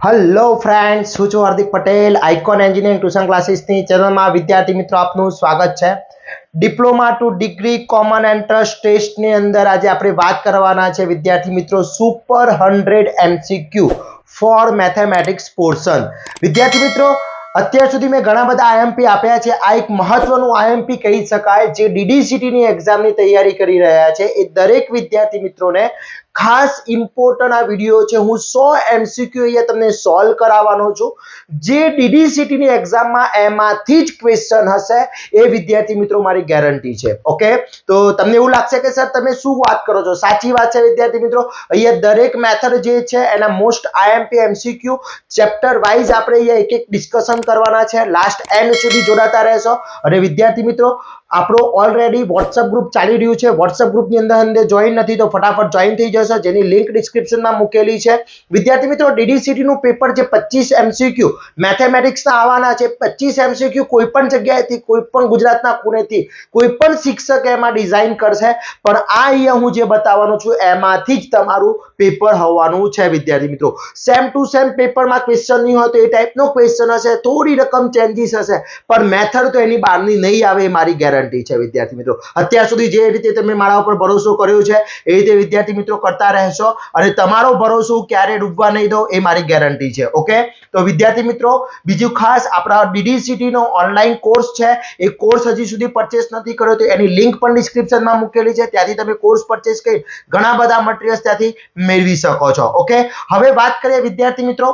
Hello friends, હું છું Hardik Patel, icon engineering tuition ક્લાસીસની ચેનલમાં વિદ્યાર્થી મિત્રો આપનું સ્વાગત છે। Diploma to degree common entrance ટેસ્ટની અંદર આજે આપણે વાત કરવાના છે વિદ્યાર્થી મિત્રો super 100 MCQ for mathematics portion. વિદ્યાર્થી મિત્રો અત્યાર સુધી મેં ઘણા બધા આઈએમપી આપ્યા છે। આ એક મહત્વનું આઈએમપી કહી શકાય જે ડીડીસીટી ની એક્ઝામની તૈયારી કરી રહ્યા છે એ દરેક વિદ્યાર્થી મિત્રોને ખાસ ઇમ્પોર્ટન્ટ આ વિડિયો છે। હું 100 એમસીક્યુ અહીંયા તમને સોલ્વ કરાવવાનો છું જે ડીડીસીટી ની એક્ઝામમાં એમાંથી જ ક્વેશ્ચન હશે એ વિદ્યાર્થી મિત્રો મારી ગેરંટી છે। ઓકે, તો તમને એવું લાગશે કે સર તમે શું વાત કરો છો? સાચી વાત છે વિદ્યાર્થી મિત્રો। અહીંયા દરેક મેથડ જે છે એના most IMP MCQ chapter wise આપણે અહીંયા એક એક ડિસ્કશન કરવાના છે। લાસ્ટ એન્ડ સુધી જોડાતા રહેશો। અને વિદ્યાર્થી મિત્રો આપણો ઓલરેડી WhatsApp ગ્રુપ ચાલી રહ્યું છે। WhatsApp ગ્રુપની અંદર જોઈન નથી તો ફટાફટ જોઈન થઈ જશો, જેની લિંક ડિસ્ક્રિપ્શનમાં મૂકેલી છે। વિદ્યાર્થી મિત્રો ડીડીસીટી નું પેપર જે 25 એમસીક્યુ મેથેમેટિક્સના આવવાના છે, 25 એમસીક્યુ કોઈ પણ જગ્યાએથી, કોઈ પણ ગુજરાતના ખૂણેથી કોઈ પણ શિક્ષક એમાં ડિઝાઇન કરશે, પણ આ અહીંયા હું જે બતાવવાનો છું એમાંથી જ તમારું પેપર હોવાનું છે વિદ્યાર્થી મિત્રો। સેમ ટુ સેમ પેપરમાં ક્વેશ્ચન નહીં હોય તો એ ટાઈપનો ક્વેશ્ચન હશે, થોડી રકમ ચેન્જીસ હશે, પણ મેથડ તો એની બહારની નહીં આવે એ મારી ગેરંટી છે વિદ્યાર્થી મિત્રો। અત્યાર સુધી જે રીતે તમે મારા ઉપર ભરોસો કર્યો છે એ રીતે વિદ્યાર્થી મિત્રો કરતા રહેશો અને તમારો ભરોસો ક્યારે ડૂબવા નહીં દો એ મારી ગેરંટી છે। ઓકે, તો વિદ્યાર્થી મિત્રો બીજું ખાસ આપણા ડીડીસીટી નો ઓનલાઈન કોર્સ છે, એ કોર્સ હજી સુધી પરચેસ નથી કર્યો તો એની લિંક પણ ડિસ્ક્રિપ્શનમાં મૂકેલી છે, ત્યાંથી તમે કોર્સ પરચેસ કરી ઘણા બધા મટીરીયલ્સ ત્યાંથી મેળવી શકો છો। ઓકે, હવે વાત કરીએ વિદ્યાર્થી મિત્રો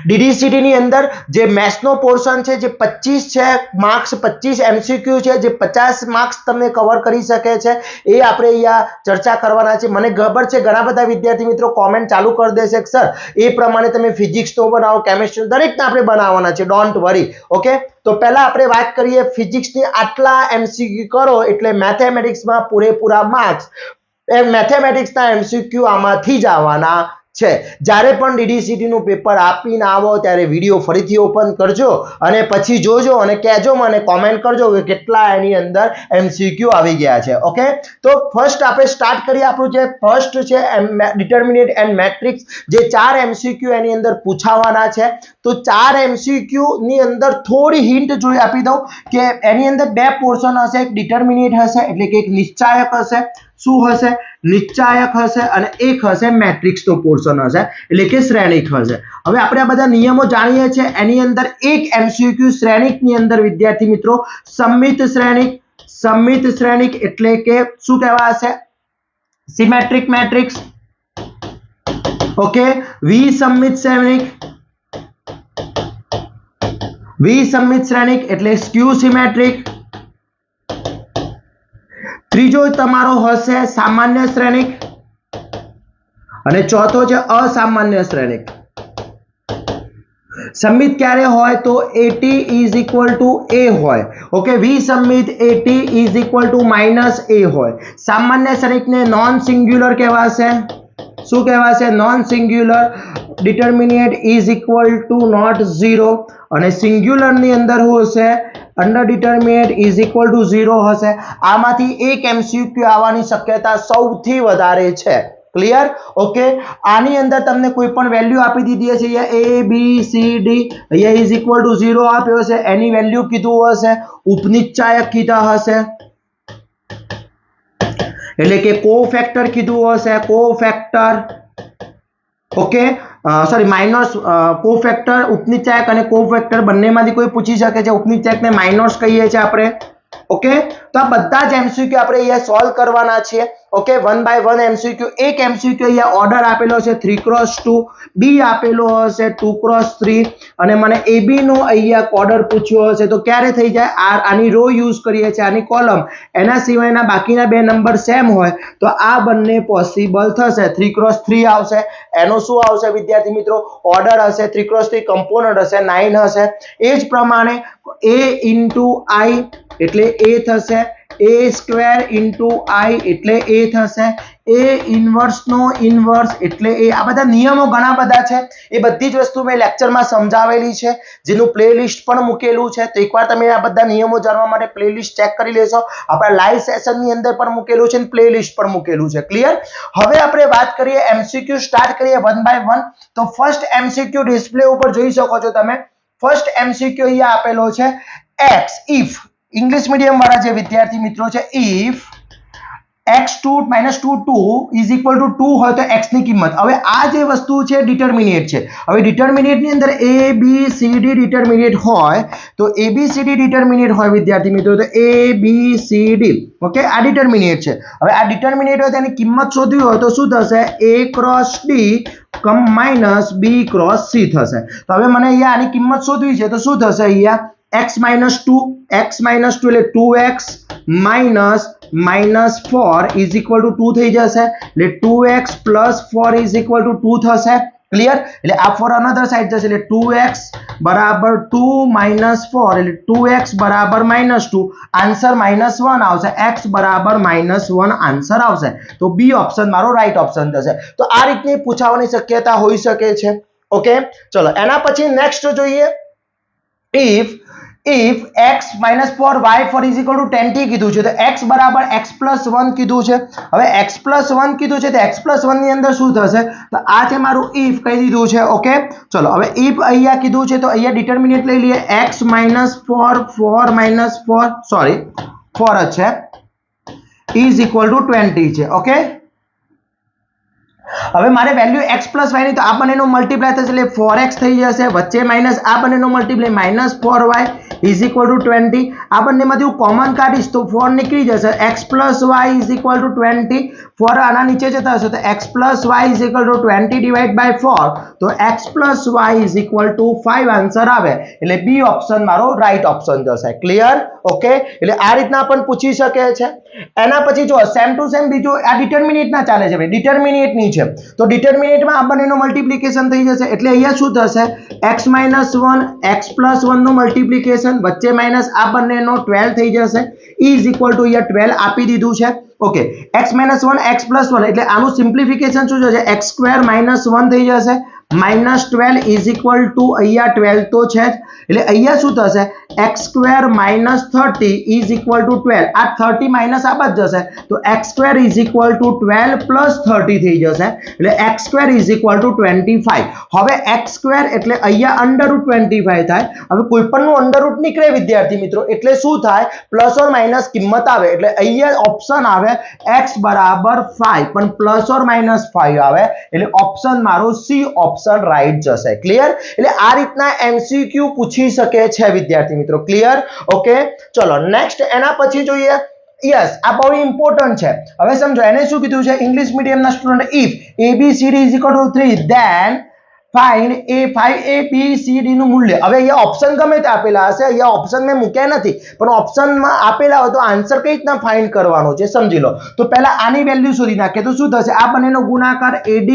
ડીડીસીટી ની અંદર જે મેથ્સ નો પોર્શન છે જે 25 છે માર્ક્સ, 25 એમસીક્યુ છે જે 50 માર્ક્સ તમને કવર કરી શકે છે એ આપણે અહીંયા ચર્ચા કરવાના છે। મને ખબર છે ઘણા બધા વિદ્યાર્થી મિત્રો કોમેન્ટ ચાલુ કરી દેશે કે સર એ પ્રમાણે તમે ફિઝિક્સ નો બનાવો, કેમિસ્ટ્રી દરેકને આપણે બનાવવાના છે, ડોન્ટ વરી। ઓકે, તો પહેલા આપણે વાત કરીએ ફિઝિક્સ ની આટલા એમસીક્યુ કરો એટલે મેથેમેટિક્સમાં પૂરેપૂરા માર્ક્સ એ મેથેમેટિક્સના એમસીક્યુ આમાંથી જ આવવાના છે। જ્યારે પણ ડીડીસીટી નું પેપર આપીને આવો ત્યારે વિડિયો ફરીથી ઓપન કરજો અને પછી જોજો અને કહેજો, મને કોમેન્ટ કરજો કે કેટલા એની અંદર એમસીક્યુ આવી ગયા છે। ઓકે, તો ફર્સ્ટ આપણે સ્ટાર્ટ કરીએ। આપણું જે ફર્સ્ટ છે ડિટર્મિનેન્ટ એન્ડ મેટ્રિક્સ, જે 4 એમસીક્યુ એની અંદર પૂછાવાના છે। તો 4 એમસીક્યુ ની અંદર થોડી હિન્ટ જોઈ આપી દઉં કે એની અંદર બે પોર્શન હશે, એક ડિટર્મિનેન્ટ હશે એટલે કે એક નિશ્ચાયક હશે, શું હશે? નિશ્ચાયક હશે, અને એક હશે મેટ્રિક્સ નો પોર્શન હશે એટલે કે શ્રેણિક હશે। હવે આપણે આ બધા નિયમો જાણીએ છીએ। એની અંદર એક એમસીક્યુ શ્રેણિક ની અંદર વિદ્યાર્થી મિત્રો સમમિત શ્રેણિક, સમમિત શ્રેણિક એટલે કે શું કહેવાશે? Symmetric matrix. ઓકે, વિસંમિત શ્રેણિક, વિસંમિત શ્રેણિક એટલે સ્ક્યુ સિમેટ્રિક। ત્રીજો તમારો હશે સામાન્ય શ્રેણિક અને ચોથો છે અસામાન્ય શ્રેણિક। સમમિત ક્યારે હોય તો AT = A હોય। ઓકે, વિસંમિત AT = -A હોય। સામાન્ય શ્રેણિકને નોન સિંગ્યુલર કહેવાશે। શું કહેવાશે? Non singular. ડિટર્મિનેન્ટ = ≠0 અને સિંગ્યુલર ની અંદર શું હશે? અંડર ડિટર્મિનેન્ટ = 0 હશે। આમાંથી એક એમસીક્યુ આવવાની શક્યતા સૌથી વધારે છે। ક્લિયર? ઓકે, આની અંદર તમને કોઈ પણ વેલ્યુ આપી દીધી હશે, અહીંયા A B C D, અહીંયા = 0 આપ્યો હશે, એની વેલ્યુ કીધું હશે, ઉપનિશ્ચાયક કીધા હશે એટલે કે કોફેક્ટર કીધું હશે, cofactor. Okay, sorry minus cofactor, ઉપનિશ્ચાયક અને કોફેક્ટર બંનેમાંથી કોઈ પૂછી શકે છે। ઉપનિશ્ચાયકને માઇનસ કહીએ છીએ આપણે। ઓકે, તો આ બધા જ એમસીક્યુ આપણે અહીંયા સોલ્વ કરવાના છે। Okay, 1 by 1 MCQ. એક એમસીક્યુ અહીંયા ઓર્ડર આપેલો છે 3x2, બી આપેલો હશે 2x3 અને મને AB નો અહીંયા ઓર્ડર પૂછ્યો હશે તો ક્યારે થઈ જાય? આની રો યુઝ કરીએ છીએ, આની કોલમ, એના સિવાયના બાકીના બે નંબર સેમ હોય તો આ બંને પોસિબલ થશે। 3x3 આવશે, એનો શું આવશે વિદ્યાર્થી મિત્રો? ઓર્ડર હશે, 3x3 કમ્પોનન્ટ હશે, 9 હશે। એ જ પ્રમાણે A * I એટલે A થશે, A² * I એટલે A થશે, A ઇન્વર્સ નો ઇન્વર્સ એટલે A. આ બધા નિયમો ઘણા બધા છે, એ બધી જ વસ્તુ મેં લેક્ચરમાં સમજાવેલી છે, જેનું પ્લેલિસ્ટ પણ મૂકેલું છે. તો એકવાર તમે આ બધા નિયમો જાણવા માટે પ્લેલિસ્ટ ચેક કરી લેશો. આપણા લાઈવ સેશનની અંદર પણ મૂકેલું છે અને પ્લેલિસ્ટ પણ મૂકેલું છે. ક્લિયર? હવે આપણે વાત કરીએ MCQ સ્ટાર્ટ કરીએ વન બાય વન. તો ફર્સ્ટ MCQ ડિસ્પ્લે ઉપર જોઈ શકો છો તમે. ફર્સ્ટ MCQ અહીંયા આપેલો છે x if ઇંગ્લિશ મીડિયમ વાળા જે વિદ્યાર્થી મિત્રો છે, if x2 - 2 is equal to 2 હોય તો x ની કિંમત. હવે આ જે વસ્તુ છે ડિટર્મિનેટ છે. હવે ડિટર્મિનેટ ની અંદર a b c d ડિટર્મિનેટ હોય તો a b c d ડિટર્મિનેટ હોય વિદ્યાર્થી મિત્રો, તો a b c d okay આ ડિટર્મિનેટ છે. હવે આ ડિટર્મિનેટ હોય તેની કિંમત શોધવી હોય તો શું થશે? a cross d minus b cross c થશે. તો હવે મને અહીંયા આની કિંમત શોધવી છે તો શું થશે? અહીંયા x - 2 એટલે 2x minus 4 is equal to 2 થઈ જશે. એટલે 2x plus 4 is equal to 2 થશે. ક્લિયર? એટલે આ ફોર અનધર સાઈડ જશે એટલે 2x બરાબર 2 minus 4 એટલે 2x બરાબર -2. આન્સર -1 આવશે. x બરાબર -1 આન્સર આવશે. તો બી ઓપ્શન મારો રાઈટ ઓપ્શન થશે. તો આ રીતની પૂછાવાની શક્યતા હોઈ શકે છે. ઓકે, ચલો એના પછી નેક્સ્ટ જોઈએ. if x - 4y4 is equal to 10t કીધું છે, તો x બરાબર x + 1 કીધું છે. હવે x + 1 કીધું છે તો x + 1 ની અંદર શું થશે? તો આ છે મારું if કહી દીધું છે. ઓકે, ચલો હવે if અહીંયા કીધું છે તો અહીંયા ડિટર્મિનેટ લઈ લઈએ. x - 4 જ છે is equal to 20 છે. ઓકે, હવે મારે વેલ્યુ x + y ની તો આ બંનેનો મલ્ટીપ્લાય થશે એટલે 4x થઈ જશે. વચ્ચે માઈનસ આ બંનેનો multiply -4y is equal to 20. આ બંનેમાંથી હું કોમન કાઢીશ તો 4 નીકળી જશે. x + y is equal to 20. 4 આના નીચે જતા હશે તો x + y is equal to 20 divided by 4. તો x + y is equal to 5 answer આવે. એટલે બી ઓપ્શન મારો રાઈટ ઓપ્શન થશે. ક્લિયર? ઓકે, એટલે આ રીતના પણ પૂછી શકે છે. એના પછી જો સેમ ટુ સેમ બીજું આ ડિટર્મિનેટ ના ચાલે છે ભાઈ, ડિટર્મિનેટ ની છે તો ડિટર્મિનેટમાં આ બંનેનો મલ્ટીપ્લિકેશન થઈ જશે એટલે અહીંયા શું થશે? x - 1 x + 1 નો મલ્ટીપ્લિકેશન વચ્ચે માઈનસ આ બંનેનો 12 થઈ જશે is equal to અહીંયા 12 આપી દીધું છે. ઓકે, x - 1 x + 1 એટલે આનું સિમ્પ્લિફિકેશન શું થશે? x² - 1 થઈ જશે. -12 is equal to અહીંયા 12 તો છે જ એટલે અહીંયા શું થશે? x² - 30 is equal to 12. આ 30 માઈનસ આ બાદ જશે તો x² is equal to 12 plus 30 થઈ જશે એટલે x² is equal to 25. હવે x² એટલે અહીંયા √25 થાય. હવે કોઈ પણનું અંડરરૂટ નીકળે વિદ્યાર્થી મિત્રો એટલે શું થાય? પ્લસ ઓર માઈનસ કિંમત આવે એટલે અહીંયા ઓપ્શન આવે x બરાબર 5 પણ પ્લસ ઓર માઈનસ 5 આવે એટલે ઓપ્શન મારો સી ઓપ્શન રાઈટ જશે. ક્લિયર? એટલે આ રીતના MCQ પૂછી શકે છે વિદ્યાર્થી મિત્રો. ક્લિયર? ઓકે, ચલો નેક્સ્ટ એના પછી જોઈએ. યસ, આ બહુ ઇમ્પોર્ટન્ટ છે. હવે સમજો એને શું કીધું છે ઇંગ્લિશ મીડિયમના student, if ABCD is equal to 3 then find A5ABCD નું મૂલ્ય. હવે અહીંયા ઓપ્શન ગમે તે આપેલા હશે, અહીંયા ઓપ્શન મેં મૂક્યા નથી પણ ઓપ્શનમાં આપેલા હોય તો આન્સર કઈ રીતના ફાઇન્ડ કરવાનો છે સમજી લો. તો પહેલા આની વેલ્યુ શોધી નાખીએ તો શું થશે? આ બંનેનો ગુણાકાર AD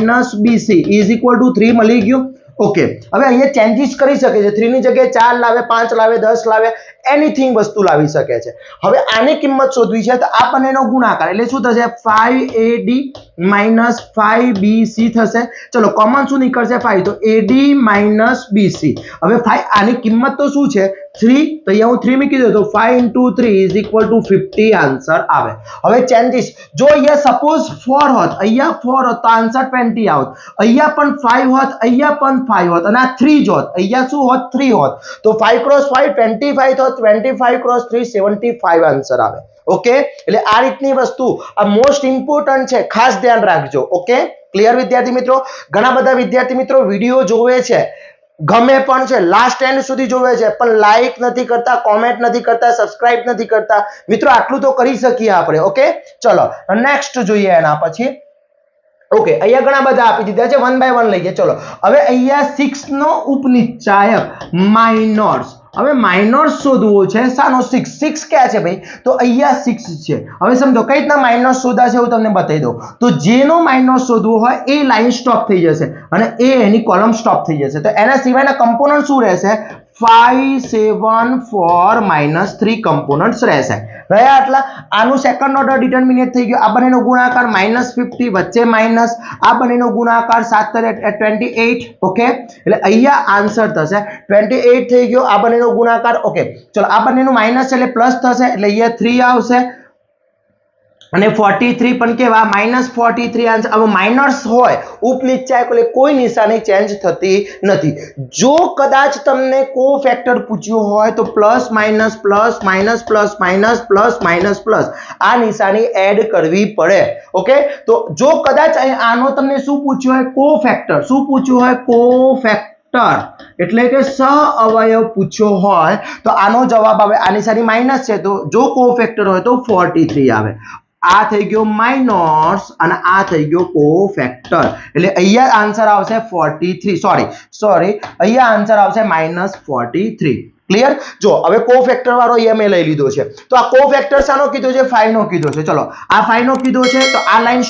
- BC is equal to 3 મળી ગયો. ઓકે, હવે અહીંયા ચેન્જીસ કરી શકે છે. 3 ની જગ્યાએ 4 લાવે, 5 લાવે, 10 લાવે, એનીથિંગ વસ્તુ લાવી શકે છે. હવે આની કિંમત શોધવી છે તો આ બંનેનો ગુણાકાર એટલે શું થશે? 5AD - 5BC થશે. ચલો કોમન શું નીકળશે? 5 તો AD - BC. હવે 5 આની કિંમત તો શું છે? 3 તો અહીંયા હું 3 મૂકી દઉં તો 5 × 3 is equal to 50 આન્સર આવે. હવે ચેન્જીસ જો અહીંયા સપોઝ 4 હોત, અહીંયા 4 હોત તો આન્સર 20 આવત. અહીંયા પણ 5 હોત, અહીંયા પણ 5 હોત અને આ 3 જ હોત, અહીંયા શું હોત? 3 હોત. તો 5 × 5 25 તો 25 × 3 75 આન્સર આવે. ઓકે, એટલે આ રીતની વસ્તુ આ મોસ્ટ ઇમ્પોર્ટન્ટ છે, ખાસ ધ્યાન રાખજો. ઓકે, ક્લિયર વિદ્યાર્થી મિત્રો? ઘણા બધા વિદ્યાર્થી મિત્રો વિડીયો જોવે છે, ગમે પણ છે, લાસ્ટ એન્ડ સુધી જોવે છે પણ લાઈક નથી કરતા, કોમેન્ટ નથી કરતા, સબસ્ક્રાઇબ નથી કરતા. મિત્રો આટલું તો કરી શકીએ આપણે. ઓકે, ચલો નેક્સ્ટ જોઈએ એના પછી. ઓકે, અહીંયા ઘણા બધા આપી દીધા છે, વન બાય વન લઈએ. ચલો હવે અહીંયા 6 નો ઉપનિશ્ચાયક માઇનોર્સ. હવે માઇનોર્સ શોધવો છે. સાનો 6? 6 ક્યાં છે ભાઈ? તો અહીંયા 6 છે. હવે સમજો કઈ રીતના માઇનોર્સ શોધાશે હું તમને બતાવી દઉં. તો જેનો માઇનોર્સ શોધવો હોય એ લાઈન સ્ટોપ થઈ જશે અને એ એની કોલમ સ્ટોપ થઈ જશે. તો એના સિવાયના કમ્પોનન્ટ શું રહેશે? 574 -3 કમ્પોનન્ટ્સ રહેશે રહ્યા આટલા આનું સેકન્ડ ઓર્ડર ડિટર્મિનેટ થઈ ગયો આ બંનેનો ગુણાકાર -50 વચ્ચે માઈનસ આ બંનેનો ગુણાકાર 7 28 ઓકે એટલે અહીંયા આન્સર થશે 28 થઈ ગયો આ બંનેનો ગુણાકાર ઓકે ચલો આ બંનેનું માઈનસ છે એટલે પ્લસ થશે એટલે અહીંયા 3 આવશે અને 43 પણ કેવા -43 આન્સર હવે માઇનસ હોય ઉપનિચ્ચાય એટલે કોઈ નિશાની ચેન્જ થતી નથી જો કદાચ તમને કોફેક્ટર પૂછ્યું હોય તો plus minus plus minus plus minus plus minus plus આ નિશાની એડ કરવી પડે ઓકે તો જો કદાચ આનો તમને શું પૂછ્યું હોય કોફેક્ટર શું પૂછ્યું હોય કોફેક્ટર એટલે કે સહઅવયવ પૂછ્યો હોય તો આનો જવાબ આવે આ નિશાની માઈનસ છે તો જો કોફેક્ટર હોય તો 43 આવે આ થઈ ગયો માઈનસ અને આ થઈ ગયો કોફેક્ટર એટલે અહીંયા આન્સર આવશે 43 સોરી અહીંયા આન્સર આવશે -43 ક્લિયર જો હવે કોફેક્ટર વાળો અહીંયા મેં લઈ લીધો છે તો આ કોફેક્ટર શાનો કીધો છે 5 નો કીધો છે ચલો આ 5 નો કીધો છે તો આ લાઈન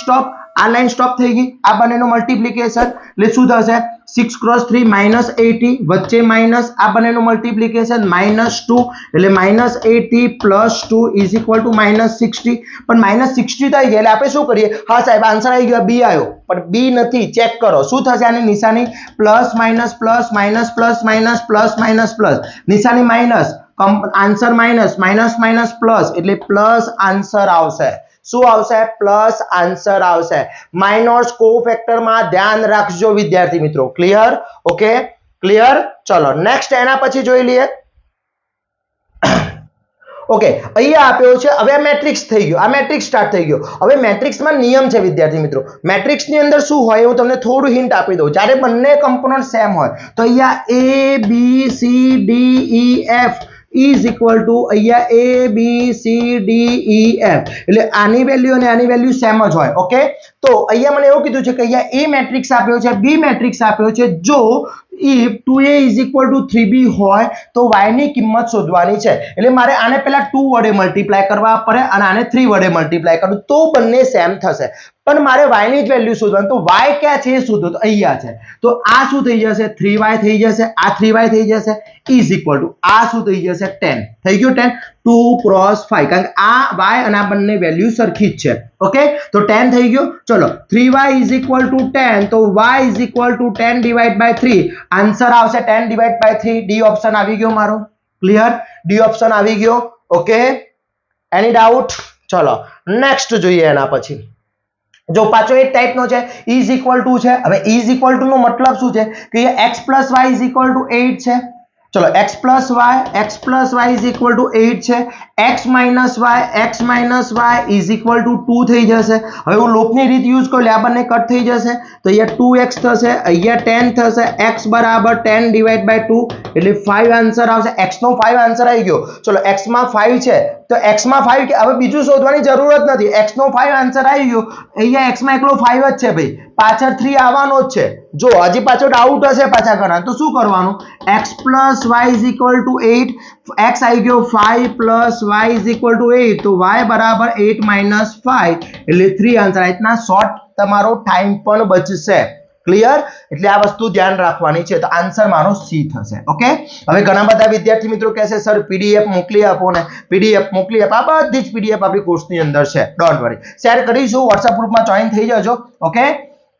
સ્ટોપ થઈ ગઈ આ બંનેનો મલ્ટીપ્લિકેશન એટલે શું થશે 6 × 3 -80 વચ્ચે માઈનસ આ બંનેનું મલ્ટીપ્લિકેશન -2 એટલે -80 + 2 = -60 પણ -60 થઈ ગયા એટલે આપણે શું કરીએ હા સાહેબ આન્સર આવી ગયો બી આવ્યો પણ બી નથી ચેક કરો શું થશે આની નિશાની plus minus plus minus plus minus plus minus plus નિશાની minus answer minus minus minus plus એટલે પ્લસ આન્સર આવશે શું આવશે પ્લસ આન્સર આવશે માઇનસ કોફેક્ટર માં ધ્યાન રાખજો વિદ્યાર્થી મિત્રો ક્લિયર ઓકે ક્લિયર ચલો નેક્સ્ટ એના પછી જોઈ લઈએ ઓકે અહીંયા આપ્યો છે હવે આ મેટ્રિક્સ થઈ ગયો આ મેટ્રિક્સ સ્ટાર્ટ થઈ ગયો હવે મેટ્રિક્સમાં નિયમ છે વિદ્યાર્થી મિત્રો મેટ્રિક્સની અંદર શું હોય હું તમને થોડું હિન્ટ આપી દઉં જ્યારે બંને કમ્પોનન્ટ સેમ હોય તો અહીંયા A B C D E F is equal to અહીંયા A B C D E F એટલે આની વેલ્યુ અને આની વેલ્યુ સેમ જ હોય ઓકે તો અહીંયા મને એવું કીધું છે કે અહીંયા A મેટ્રિક્સ આપ્યો છે B મેટ્રિક્સ આપ્યો છે જો if 2a = 3b હોય તો y ની કિંમત શોધવાની છે એટલે મારે આને પહેલા 2 વડે મલ્ટીપ્લાય કરવા પડે અને આને 3 વડે મલ્ટીપ્લાય કરું તો બંને સેમ થશે પણ મારે y ની જ વેલ્યુ શોધવાની તો y ક્યાં છે એ શોધો તો અહીંયા છે તો આ શું થઈ જશે 3y થઈ જશે આ 3y થઈ જશે = આ શું થઈ જશે 10 થઈ ગયું 10 2 × 5 કારણ કે આ y અને આ બંને વેલ્યુ સરખી જ છે ઓકે તો 10 થઈ ગયો ચલો 3y = 10 તો y = 10 / 3 આન્સર આવશે 10 / 3 ડી ઓપ્શન આવી ગયો મારો ક્લિયર ડી ઓપ્શન આવી ગયો ઓકે એની ડાઉટ ચલો નેક્સ્ટ જોઈએ એના પછી જો પાછો એક ટાઈપનો છે is equal to છે હવે is equal to નો મતલબ શું છે કે x + y = 8 છે ચલો x + y = 8 છે x - y = 2 થઈ જશે હવે હું લોપની રીત યુઝ કરું એટલે આ બંને કટ થઈ જશે તો અહીંયા 2x થશે અહીંયા 10 થશે x = 10 / 2 એટલે 5 આન્સર આવશે x નો 5 આન્સર આવી ગયો ચલો x માં 5 છે તો x માં 5 કે હવે બીજું શોધવાની જરૂર જ નથી x નો 5 આન્સર આવી ગયો અહીંયા x માં એકલો 5 જ છે ભાઈ પાછળ 3 આવવાનો જ છે જો હજી પાછો ડાઉટ હશે પાછા ઘણા તો શું કરવાનું x + y = 8 x આવી ગયો 5 + y = 8 તો y = 8 - 5 એટલે 3 આન્સર આ રીતના શોર્ટ તમારો ટાઈમ પણ બચશે ક્લિયર એટલે આ વસ્તુ ધ્યાન રાખવાની છે તો આન્સર મારો સી થશે ઓકે હવે ઘણા બધા વિદ્યાર્થી મિત્રો કહેશે સર પીડીએફ મોકલી આપો ને પીડીએફ મોકલી આપો આ બધી જ પીડીએફ આપણી કોર્સની અંદર છે ડોન્ટ વરી શેર કરીશું WhatsApp ગ્રુપમાં જોઈન થઈ જજો ઓકે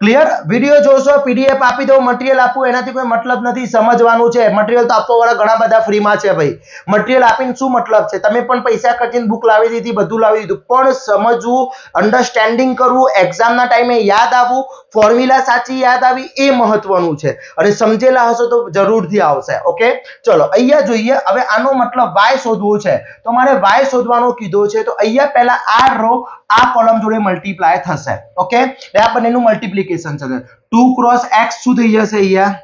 ક્લિયર વિડિયો જોશો પીડીએફ આપી દો મટીરીયલ આપું એનાથી કોઈ મતલબ નથી સમજવાનું છે મટીરીયલ તો આપવાવાળા ઘણા બધા ફ્રીમાં છે ભાઈ મટીરીયલ આપીને શું મતલબ છે તમે પણ પૈસા ખર્ચીને બુક લાવી દીધી બધું લાવી દીધું પણ સમજવું અન્ડરસ્ટેન્ડિંગ કરવું એક્ઝામના ટાઈમે યાદ આવવું ફોર્મ્યુલા સાચી યાદ આવી એ મહત્વનું છે અને સમજેલા હશો તો જરૂરથી આવશે ઓકે ચલો અહીંયા જોઈએ હવે આનો મતલબ y શોધવું છે તો મારે y શોધવાનો કીધો છે તો અહીંયા પહેલા આ રો આ કોલમ જોડે મલ્ટીપ્લાય થશે ઓકે એટલે આ બંનેનું મલ્ટીપ્લિકેશન થશે 2 × x શું થઈ જશે અહીંયા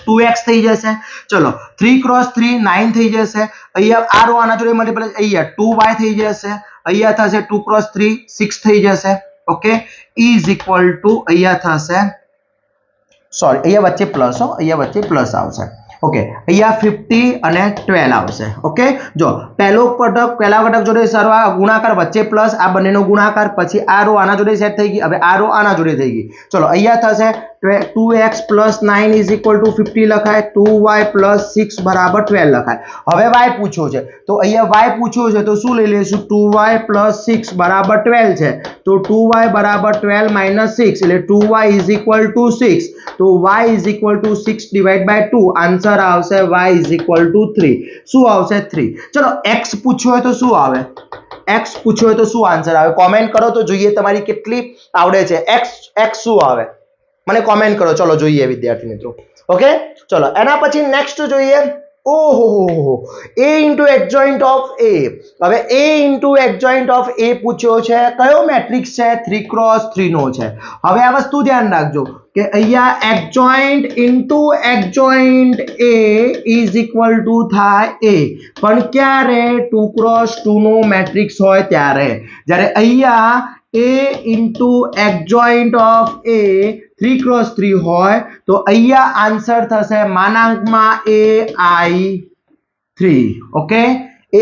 2x થઈ જશે ચલો 3 × 3 9 થઈ જશે અહીંયા આ રો આના જોડે મલ્ટીપ્લાય અહીંયા 2y થઈ જશે અહીંયા થશે 2 × 3 6 થઈ જશે ઓકે = અહીંયા થશે સોરી અહીંયા વચ્ચે પ્લસ અહીંયા વચ્ચે પ્લસ આવશે ઓકે અહીંયા 50 અને 12 આવશે ઓકે જો પહેલા ઘટક જોડે સરવા ગુણાકાર વચ્ચે પ્લસ આ બંનેનો ગુણાકાર પછી આ રો આના જોડે સેટ થઈ ગઈ હવે આ રો આના જોડે થઈ ગઈ ચલો અહીંયા થશે 2x + 9 = 50 લખાય, 2y + 6 = 12 લખાય. હવે y પૂછ્યો છે તો અહીંયા y પૂછ્યો છે તો શું લઈ લેશું? 2y + 6 = 12 છે તો 2y = 12 - 6 એટલે 2y = 6 તો y = 6 / 2 આન્સર આવશે y = 3. શું આવશે? 3. ચલો x પૂછ્યો હોય તો શું આવે? x પૂછ્યો હોય તો શું આન્સર આવે? કોમેન્ટ કરો તો જોઈએ તમારી કેટલી આવડે છે. x શું આવે? મને કોમેન્ટ કરો. ચલો જોઈએ વિદ્યાર્થી મિત્રો. ઓકે ચલો એના પછી નેક્સ્ટ જોઈએ. ઓહો a into adjoint of a. હવે a into adjoint of a પૂછ્યો છે. કયો મેટ્રિક્સ છે? 3x3 નો છે. હવે આ વસ્તુ ધ્યાન રાખજો કે અહીંયા adjoint into adjoint a = થાય a, પણ ક્યારે? 2x2 નો મેટ્રિક્સ હોય ત્યારે. જ્યારે અહીંયા a into adjoint of a 3x3 હોય તો અહીંયા આન્સર થશે માનાંકમાં ai3. Okay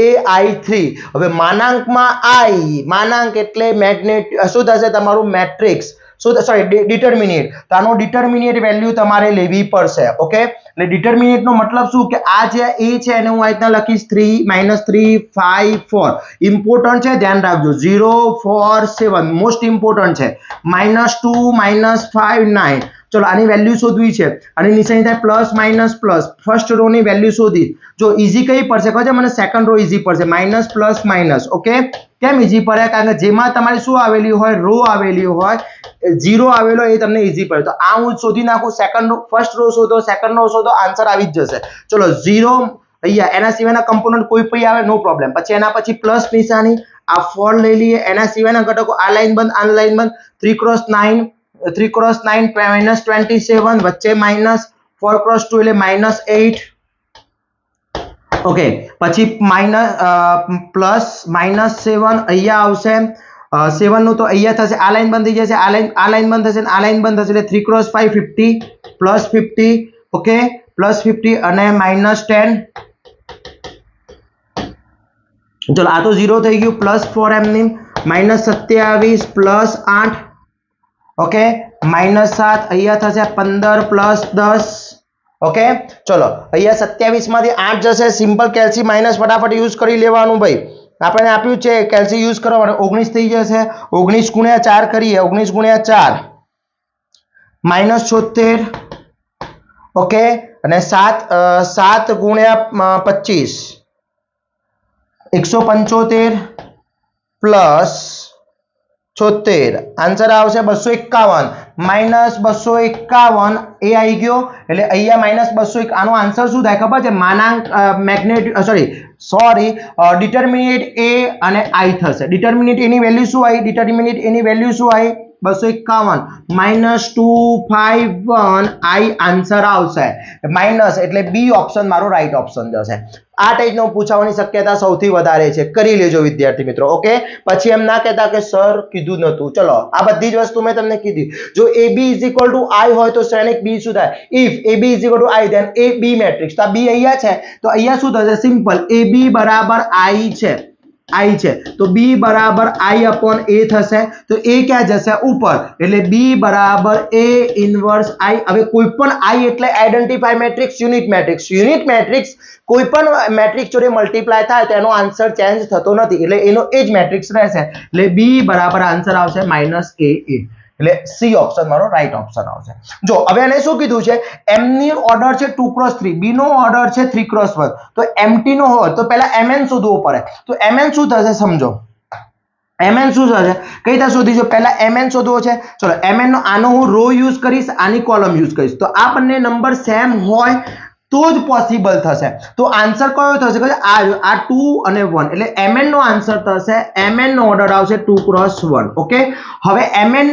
ai3. હવે માનાંકમાં i, માનાંક એટલે મેગ્નેટ શું થશે તમારું? મેટ્રિક્સ. સોરી ડિટર્મિનેટ. તો આનો ડિટર્મિનેટ વેલ્યુ તમારે લેવી પડશે. ઓકે એટલે ડિટર્મિનેટ નો મતલબ શું કે આ જે a છે એને હું આ રીતના લખીશ 3 - 3 5 4. ઇમ્પોર્ટન્ટ છે, ધ્યાન રાખજો. 0 4 7 મોસ્ટ ઇમ્પોર્ટન્ટ છે. -2 -5 9. ચલો આની વેલ્યુ શોધવી છે. આની નિશાની થાય plus minus plus. First row ની વેલ્યુ શોધી. જો ઈઝી કઈ પડશે કહો મને? સેકન્ડ રો ઈઝી પડશે. Minus plus minus. ઓકે કેમ ઈઝી પડે? કારણ કે જેમાં તમારી શું આવેલી હોય? રો આવેલી હોય. 0 આવેલો એ તમને ઈઝી પડે. તો આ હું શોધી નાખું. સેકન્ડ રો, ફર્સ્ટ રો શોધો, સેકન્ડ રો શોધો, આન્સર આવી જ જશે. ચલો 0 અહીંયા એના સિવાયના કમ્પોનન્ટ કોઈ પણ આવે નો પ્રોબ્લેમ. પછી એના પછી પ્લસ નિશાની, આ 4 લઈ લઈએ. એના સિવાયના ઘટકો આ લાઈન બંધ, આ લાઈન બંધ. 3x9 -27 વચ્ચે માઇનસ, 4x2 એટલે -8. ઓકે પછી પ્લસ -7 અહીંયા આવશે. 7 નું તો અહીંયા થશે. આ લાઈન બંધ થઈ જશે, આ લાઈન બંધ થશે, આ લાઈન બંધ થશે એટલે 3x5 50 +50. ઓકે +50 અને -10. ચલો આ તો 0 થઈ ગયું. +4 એમની, -27 +8. ઓકે -7 અહીંયા થશે 15 + 10. ઓકે ચલો અહીંયા 27 માંથી 8 જશે. સિમ્પલ કેલ્સી માઇનસ ફટાફટ યુઝ કરી લેવાનું ભાઈ. આપણે આપ્યું છે કેલ્સી યુઝ કરવા માટે 19 થઈ જશે. 19 × 4 કરીએ. 19 × 4 -76. ઓકે અને 7 × 25 175 +76 આન્સર આવશે 251. -251 એ આવી ગયો એટલે અહીંયા -251. આનો આન્સર શું થાય ખબર છે? માનાંક મેગ્નેટ ડિટર્મિનેટ a અને i થશે. ડિટર્મિનેટ a ની વેલ્યુ શું આવી? ડિટર્મિનેટ a ની વેલ્યુ શું આવી? 251 -251 i આન્સર આવશે. માઇનસ એટલે બી ઓપ્શન મારો રાઈટ ઓપ્શન જશે. આ ટાઈપનો પૂછવાની શક્યતા સૌથી વધારે છે. કરી લેજો વિદ્યાર્થી મિત્રો. ઓકે પછી એમ ના કહેતા કે સર કીધું નતું. ચલો આ બધી જ વસ્તુ મેં તમને કીધી. જો ab = i હોય તો શ્રેણિક b શું થાય? if ab = i then a b matrix. તો આ b અહીંયા છે તો અહીંયા શું થશે? સિમ્પલ ab = i છે. i છે તો b = i/a થશે. તો a ક્યાં જશે? ઉપર. એટલે b = a ઇન્વર્સ i. હવે કોઈ પણ i એટલે identify matrix, unit matrix. Unit matrix કોઈ પણ મેટ્રિક્સ જોડે મલ્ટીપ્લાય થાય તો એનો આન્સર ચેન્જ થતો નથી એટલે એનો એ જ મેટ્રિક્સ રહેશે. એટલે b = આન્સર આવશે -a. એટલે સી ઓપ્શન મારો રાઈટ ઓપ્શન આવશે. જો હવે એને શું કીધું છે? m ની ઓર્ડર છે 2x3, b નો ઓર્ડર છે 3x1. તો mt નો હોય તો પહેલા mn શોધવો પડે. તો mn શું થશે સમજો? mn શું થશે? કઈ રીતે શોધીશું? પહેલા mn શોધવો છે. ચલો mn નો આનો હું રો યુઝ કરીશ, આની કોલમ યુઝ કરીશ. તો આ બંને નંબર સેમ હોય તો જ પોસિબલ થશે. તો આન્સર કયો થશે? આ 2 અને 1 એટલે mn નો આન્સર થશે. mn નો ઓર્ડર આવશે 2x1. ઓકે હવે mn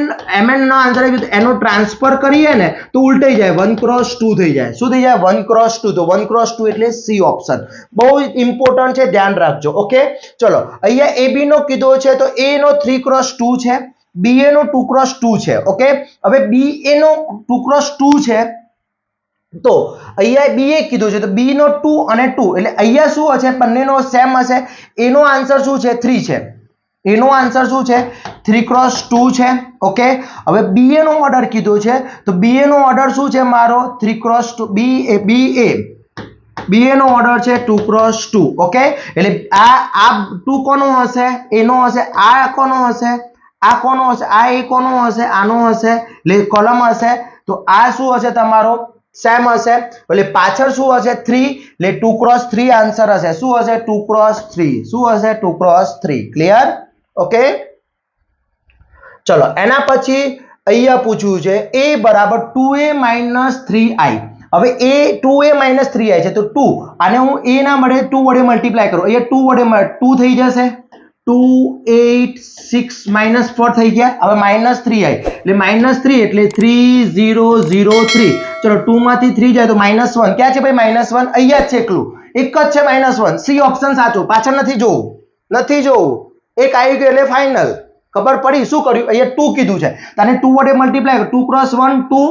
નો આન્સર આવ્યો તો એનો ટ્રાન્સફર કરીએ ને તો ઉલટાઈ જાય, 1x2 થઈ જાય. શું થઈ જાય? 1x2. તો 1x2 એટલે સી ઓપ્શન. બહુ ઇમ્પોર્ટન્ટ છે, ધ્યાન રાખજો. ઓકે ચલો અહીંયા ab નો કીધો છે તો a નો 3x2 છે, ba નો 2x2 છે. ઓકે હવે ba નો 2x2 છે તો અહીંયા ba કીધું છે તો b નો 2 અને 2 એટલે અહીંયા શું હશે? બંનેનો સેમ હશે. a નો આન્સર શું છે? 3 છે. એનો આન્સર શું છે 3x2 છે ઓકે હવે BA નો ઓર્ડર કીધો છે તો BA નો ઓર્ડર શું છે મારો 3x2 BA નો ઓર્ડર છે 2x2 ઓકે એટલે આ 2 કોનો હશે એનો હશે આ કોનો હશે આ કોનો હશે આ એ કોનો હશે આનો હશે એટલે કોલમ હશે તો આ શું હશે તમારો સેમ હશે એટલે પાછળ શું હશે 3 એટલે 2x3 આન્સર હશે શું હશે 2x3 શું હશે 2x3 ક્લિયર ઓકે ચલો એના પછી અહીંયા પૂછ્યું છે a બરાબર 2a - 3i હવે a 2a - 3i છે તો 2 આને હું a ના મળે 2 વડે મલ્ટીપ્લાય કરું અહીંયા 2 વડે 2 થઈ જશે 2 8 6 -4 થઈ ગયા હવે -3i એટલે -3 એટલે 3003 ચલો 2 માંથી 3 જાય તો -1 ક્યાં છે ભાઈ -1 અહીંયા જ છે એકલું એક જ છે -1 સી ઓપ્શન સાચો પાછળ નથી જોવું એક આવી ગયો એટલે ફાઇનલ ખબર પડી શું કર્યું અહીંયા 2 કીધું છે તને 2 વડે multiply 2x1 2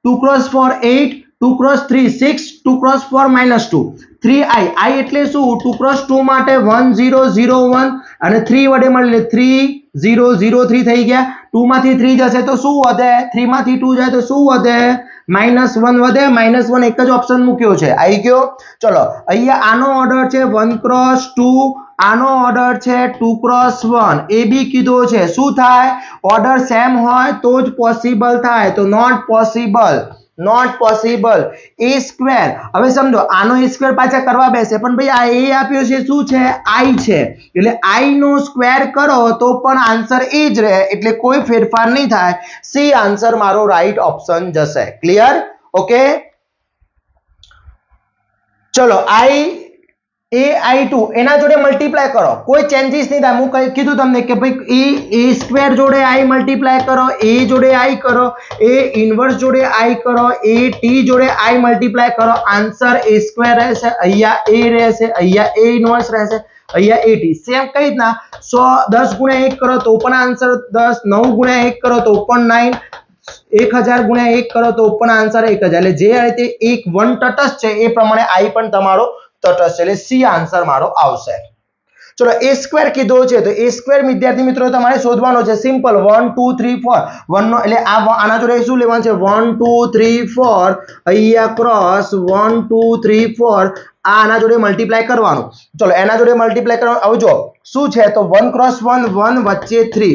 2x4 8 2x3 6 2x4 -2 3i i એટલે શું 2x2 માટે 1001 અને 3 વડે મળે 3003 થઈ ગયા 2 માંથી 3 જશે તો શું વધે 3 માંથી 2 જાય તો શું વધે -1 વધે -1 એક જ ઓપ્શન મૂક્યો છે આવી ગયો ચલો અહીંયા આનો ઓર્ડર છે 1x2 આનો ઓર્ડર છે 2x1 એ બી કીધો છે શું થાય ઓર્ડર સેમ હોય તો જ પોસિબલ થાય તો નોટ પોસિબલ a સ્ક્વેર હવે સમજો આનો a સ્ક્વેર પાછા કરવા બેસે પણ ભાઈ આ a આપ્યો છે શું છે i છે એટલે i નો સ્ક્વેર કરો તો પણ આન્સર એ જ રહે એટલે કોઈ ફેરફાર નહીં થાય સી આન્સર મારો રાઈટ ઓપ્શન જશે ક્લિયર ઓકે ચલો ai2 એના જોડે મલ્ટીપ્લાય કરો કોઈ ચેન્જીસ નહીં થાય હું કીધું તમને કે ભાઈ a સ્ક્વેર જોડે i મલ્ટીપ્લાય કરો a જોડે i કરો a ઇન્વર્સ જોડે i કરો a t જોડે i મલ્ટીપ્લાય કરો આન્સર a સ્ક્વેર રહેશે અહીંયા a રહેશે અહીંયા a ઇન્વર્સ રહેશે અહીંયા a t સેમ કઈ રીતના 100 10 ગુણ્યા 1 કરો તો પણ આન્સર 10 9 ગુણ્યા 1 કરો તો પણ 9 1000 ગુણ્યા 1 કરો તો પણ આન્સર 1000 એટલે જે રીતે એક વન તટસ્થ છે એ પ્રમાણે i પણ તમારો તટસ્થ એટલે સી આન્સર મારો આવશે ચલો a સ્ક્વેર કીધો છે તો a સ્ક્વેર વિદ્યાર્થી મિત્રો તમારે શોધવાનો છે સિમ્પલ 1 2 3 4 1 નો એટલે આના જોડે શું લેવાનું છે 1 2 3 4 અહીંયા ક્રોસ 1 2 3 4 આના જોડે મલ્ટીપ્લાય કરવાનું ચલો એના જોડે મલ્ટીપ્લાય કરવાનું આવજો શું છે તો 1 × 1 1 વચ્ચે 3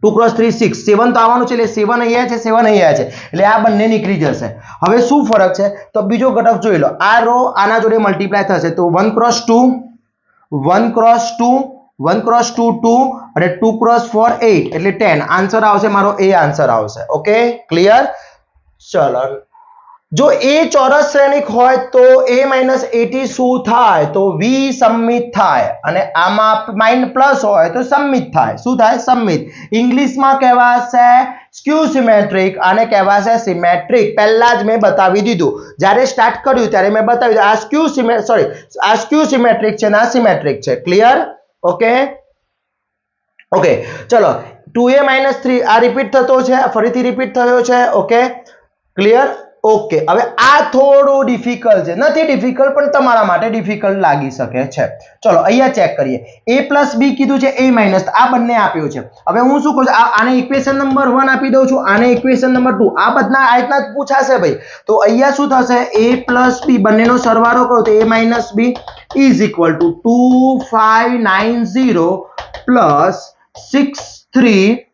2 × 3 6 7 તો આવવાનું છે એટલે 7 અહીંયા છે 7 અહીંયા છે એટલે આ બંને નીકળી જશે હવે શું ફરક છે તો બીજો ઘટક જોઈ લો આ રો આના જોડે મલ્ટીપ્લાય થશે તો 1 × 2 1 × 2 1 × 2 2 અને 2 × 4 8 એટલે 10 આન્સર આવશે મારો એ આન્સર આવશે ઓકે ક્લિયર ચલો જો a ચોરસ શ્રેણિક હોય તો a - at શું થાય તો v સમમિત થાય અને આમાં પ્લસ હોય તો સમમિત થાય શું થાય સમમિત ઇંગ્લિશમાં કહેવાશે સ્ક્યુ સિમેટ્રિક અને કહેવાશે સિમેટ્રિક પહેલા જ મેં બતાવી દીધું જ્યારે સ્ટાર્ટ કર્યું ત્યારે મેં બતાવી દીધું આ સ્ક્યુ સિમેટ્રિક છે ના સિમેટ્રિક છે ક્લિયર ઓકે ચલો 2a - 3 આ રિપીટ થતો છે ફરીથી રિપીટ થયો છે ઓકે ક્લિયર ઓકે હવે આ થોડું ડિફિકલ્ટ છે નથી ડિફિકલ્ટ પણ તમારા માટે ડિફિકલ્ટ લાગી શકે છે ચલો અહીંયા ચેક કરીએ a + b કીધું છે a - આ બંને આપ્યું છે હવે હું શું કરું આને ઇક્વેશન નંબર 1 આપી દઉં છું આને ઇક્વેશન નંબર 2 આ બધા આ રીતના જ પૂછાશે ભાઈ તો અહીંયા શું થશે a + b બંનેનો સરવાળો કરો તો a - b = 2590 + 63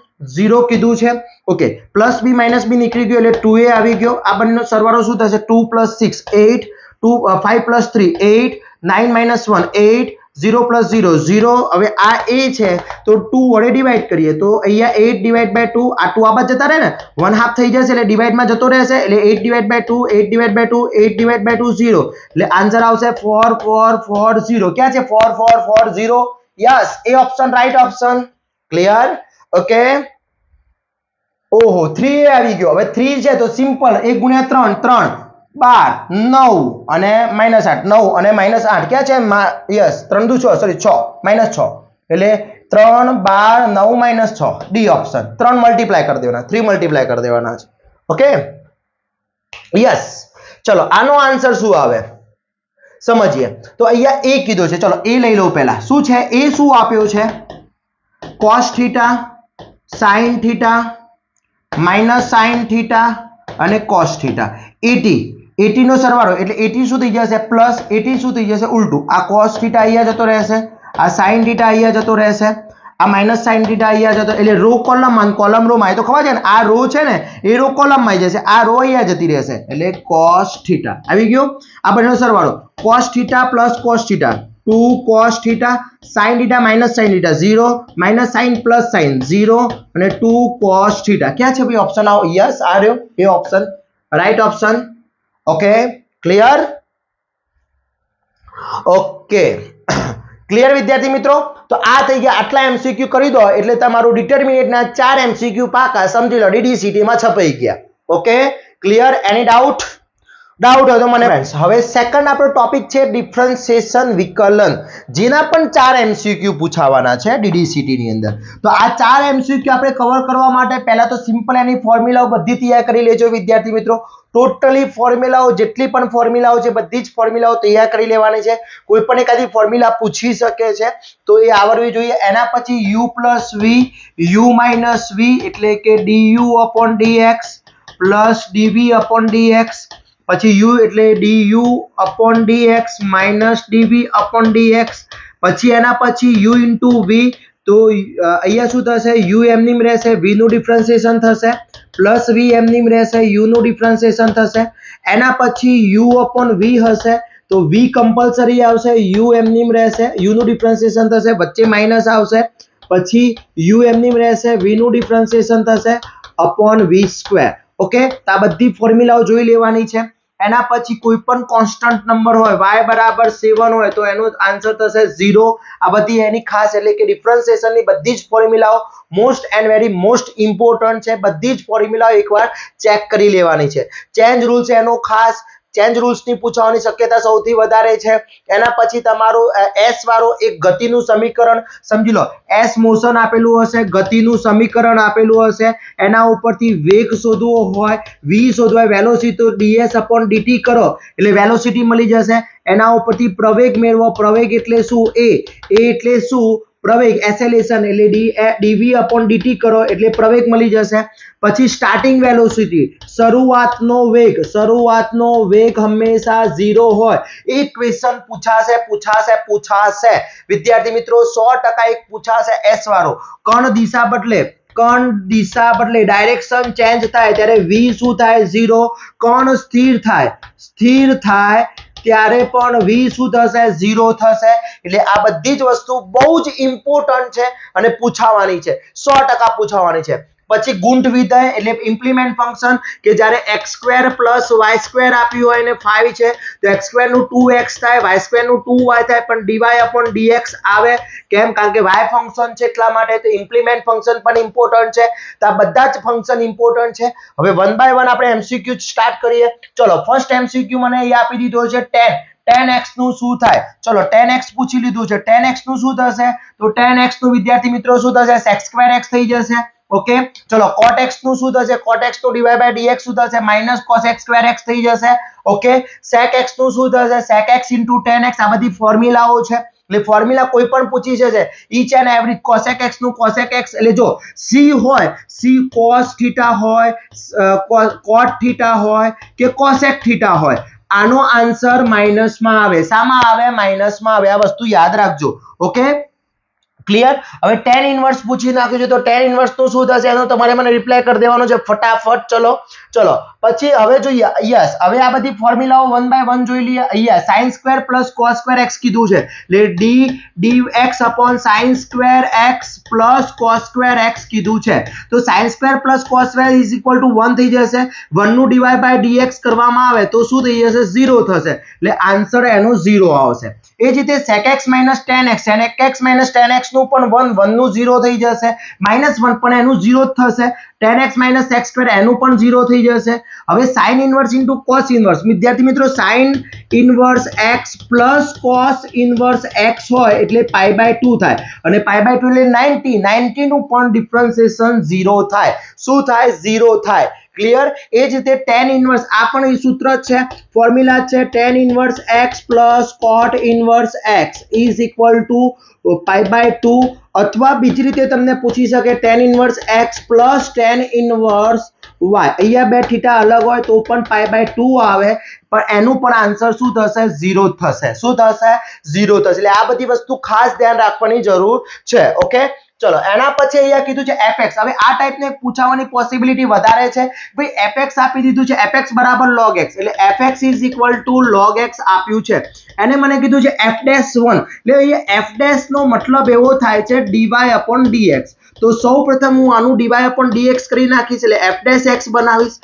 - 10 કીધું છે okay plus b minus b નીકળી ગયો એટલે 2a આવી ગયો આ બંનેનો સરવાળો શું થશે 2 + 6 8 2 5 + 3 8 9 - 1 8 0 + 0 0 હવે આ a છે તો 2 વડે ડિવાઈડ કરીએ તો અહીંયા 8 / 2 આ 2 આ બાદ જતા રહે ને 1/2 થઈ જશે એટલે ડિવાઈડમાં જતો રહેશે એટલે 8 / 2 8 / 2 8 / 2 0 એટલે આન્સર આવશે 4 4 4 0 ક્યાં છે 4 4 4 0 yes A option right option clear okay ઓહો 3 આવી ગયો હવે 3 છે તો સિમ્પલ 1 × 3 3 12 9 અને -8 9 અને -8 ક્યાં છે યસ 3 2 6 સોરી 6 -6 એટલે 3 12 9 - 6 ડી ઓપ્શન 3 મલ્ટીપ્લાય કરી દેવાના 3 મલ્ટીપ્લાય કરી દેવાના છે ઓકે યસ ચલો આનો આન્સર શું આવે સમજીએ તો અહીંયા a કીધો છે, ચલો a લઈ લો પહેલા. શું છે a? શું આપ્યો છે? cos θ sin θ minus sin θ અને cos θ. 80 નો સરવાળો એટલે 80 શું થઈ જશે? પ્લસ 80 શું થઈ જશે? ઉલટું. આ cos θ અહીંયા જતો રહેશે, આ sin θ અહીંયા જતો રહેશે, આ માઇનસ sin θ અહીંયા જતો, એટલે રો કોલમમાં કોલમ રો માં. એ તો ખબર છે ને, આ રો છે ને એ રો કોલમમાં આવી જશે, આ રો અહીંયા જતી રહેશે, એટલે cos θ આવી ગયો. આ બંનેનો સરવાળો cos θ plus cos θ 2 cos θ sin θ minus sin θ 0 minus sin plus sin 0 અને 2 cos θ. ક્યાં છે ભાઈ ઓપ્શન? આવો. યસ આ રહ્યો A option, right option. Okay clear? Okay clear વિદ્યાર્થી મિત્રો? તો આ થઈ ગયા આટલા એમસીક્યુ કરી દો એટલે તમારું ડિટર્મિનેટ ના 4 એમસીક્યુ પાકા સમજી લો DDCT માં છપાઈ ગયા. Okay clear? એની ડાઉટ હોય તો મને ફ્રેન્ડ્સ. હવે સેકન્ડ આપણો ટોપિક છે ડિફરન્શિએશન વિકલન, જેના પણ 4 એમસીક્યુ પૂછાવાના છે DDCT ની અંદર. તો આ 4 એમસીક્યુ આપણે કવર કરવા માટે પહેલા તો સિમ્પલ એની ફોર્મ્યુલાઓ બધી તૈયાર કરી લેજો વિદ્યાર્થી મિત્રો. ટોટલી ફોર્મ્યુલાઓ જેટલી પણ ફોર્મ્યુલાઓ છે બધી જ ફોર્મ્યુલાઓ તૈયાર કરી લેવાની છે. કોઈ પણ એકાદી ફોર્મ્યુલા પૂછી શકે છે તો એ આવડવી જોઈએ. એના પછી u plus v u minus v એટલે કે du/dx plus dv upon dx, પછી u એટલે du/dx માઇનસ dv/dx, પછી એના પછી u into v. તો અહીંયા શું થશે? u એમનેમ રહેશે, v નું ડિફરન્શિએશન થશે, પ્લસ v એમનેમ રહેશે, u નું ડિફરન્શિએશન થશે. એના પછી u/v હશે તો v કમ્પલસરી આવશે, u એમનેમ રહેશે, u નું ડિફરન્શિએશન થશે, વચ્ચે માઇનસ આવશે, પછી u એમનેમ રહેશે, v નું ડિફરન્શિએશન થશે upon v સ્ક્વેર. ઓકે તો આ બધી ફોર્મ્યુલાઓ જોઈ લેવાની છે. એના પછી કોઈ પણ કોન્સ્ટન્ટ નંબર હોય y બરાબર 7 હોય તો એનો આન્સર થશે 0. આ બધી એની ખાસ એટલે કે ડિફરન્શિએશન ની બધી જ ફોર્મ્યુલાઓ most and very most important છે. બધી જ ફોર્મ્યુલાઓ એકવાર ચેક કરી લેવાની છે. ચેન્જ રૂલ્સ એનો ખાસ ચેન્જ રૂલ્સ ની પૂછવાની શક્યતા સૌથી વધારે છે. એના પછી તમારું s વાળો એક ગતિનું સમીકરણ સમજી લો, s મોશન આપેલું હશે, ગતિનું સમીકરણ આપેલું હશે, એના ઉપરથી વેગ શોધવો હોય, v શોધવો હોય, વેલોસિટી તો ds/dt કરો એટલે વેલોસિટી મળી જશે. એના ઉપરથી પ્રવેગ મેળવો, પ્રવેગ એટલે શું? a એટલે શું? પ્રવેગ. એસેલેરેશન એટલે dv/dt કરો એટલે પ્રવેગ મળી જશે. પછી સ્ટાર્ટિંગ વેલોસિટી, શરૂઆતનો વેગ હંમેશા 0 હોય. એક ક્વેશ્ચન પૂછાશે વિદ્યાર્થી મિત્રો, 100% એક પૂછાશે s વાળો. કણ દિશા બદલે ડાયરેક્શન ચેન્જ થાય ત્યારે v શું થાય? 0. કણ સ્થિર થાય ત્યારે પણ v શું થશે? 0 થશે. એટલે આ બધી જ વસ્તુ બહુ જ ઇમ્પોર્ટન્ટ છે અને પૂછાવાની છે, 100% પૂછાવાની છે. પછી ગુંઠ વિધેય એટલે ઇમ્પ્લિમેન્ટ ફંક્શન કે જ્યારે x² + y² આપ્યું હોય ને 5 છે તો x² નું 2x થાય, y² નું 2y થાય, પણ dy/dx આવે. કેમ? કારણ કે y ફંક્શન છે એટલા માટે. તો ઇમ્પ્લિમેન્ટ ફંક્શન પણ ઇમ્પોર્ટન્ટ છે. તો આ બધા જ ફંક્શન ઇમ્પોર્ટન્ટ છે. હવે વન બાય વન આપણે એમસીક્યુ સ્ટાર્ટ કરીએ. ચલો ફર્સ્ટ એમસીક્યુ મને અહીં આપી દીધો છે tan x નું શું થાય? ચલો tan x પૂછી લીધું છે. tan x નું શું થશે? તો tan x નું વિદ્યાર્થી મિત્રો શું થશે? sec²x થઈ જશે. ઓકે ચલો cot x નું શું થશે? cot x નું dy/dx શું થશે? માઈનસ cos x²x થઈ જશે. ઓકે sec x નું શું થશે? sec x into tan x. આ બધી ફોર્મ્યુલાઓ છે એટલે ફોર્મ્યુલા કોઈ પણ પૂછી છે each and every. cosec x નું cosec x એટલે જો c હોય, c cos θ હોય, cot θ હોય કે cosec θ હોય, આનો આન્સર માઈનસમાં આવે. શામાં આવે? માઈનસમાં આવે. આ વસ્તુ યાદ રાખજો. Okay clear? હવે tan ઇન્વર્સ પૂછી નાખ્યું છે તો tan ઇન્વર્સ નું શું થશે એનો તમારે મને રિપ્લાય કરી દેવાનો છે ફટાફટ. ચલો પછી હવે જોઈએ. યસ હવે આ બધી ફોર્મ્યુલાઓ વન બાય વન જોઈ લઈએ. અહીંયા sin² + cos²x કીધું છે એટલે dx/sin² x + cos²x કીધું છે. તો sin² + cos² = 1 થઈ જશે. 1 નું dy/dx કરવામાં આવે તો શું થઈ જશે? 0 થશે. એટલે આન્સર એનો 0 આવશે. એ જ રીતે sec x - tan x, sec x - tan x નું પણ 1 નું 0 થઈ જશે, -1 પણ એનું 0 જ થશે. tan x - sec² એનું પણ 0 થઈ જશે. હવે sin inverse into cos inverse વિદ્યાર્થી મિત્રો, sin inverse x plus cos inverse x હોય એટલે π/2 થાય અને π/2 એટલે 90 નું પણ ડિફરન્શિએશન 0 થાય. શું થાય? 0 થાય. ક્લિયર? એ જ રીતે tan ઇન્વર્સ આ પણ એ સૂત્ર જ છે, ફોર્મ્યુલા છે tan inverse x plus cot inverse x is equal to π/2, અથવા બીજી રીતે તમને પૂછી શકે tan inverse x plus tan inverse y, અહીંયા બે થીટા અલગ હોય તો પણ π/2 આવે, પણ એનું પણ આન્સર શું થશે? 0 થશે. શું થશે? 0 થશે. એટલે આ બધી વસ્તુ ખાસ ધ્યાન રાખવાની જરૂર છે. ઓકે, ચલો એના પછી અહીંયા કીધું છે fx. હવે આ ટાઈપને પૂછવાની પોસિબિલિટી વધારે છે. ભાઈ fx આપી દીધું છે, fx બરાબર log x, એટલે fx is equal two log x આપ્યું છે. એને મને કીધું છે f'1, એટલે અહીંયા f' નો મતલબ એવો થાય છે dy/dx. તો સૌપ્રથમ હું આનું dy/dx કરી નાખીશ, એટલે f'x બનાવીશ.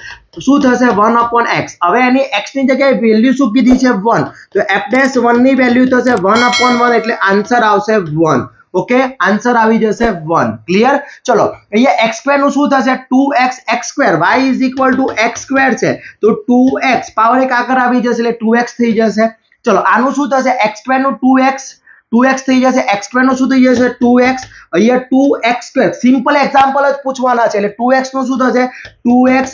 શું થશે? 1/x. હવે એની x ની જગ્યાએ વેલ્યુ શું કીધી છે? 1. તો f'1 ની વેલ્યુ થશે 1/1, એટલે આન્સર આવશે 1. ઓકે, આન્સર આવી જશે 1. ક્લિયર? ચલો અહીંયા x² નું શું થશે? 2x x², y is equal two x² છે, તો 2x પાવર એક આગળ આવી જશે, એટલે 2x થઈ જશે. ચલો આનું શું થશે? x² નું 2x થઈ જશે, x² નું શું થઈ જશે? 2x. અહીંયા 2x², સિમ્પલ એક્ઝામ્પલ જ પૂછવાના છે, એટલે 2x નું શું થશે? 2x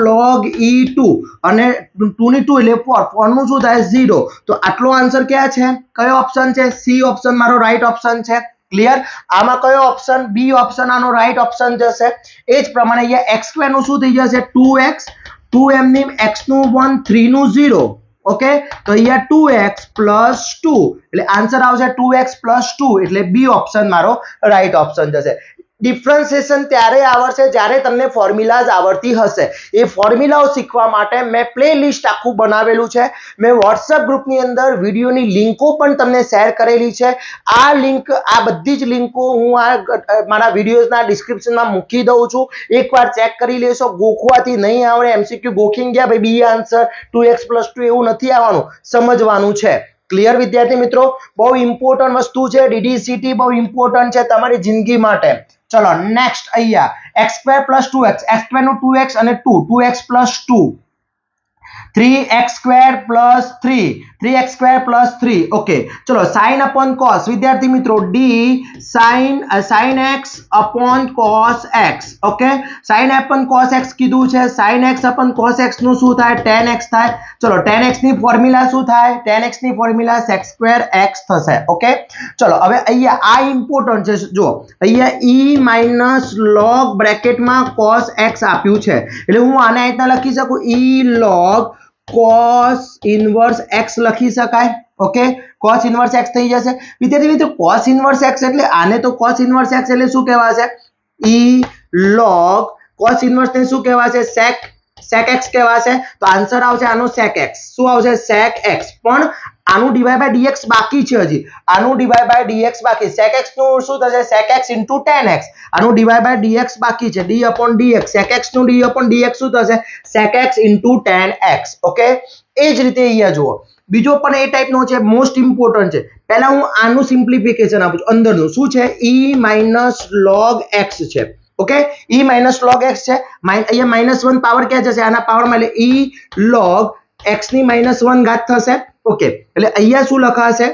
log e2, અને 2 ની 2 એટલે 4 નું શું થાય? 0. તો આટલો આન્સર ક્યાં છે? કયો ઓપ્શન છે? સી ઓપ્શન મારો રાઈટ ઓપ્શન છે. ક્લિયર? આમાં કયો ઓપ્શન? બી ઓપ્શન આનો રાઈટ ઓપ્શન જશે. એ જ પ્રમાણે અહીંયા x² નું શું થઈ જશે? 2x, 2m ની x નું 1, 3 નું 0. ઓકે, તો અહીંયા 2x પ્લસ 2, એટલે આન્સર આવશે 2x પ્લસ 2, એટલે બી ઓપ્શન મારો રાઈટ ઓપ્શન જશે. ડિફરન્સિએશન ત્યારે આવડશે જ્યારે તમને ફોર્મ્યુલાઝ આવડતી હશે. એ ફોર્મ્યુલાઓ શીખવા માટે મેં પ્લેલિસ્ટ આખું બનાવેલું છે. મેં વોટ્સએપ ગ્રુપની અંદર વિડીયોની લિંકો પણ તમને શેર કરેલી છે. આ લિંક, આ બધી જ લિંકો હું આ મારા વિડીયોઝના ડિસ્ક્રિપ્શનમાં મૂકી દઉં છું. એકવાર ચેક કરી લેશો. ગોખવાથી નહીં આવડે, MCQ ગોખીને ગયા ભાઈ બી આન્સર 2x + 2 એવું નથી આવવાનું, સમજવાનું છે. ક્લિયર વિદ્યાર્થી મિત્રો? બહુ ઇમ્પોર્ટન્ટ વસ્તુ છે. DDCT બહુ ઇમ્પોર્ટન્ટ છે તમારી જિંદગી માટે. ચલો નેક્સ્ટ અહીંયા x² + 2x, x² નું 2x અને 2x + 2, 3x² + 3, 3x² + 3. ઓકે, ચલો sin upon cos વિદ્યાર્થી મિત્રો d sin x upon cos x. Okay, sin upon cos x કીધું છે, sin x upon cos x નું શું થાય? tan x થાય. ચલો tan x ની ફોર્મ્યુલા શું થાય? tan x ની ફોર્મ્યુલા sec² x થશે. ઓકે, ચલો હવે અહીંયા આ ઇમ્પોર્ટન્ટ છે. જો અહીંયા e - log બ્રેકેટમાં cos x આપ્યું છે, એટલે હું આને આ રીતના લખી શકું, e log cos inverse x લખી શકાય. ઓકે, cos ઇન્વર્સ x થઈ જશે. વિદ્યાર્થી મિત્રો cos ઇન્વર્સ x એટલે આને તો cos ઇન્વર્સ x એટલે શું કહેવાશે? e log cos ઇન્વર્સ ને શું કહેવાશે? sec x કહેવાશે. તો આન્સર આવશે આનો sec x. શું આવશે? sec x. પણ આનું dy/dx બાકી છે, હજી આનું dy/dx બાકી. sec x નું શું થશે? sec x * tan x. આનું dy/dx બાકી છે, d/dx. sec x નું d/dx શું થશે? sec x * tan x. Okay, એ જ રીતે અહીંયા જુઓ બીજો પણ એ ટાઈપનો છે, મોસ્ટ ઇમ્પોર્ટન્ટ છે. પહેલા હું આનું સિમ્પ્લિફિકેશન આપું છું. અંદરનું શું છે? e - log x છે. ઓકે, e - log x છે. અહીંયા -1 પાવર ક્યાં જશે? આના પાવરમાં, એટલે e log x ની -1 ઘાત થશે. ઓકે, એટલે અહીંયા શું લખાશે?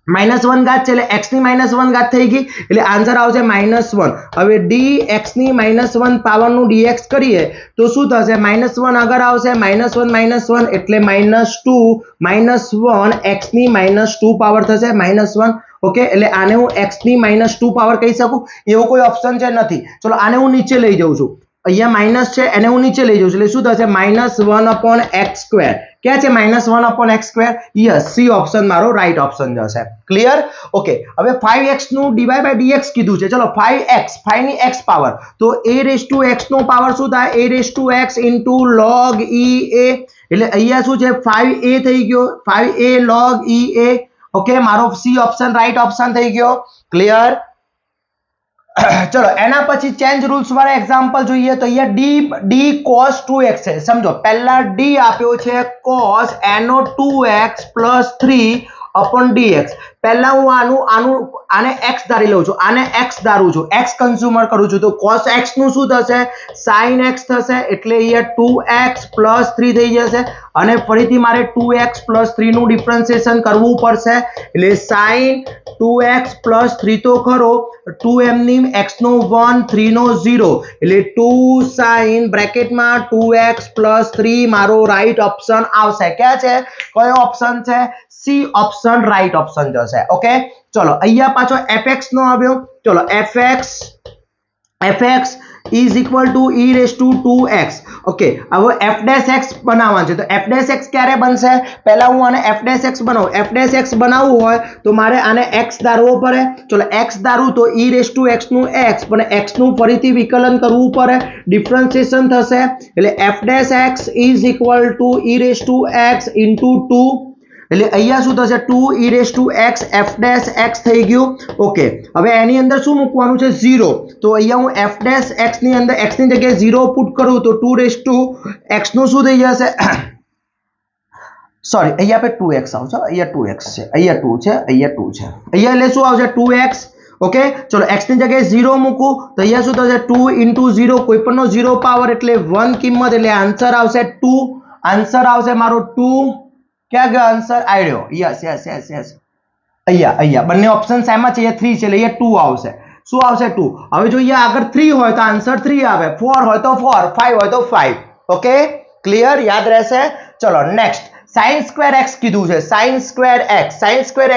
-1 ઘાત છે, એટલે x ની -1 ઘાત થઈ ગઈ, એટલે આન્સર આવશે -1. હવે dx ની -1 પાવરનું dx કરીએ તો શું થશે? -1 આગળ આવશે, -1 એટલે -2 -1 x ની -2 પાવર થશે, -1. ઓકે, એટલે આને હું x ની -2 પાવર કહી શકું? એવો કોઈ ઓપ્શન છે? નથી. ચલો આને હું નીચે લઈ જાઉં છું. અહીંયા માઇનસ છે, એને હું નીચે લઈ જાઉં છું, એટલે શું થશે? -1/x². ક્યાં છે? -1/x². યસ, સી ઓપ્શન મારો રાઈટ ઓપ્શન જશે. ક્લિયર? ઓકે, હવે 5x નું dy/dx કીધું છે. ચલો 5x, 5 ની x પાવર, તો a⁻x નો પાવર શું થાય? a⁻x * log e(a). એટલે અહીંયા શું છે? 5a થઈ ગયો, 5a log e(a). ઓકે, મારો સી ઓપ્શન રાઈટ ઓપ્શન થઈ ગયો. ક્લિયર? ચલો એના પછી ચેન્જ રૂલ્સ વાળા એક્ઝામ્પલ જોઈએ તો અહીંયા d cos 2x છે. સમજો પહેલા d આપ્યો છે cos એનો 2x + 3/dx. પહેલા હું આને x ધારી લઉં છું, આને x ધારું છું, x કન્ઝ્યુમર કરું છું, તો cos x નું શું થશે? sin x થશે, એટલે અહીંયા 2x + 3 થઈ જશે અને ફરીથી મારે 2x + 3 નું ડિફરન્શિએશન કરવું પડશે, એટલે sin 2x + 3 તો ખરો, 2m ની x નો 1 3 નો 0, એટલે 2 sin બ્રેકેટમાં 2x + 3 મારો રાઈટ ઓપ્શન આવશે. ક્યાં છે? કયો ઓપ્શન છે? સી ઓપ્શન રાઈટ ઓપ્શન જશે. ઓકે, ચલો અહીંયા પાછો fx નો આવ્યો. ચલો fx is equal to e raised to 2x. Okay, હવે f' બનાવવાનું છે, તો f' ક્યારે બનશે? પહેલા હું આને f' બનાવું. f' બનાવવું હોય તો મારે આને x ધારવો પડે. ચલો x ધારું તો e raised to x નું x, પણ x નું ફરીથી વિકલન કરવું પડે, ડિફરન્શિએશન થશે, એટલે f' is equal to e raised to x into 2. એટલે અહીંયા શું થશે? 2 e raised to x f' થઈ ગયું. ઓકે, હવે એની અંદર શું મૂકવાનું છે? 0. તો અહીંયા હું f' ની અંદર x ની જગ્યાએ 0 પુટ કરું તો 2 raised to x નું શું થઈ જશે? સોરી, અહીંયા આપણે 2x આવશે, અહીંયા 2x છે, અહીંયા 2 છે, અહીંયા 2 છે, અહીંયા એટલે શું આવશે? 2x. ઓકે, ચલો x ની જગ્યાએ 0 મૂકું તો અહીંયા શું થશે? 2 into 0, કોઈ પણનો 0 પાવર એટલે 1 કિંમત, એટલે આન્સર આવશે 2. આન્સર આવશે મારો 2. ક્યાં ગયો આન્સર? આવ્યો. યસ. અહીંયા બંને ઓપ્શન સેમ છે, અહીંયા 3 છે, એટલે અહીંયા 2 આવશે. શું આવશે? 2. હવે જો અહીંયા આગળ 3 હોય તો આન્સર 3 આવે, 4 હોય તો 4, 5 હોય તો 5. Okay, clear? યાદ રહેશે. ચલો નેક્સ્ટ, sin² x કીધું છે. sin²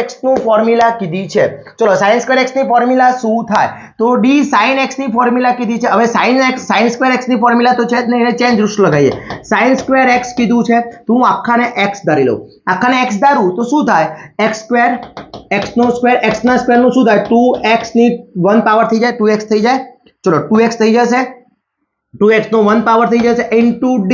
x નું ફોર્મ્યુલા કીધી છે. ચલો sin² x ની ફોર્મ્યુલા શું થાય? તો d sin x ની ફોર્મ્યુલા કીધી છે. હવે sin² x ની ફોર્મ્યુલા તો છે જ નહીં, એને ચેન્જ રૂટ લગાવીએ. sin² x કીધું છે તો હું આખાને x ધારી લઉં. આખાને x ધારું તો શું થાય? x², x નો સ્ક્વેર, x ના સ્ક્વેર નું શું થાય? 2x ની 1 પાવર થઈ જાય, 2x થઈ જાય. ચલો 2x થઈ જશે, 2x નો 1 પાવર થઈ જશે into d,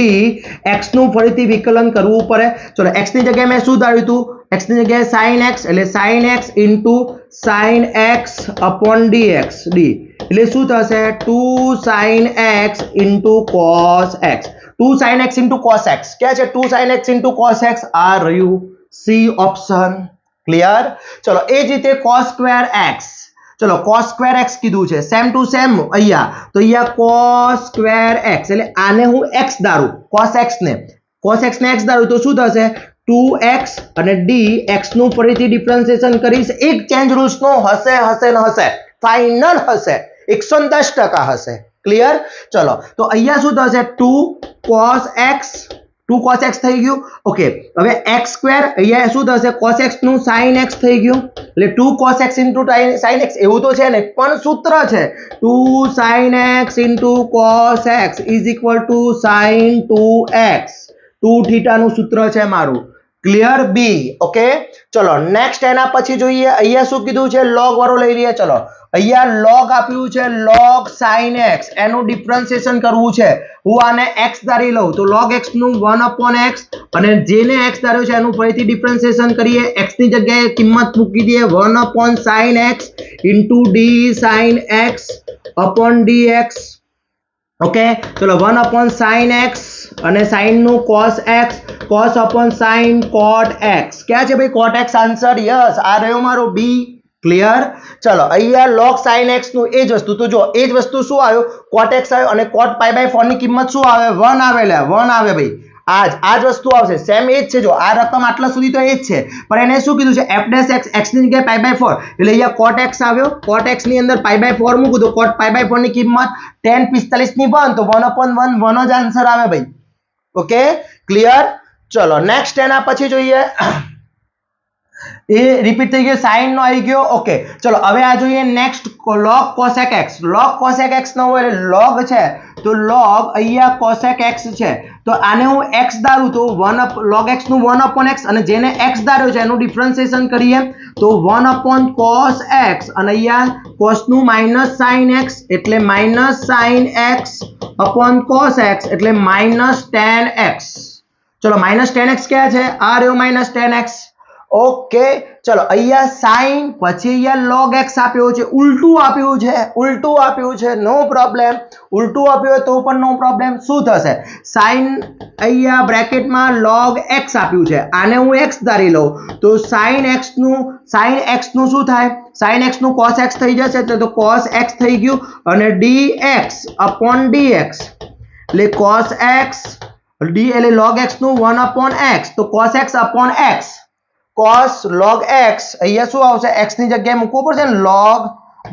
x નું ફરીથી વિકલન કરવું પડે. ચલો x ની જગ્યાએ મેં શું ધાર્યું હતું? x ની જગ્યાએ sin x, એટલે sin x into sin x upon dx, d એટલે શું થશે? 2 sin x into cos x. 2 sin x into cos x. ક્યાં છે? 2 sin x into cos x આ રહ્યું સી ઓપ્શન. ક્લિયર? ચલો એ જ રીતે cos² x. ચલો cos² x કીધું છે, સેમ ટુ સેમ અહીંયા, તો અહીંયા cos² x, એટલે આને હું x ધારું, cos x ને x ધારું તો શું થશે? 2x અને d, x નું ફરીથી ડિફરન્શિએશન કરીશ, એક ચેન્જ રૂલ્સ નો હશે, ફાઇનલ હશે, 110% હશે. ક્લિયર? ચલો તો અહીંયા શું થશે? 2 cos x થઈ ગયું. ઓકે, હવે x², અહીંયા શું થશે? cos x નું sin x થઈ ગયું, એટલે 2 cos x into sin x, એવું તો છે ને, પણ સૂત્ર છે 2 sin x into cos x is equal to sin 2x. 2 θ નું સૂત્ર છે મારું. ક્લિયર? બી. ઓકે, ચલો નેક્સ્ટ એના પછી જોઈએ. અહીંયા શું કીધું છે? log વાળો લઈ લઈએ. ચલો અહીંયા log આપ્યું છે, log sin x, એનું ડિફરન્શિએશન કરવું છે. હું આને x ધારી લઉં તો log x નું 1/x, અને જેને x ધાર્યો છે એનું ફરીથી ડિફરન્શિએશન કરીએ. x ની જગ્યાએ કિંમત મૂકી દઈએ 1/sin x into d sin x upon dx. Okay, ચલો 1/sin x અને sin નું cos x, cos upon sin cot x. ક્યાં છે ભાઈ cot x આન્સર? યસ, આ રહ્યો મારો બી. ક્લિયર? ચલો અહીંયા log sin x નું એ જ વસ્તુ, તો જો એ જ વસ્તુ શું આવ્યો? cot x આવ્યો, અને cot π/4 ની કિંમત શું આવે? 1 આવે. લે 1 આવે ભાઈ, આ જ વસ્તુ આવશે, સેમ એ જ છે. જો આ રકમ આટલા સુધી તો એ જ છે, પણ એને શું કીધું છે? f' x ની જગ્યાએ π/4, એટલે અહીંયા cot x આવ્યો, cot x ની અંદર π/4 મૂકું તો cot π/4 ની કિંમત tan 45 ની 1, તો 1/1 1 જ આન્સર આવે ભાઈ. Okay, clear? ચલો નેક્સ્ટ એના પછી જોઈએ. એ રિપીટ થઈ ગયો, સાઇન નો આવી ગયો. ઓકે, ચલો હવે આ જોઈએ next, log cosec x. log cosec x નો હોય log છે, તો log અહીંયા cosec x છે, તો આને હું x ધારું તો log x નું 1/x, અને જેને x ધાર્યો છે એનું ડિફરન્શિએશન કરીએ તો 1/cos x, અને અહીંયા cos નું -sin x, એટલે -sin x upon cos x, એટલે -tan x. ચલો -tan x ક્યાં છે? આ રહ્યો -tan x. ઓકે ચલો અહીંયા સાइन પછી અહીંયા log x આપ્યો છે, ઉલટું આપ્યું છે નો પ્રોબ્લેમ, ઉલટું આપ્યું હોય તો પણ નો પ્રોબ્લેમ. શું થશે sin અહીંયા બ્રેકેટમાં log x આપ્યું છે, આને હું x ધારી લઉં તો sin x નું શું થાય, sin x નું cos x થઈ જશે એટલે તો cos x થઈ ગયું અને dx upon dx એટલે cos x d એટલે log x નું 1/x તો cos x upon x cos log x અહીંયા શું આવશે, x ની જગ્યાએ મૂકવું પડશે ને, log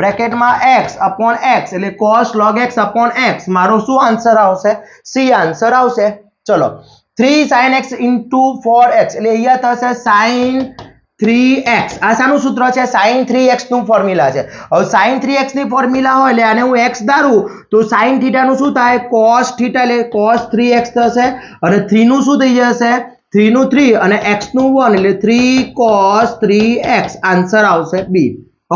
બ્રેકેટમાં x upon x એટલે cos log x upon x. મારો શું આન્સર આવશે, C આન્સર આવશે. ચલો 3 sin x into 4x એટલે અહીંયા થશે sin 3x. આ શાનું સૂત્ર છે, sin 3x નું ફોર્મ્યુલા છે. હવે sin 3x ની ફોર્મ્યુલા હોય એટલે આને હું x ધારું તો sin θ નું શું થાય, cos θ એટલે cos 3x થશે અને 3 નું શું થઈ જશે, 3 નું 3 અને x નું 1 એટલે 3 cos 3x. આન્સર આવશે B.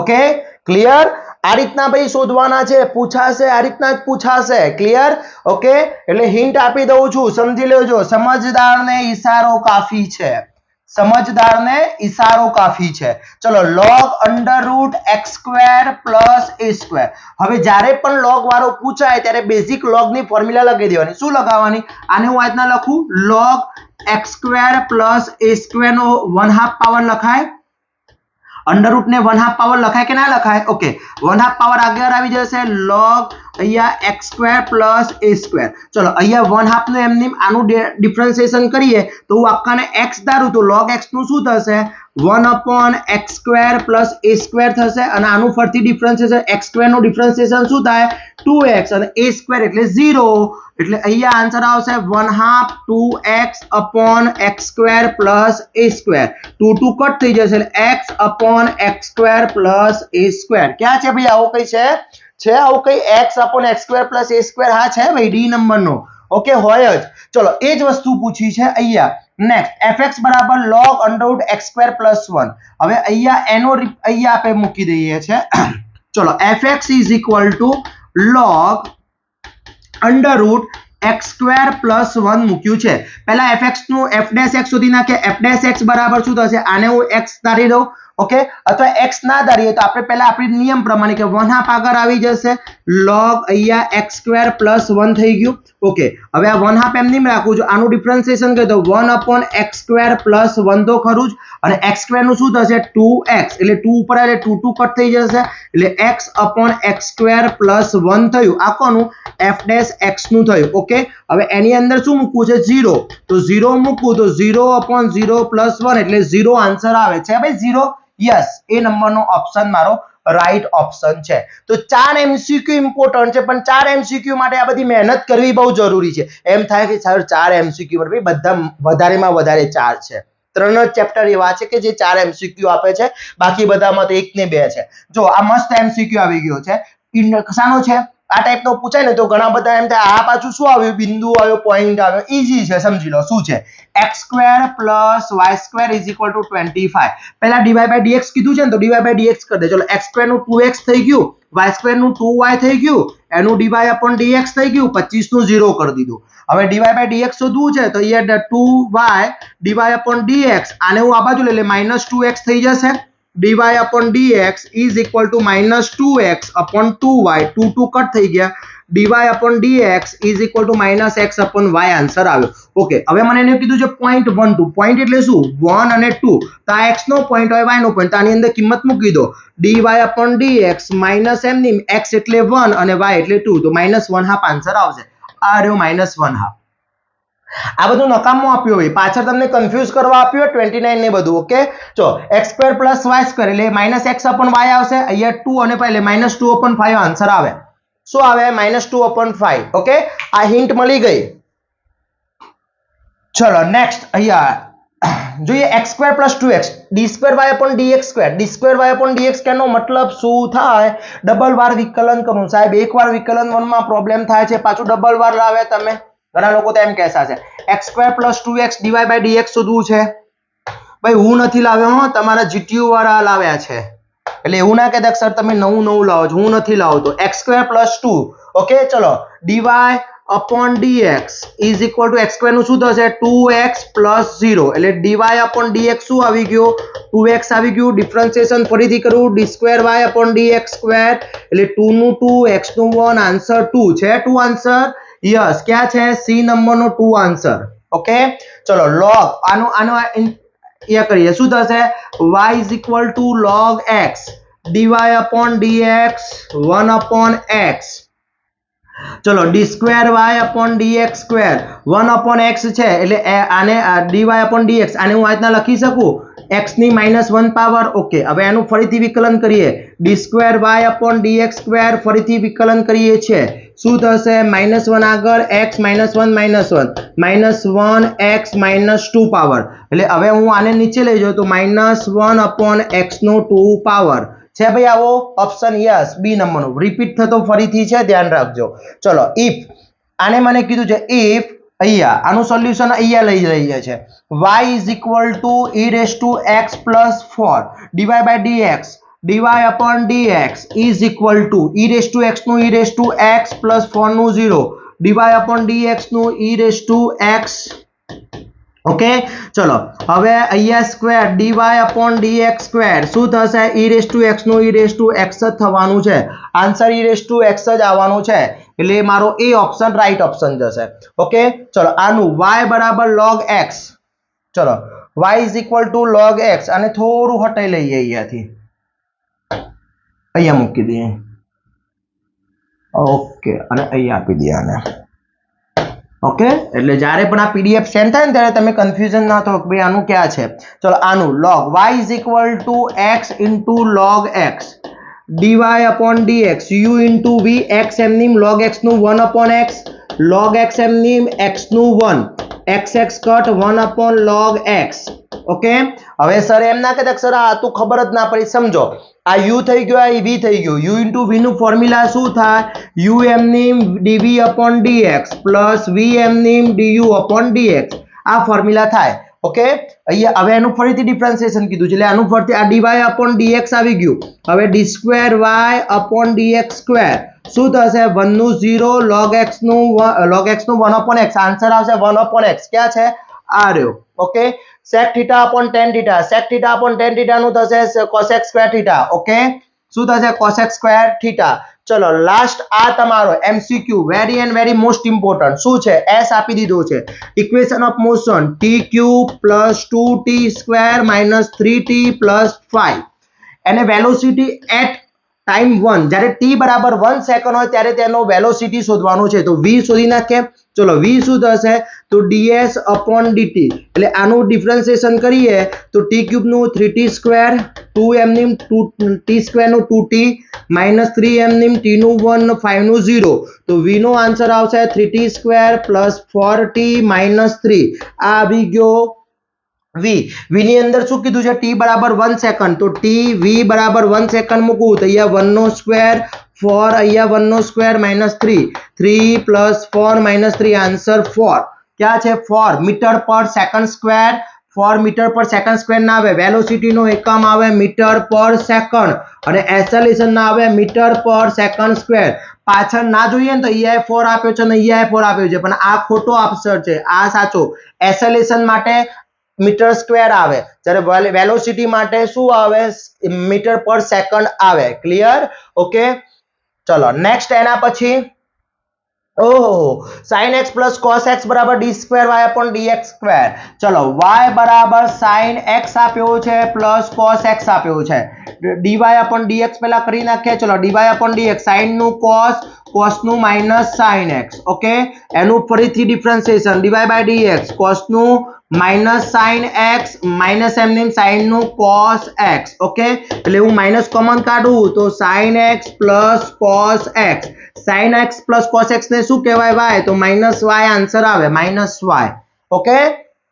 Okay clear. આ રીતના ભાઈ શોધવાના છે, પૂછાશે આ રીતના જ પૂછાશે. ક્લિયર. ઓકે એટલે હિન્ટ આપી દઉં છું, સમજી લેજો. સમજદારને ઈશારો કાફી છે, સમજદારને ઈશારો કાફી છે. ચલો log √x² + a². હવે જ્યારે પણ log વાળો પૂછાય ત્યારે બેઝિક log ની ફોર્મ્યુલા લગાવી દેવાની. શું લગાવવાની, આને હું આ રીતના લખું log x² + a² નો 1/2 પાવર લખાય, અંડર રૂટ ને 1/2 પાવર લખાય કે ના લખાય. ઓકે 1/2 પાવર આગળ આવી જશે log અહીંયા x² + a². ચલો અહીંયા 1/2 નું એમની આનું ડિફરન્શિએશન કરીએ તો હું આખાને x ધારું તો log x નું શું થશે, 1/x² + a² થશે અને આનું ફરીથી ડિફરન્શિએશન x² નું ડિફરન્શિએશન શું થાય, 2x અને a² એટલે 0 એટલે અહીંયા આન્સર આવશે 1/2 2x upon x² + a². 2 cut થઈ જશે એટલે x upon x² + a². ક્યાં છે ભાઈ આવો કઈ છે આવું કઈ x upon x² + a²? હા છે ભાઈ, ડી નંબર નો. ઓકે હોય જ. ચલો એ જ વસ્તુ પૂછી છે અહીંયા. Next fx = log √x² + 1. હવે અહીંયા એનો અહીંયા આપણે મૂકી દઈએ છે. ચલો fx = log √x² + 1 મૂક્યું છે. પહેલા fx નું f' શોધી નાખીએ. f' બરાબર શું થશે, આને હું x ધારી દઉં. ઓકે અથવા x ના ધારીએ તો આપણે પહેલા આપણી નિયમ પ્રમાણે કે 1/2 આગળ આવી જશે, log અહીંયા x² + 1 થઈ ગયું. ઓકે હવે આ 1/2 એમ રાખું છું, આનું ડિફરન્શિએશન કરીએ તો 1/x² + 1 તો ખરું જ અને x² નું શું થશે 2x એટલે 2 ઉપર એટલે 2 કટ થઈ જશે એટલે x upon x² + 1 થયું. આ કોનું, f' નું થયું. ઓકે હવે એની અંદર શું મૂકવું છે, 0 તો 0 મૂકવું તો 0/0 + 1 એટલે 0 આન્સર આવે છે ભાઈ 0. યસ એ નંબરનો ઓપ્શન મારો રાઈટ ઓપ્શન છે. તો 4 MCQ ઇમ્પોર્ટન્ટ છે પણ 4 MCQ માટે આ બધી મહેનત કરવી બહુ જરૂરી છે. એમ થાય કે સર 4 MCQ પર ભાઈ બધા વધારેમાં વધારે 4 છે, 3 જ ચેપ્ટર એવા છે કે જે 4 MCQ આપે છે, બાકી બધામાં તો 1 ને 2 છે. જો આ મસ્ત MCQ આવી ગયો છે, શાનો છે આ ટાઈપ નો પૂછાય ને તો ઘણા બધા એમ થાય આ પાછું શું આવ્યું, બિંદુ આવ્યો, પોઈન્ટ આવ્યો. ઈઝી છે, સમજી લો શું છે, x² + y² = 25. પહેલા dy/dx કીધું છે ને તો dy/dx કરી દે. ચલો x² નું 2x થઈ ગયું, y² નું 2y થઈ ગયું, એનું dy/dx થઈ ગયું, 25 નું 0 કરી દીધું. હવે dy/dx શોધવું છે તો અહીંયા 2y dy/dx આને હું આ બાજુ લઈ લે -2x થઈ જશે. dy/dx = -2x upon 2y, 2 cut થઈ ગયા, dy/dx = -x upon y answer આવ્યો. ઓકે હવે મને એને કીધું છે point 1 2. પોઈન્ટ એટલે શું, 1 અને 2 તો આ x નો પોઈન્ટ હોય y નો પોઈન્ટ, તો આની અંદર કિંમત મૂકી દો. dy/dx - x એટલે 1 અને y એટલે 2 તો -1/2 આન્સર આવશે. આ રહ્યો -1/2. આ બધું નકામું આપ્યું હોય, પાછળ તમને કન્ફ્યુઝ કરવા આપ્યું 29 ને બધું. ઓકે જો x² + y² એટલે -x upon y આવશે, અહીંયા 2 અને 5 એટલે -2/5 આન્સર આવે. શું આવે, -2/5. ઓકે આ હિન્ટ મળી ગઈ. ચલો નેક્સ્ટ અહીંયા જોઈએ x² + 2x d2y/dx². d2y/dx નો મતલબ શું થાય, ડબલ વાર વિકલન કરવું. સાહેબ એકવાર વિકલન 1 માં પ્રોબ્લેમ થાય છે, પાછું ડબલ વાર લાવે તમે. ઘણા લોકો તો એમ કહેતા છે x² + 2x dy/dx શોધવું છે. ભાઈ હું નથી લાવ્યો હો, તમારા GTU વાળા લાવ્યા છે. એટલે એવું ના કહેતા સર તમે નવું લાવો છો, હું નથી લાવતો. x² + 2. ઓકે ચલો dy upon dx is equal to x square નું શું થશે 2x + 0 એટલે dy upon dx શું આવી ગયો 2x આવી ગયું ડિફરન્શિએશન ફરીથી કરું d2y upon dx સ્ક્વેર એટલે 2 નું 2 x નું 1 આન્સર 2 છે 2 આન્સર યસ ક્યાં છે c નંબરનો 2 આન્સર ઓકે ચલો log આનો ये करिए શું થશે y is equal to log x dy upon dx 1 upon x चलो d square y upon dx square 1 upon x છે એટલે આને dy upon dx આને હું આ રીતના લખી શકું x ની -1 પાવર ઓકે હવે આનું ફરીથી વિકલન કરીએ d square y upon dx square ફરીથી વિકલન કરીએ છે શું થશે -1 આગળ x -1 -1 x -2 પાવર એટલે હવે હું આને નીચે લઈ જાઉં તો -1 upon x નો 2 પાવર છે ભાઈ આવો ઓપ્શન યસ બી નંબરનો રિપીટ થતો ફરીથી છે ધ્યાન રાખજો ચલો ઇફ આને મને કીધું છે ઇફ અહીંયા આનું સોલ્યુશન અહીંયા લઈ જઈએ છે y is equal to e raised to x plus 4 dy by dx dy upon dx is equal to e raised to x નું e raised to x plus 4 નું 0 dy upon dx નું e raised to x okay चलो હવે અહીંયા square dy upon dx square શું થશે e raised to x નું e raised to x જ થવાનું છે answer e raised to x જ આવવાનું છે એટલે મારો એ ઓપ્શન રાઈટ ઓપ્શન જશે ઓકે ચલો આનું y બરાબર log x ચલો y is equal to log x અને થોડું હટાઈ લઈએ અહીંયાથી અહીંયા મૂકી દઈએ ઓકે અને અહીંયા આપી દઈએ આને ओके એટલે જ્યારે પણ આ પીડીએફ સેન્ડ થાય ને ત્યારે તમે કન્ફ્યુઝન ના થાઓ કે ભાઈ આનું ક્યાં છે ચલો આનું log y is equal to x into log x dy upon dx u into v x એમનીમ log x નું 1 upon x log x એમનીમ x નું 1 x cut 1 upon log x okay હવે સર એમ ના કહેતા સર આ તો ખબર જ ના પડી સમજો આ u થઈ ગયો આ v થઈ ગયો u into v નું ફોર્મ્યુલા શું થાય u એમનીમ dv upon dx plus v એમનીમ du upon dx આ ફોર્મ્યુલા થાય ઓકે અહીંયા હવે એનું ફરીથી ડિફરન્શિએશન કીધું છે એટલે આનું ફરીથી આ dy upon dx આવી ગયું હવે d square y upon dx square શું થશે 1 નું 0 log x નું 1 upon x આન્સર આવશે 1 upon x ક્યાં છે આ રહ્યો okay sec theta upon tan theta sec theta upon tan theta નું થશે cosec square theta ઓકે શું થશે cosec square theta ચલો લાસ્ટ આ તમારો MCQ very and very most important શું છે s આપી દીધો છે equation of motion t³ + 2t² - 3t + 5 એને વેલોસિટી એટ टाइम 1 જ્યારે t બરાબર 1 સેકન્ડ હોય ત્યારે તેનો વેલોસિટી શોધવાનો છે તો v શોધી નાખીએ ચલો v શું થશે તો ds upon dt એટલે આનું ડિફરન્શિએશન કરીએ તો t³ નું 3t² 2m નું 2t² નું 2t - 3m નું t નું 1 5 નું 0 તો v નો આન્સર આવશે 3t² + 4t - 3 આ આવી ગયો v ની અંદર શું કીધું છે t બરાબર 1 સેકન્ડ તો t v બરાબર 1 સેકન્ડ મૂકું તો અહીંયા 1 નો સ્ક્વેર 4 અહીંયા 1 નો સ્ક્વેર -3 3 + 4 - 3 આન્સર 4 क्या છે 4 મીટર પર સેકન્ડ સ્ક્વેર 4 મીટર પર સેકન્ડ સ્ક્વેર ના આવે વેલોસિટી નો એકમ આવે મીટર પર સેકન્ડ અને એસેલેરેશન ના આવે મીટર પર સેકન્ડ સ્ક્વેર પાછળ ના જોઈએ ને તો અહીંયા 4 આપ્યો છે અને અહીંયા 4 આપ્યો છે પણ આ ખોટો આન્સર છે આ સાચો એસેલેરેશન માટે मीटर स्क्वेर आवे જ્યારે વેલોસિટી માટે શું આવે મીટર પર સેકન્ડ આવે ક્લિયર ઓકે ચલો નેક્સ્ટ એના પછી ઓહો sin x plus cos x બરાબર d² y upon dx square ચલો y બરાબર sin x આપ્યો છે પ્લસ cos x આપ્યો છે dy upon dx પહેલા કરી નાખીએ ચલો dy upon dx sin નું cos નું minus sin x ઓકે એનું ફરીથી differentiation dy by dx cos નું minus sin x minus m નું sin નું cos x ઓકે એટલે હું માઈનસ કોમન કાઢું તો sin x plus cos x sin x plus cos x ને શું કહેવાય y તો -y આન્સર આવે -y ઓકે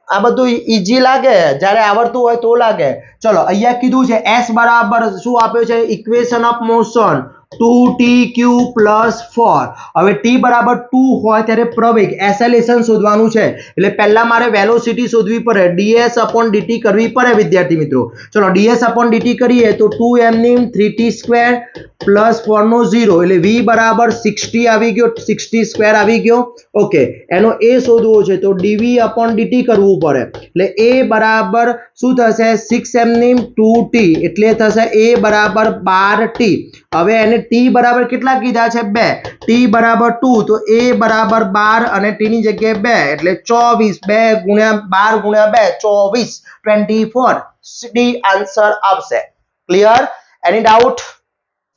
આ બધું ઈઝી લાગે જ્યારે આવડતું હોય તો લાગે ચલો અહીંયા કીધું છે s બરાબર શું આપ્યો છે ઇક્વેશન ઓફ મોશન 2tq + 4 હવે t બરાબર 2 હોય ત્યારે પ્રવેગ એસેલેરેશન શોધવાનું છે એટલે પહેલા મારે વેલોસિટી શોધવી પડે ds upon dt કરવી પડે વિદ્યાર્થી મિત્રો ચલો ds upon dt કરીએ તો 2m ની 3t² પ્લસ 4 નો 0 એટલે v બરાબર 60 આવી ગયો, 60 સ્ક્વેર આવી ગયો. ઓકે, એનો a શોધવો છે તો dv upon dt કરવું પડે એટલે a બરાબર શું થશે 6m ની 2t એટલે થશે a બરાબર 12t. હવે એને t બરાબર કેટલા કીધા છે 2, t બરાબર 2 તો a બરાબર 12 અને t ની જગ્યાએ 2 એટલે 24, 2 ગુણ્યા 12 ગુણ્યા 2 24, 24 d આન્સર આવશે. ક્લિયર? એની ડાઉટ?